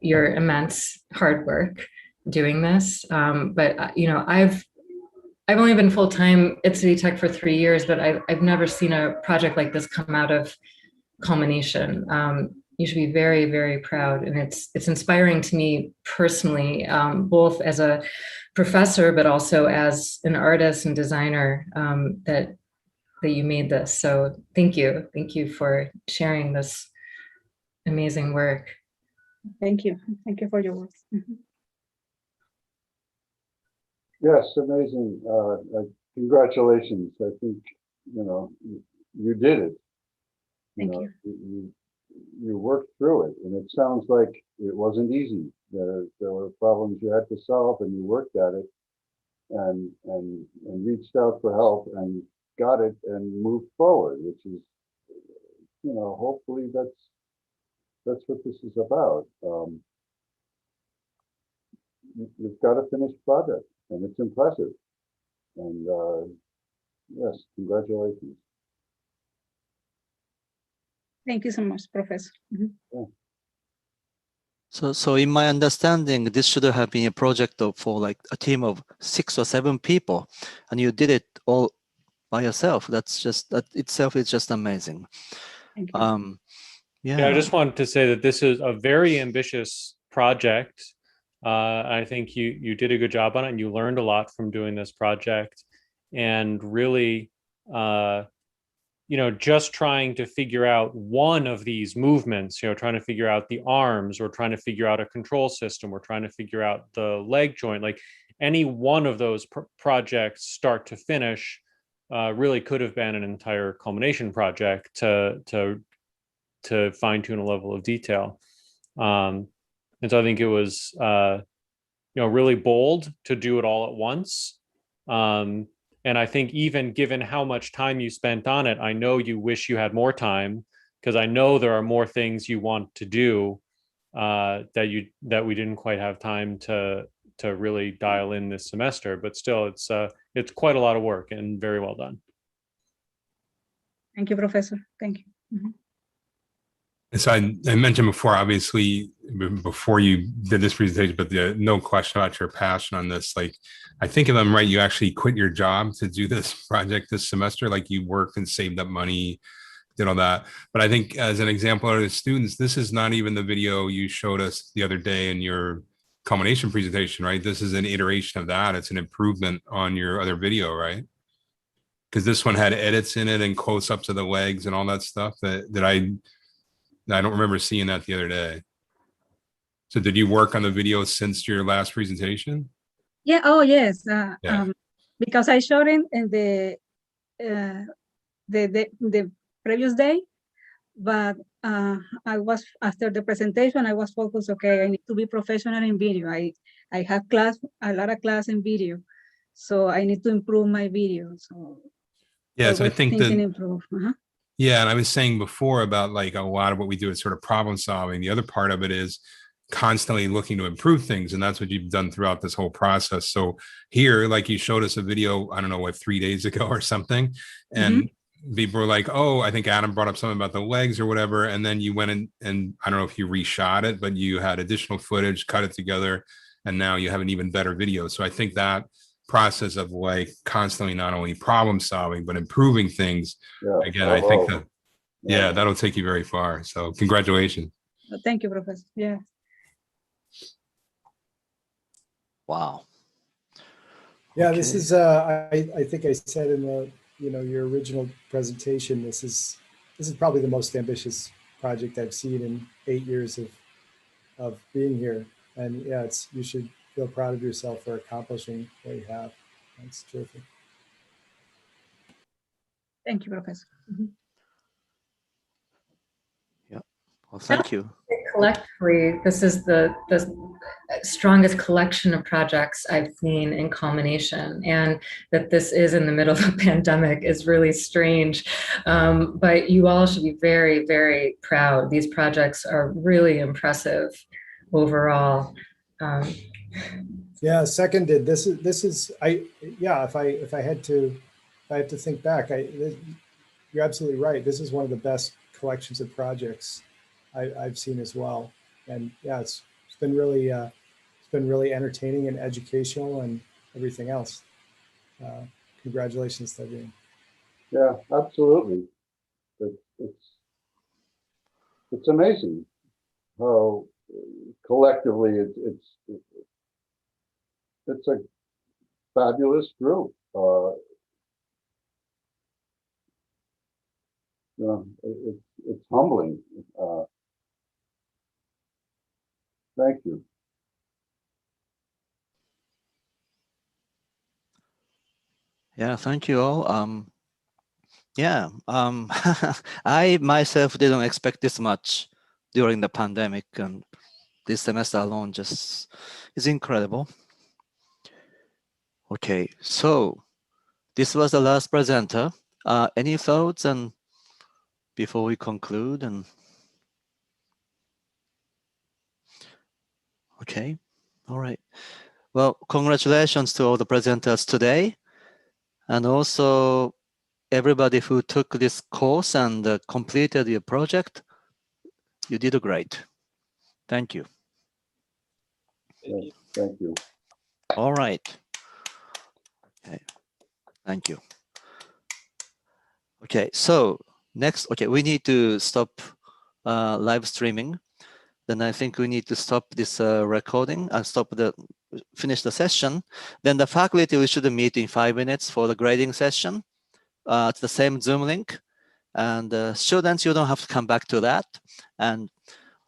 F: your immense hard work doing this. But I've only been full-time at City Tech for 3 years, but I've never seen a project like this come out of culmination. You should be very, very proud. And it's inspiring to me personally, both as a professor, but also as an artist and designer, that you made this. So thank you. Thank you for sharing this amazing work.
H: Thank you. Thank you for your work. Mhm.
B: Yes, amazing. Congratulations. I think, you did it.
H: Thank you.
B: You worked through it, and it sounds like it wasn't easy. There were problems you had to solve, and you worked at it, and reached out for help, and got it, and moved forward. Which is, hopefully that's what this is about. You've got a finished project, and it's impressive. And yes, congratulations.
H: Thank you so much, Professor. Mhm.
B: Yeah.
A: So in my understanding, this should have been a project for like a team of 6 or 7 people, and you did it all by yourself. That itself is just amazing.
H: Thank you.
C: Yeah, I just wanted to say that this is a very ambitious project. I think you did a good job on it, and you learned a lot from doing this project, and really, just trying to figure out one of these movements, trying to figure out the arms, or trying to figure out a control system, or trying to figure out the leg joint, like any one of those projects start to finish really could have been an entire culmination project to fine tune a level of detail. And so I think it was, really bold to do it all at once. And I think even given how much time you spent on it, I know you wish you had more time, because I know there are more things you want to do that we didn't quite have time to really dial in this semester. But still, it's quite a lot of work and very well done.
H: Thank you, Professor. Thank you. Mhm.
L: So I mentioned before, obviously, before you did this presentation, but no question about your passion on this. Like, I think if I'm right, you actually quit your job to do this project this semester. Like, you worked and saved up money, did all that. But I think as an example of the students, this is not even the video you showed us the other day in your culmination presentation, right? This is an iteration of that. It's an improvement on your other video, right? Because this one had edits in it and close-ups of the legs and all that stuff that I don't remember seeing that the other day. So did you work on the video since your last presentation?
H: Yeah. Oh, yes.
L: Yeah.
H: Because I showed it in the previous day, but I was, after the presentation, I was focused. Okay, I need to be professional in video. I have a lot of class in video, so I need to improve my video. So
L: yeah, so I think that
H: improve.
L: Yeah, and I was saying before about like a lot of what we do is sort of problem solving. The other part of it is constantly looking to improve things, and that's what you've done throughout this whole process. So here, like, you showed us a video, I don't know what, 3 days ago or something, and people were like, oh, I think Adam brought up something about the legs or whatever. And then you went in and I don't know if you reshot it, but you had additional footage, cut it together, and now you have an even better video. So I think that process of like constantly not only problem solving, but improving things, again, I think that, yeah, that'll take you very far. So congratulations.
H: Thank you, Professor. Yeah.
A: Wow.
E: Yeah,
A: Okay.
E: this is, I think I said in the, your original presentation, this is probably the most ambitious project I've seen in 8 years of being here. And yeah, you should feel proud of yourself for accomplishing what you have. That's terrific.
H: Thank you, Professor. Mm-hmm.
A: Yeah. Well, thank you.
F: Collectively, this is the strongest collection of projects I've seen in culmination, and that this is in the middle of a pandemic is really strange. But you all should be very, very proud. These projects are really impressive overall.
E: Yeah, seconded. This is if I had to think back, you're absolutely right. This is one of the best collections of projects I've seen as well. And yeah, it's been really entertaining and educational and everything else. Congratulations to everyone.
B: Yeah, absolutely. It's amazing how collectively it's a fabulous group. It's humbling. Thank you.
A: Yeah, thank you all. Yeah, I myself didn't expect this much during the pandemic, and this semester alone just is incredible. Okay, so this was the last presenter. Any thoughts and before we conclude? And okay, all right. Well, congratulations to all the presenters today, and also everybody who took this course and completed your project. You did great. Thank you.
B: Thank you.
A: All right. Okay. Thank you. Okay, so next, okay, we need to stop live streaming. Then I think we need to stop this recording and finish the session. Then the faculty, we should meet in 5 minutes for the grading session. It's the same Zoom link. And students, you don't have to come back to that. And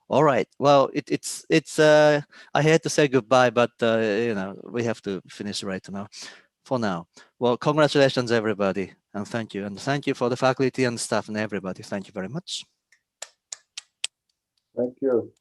A: all right, well, I hate to say goodbye, but we have to finish right now. For now. Well, congratulations, everybody, and thank you. And thank you for the faculty and staff and everybody. Thank you very much.
B: Thank you.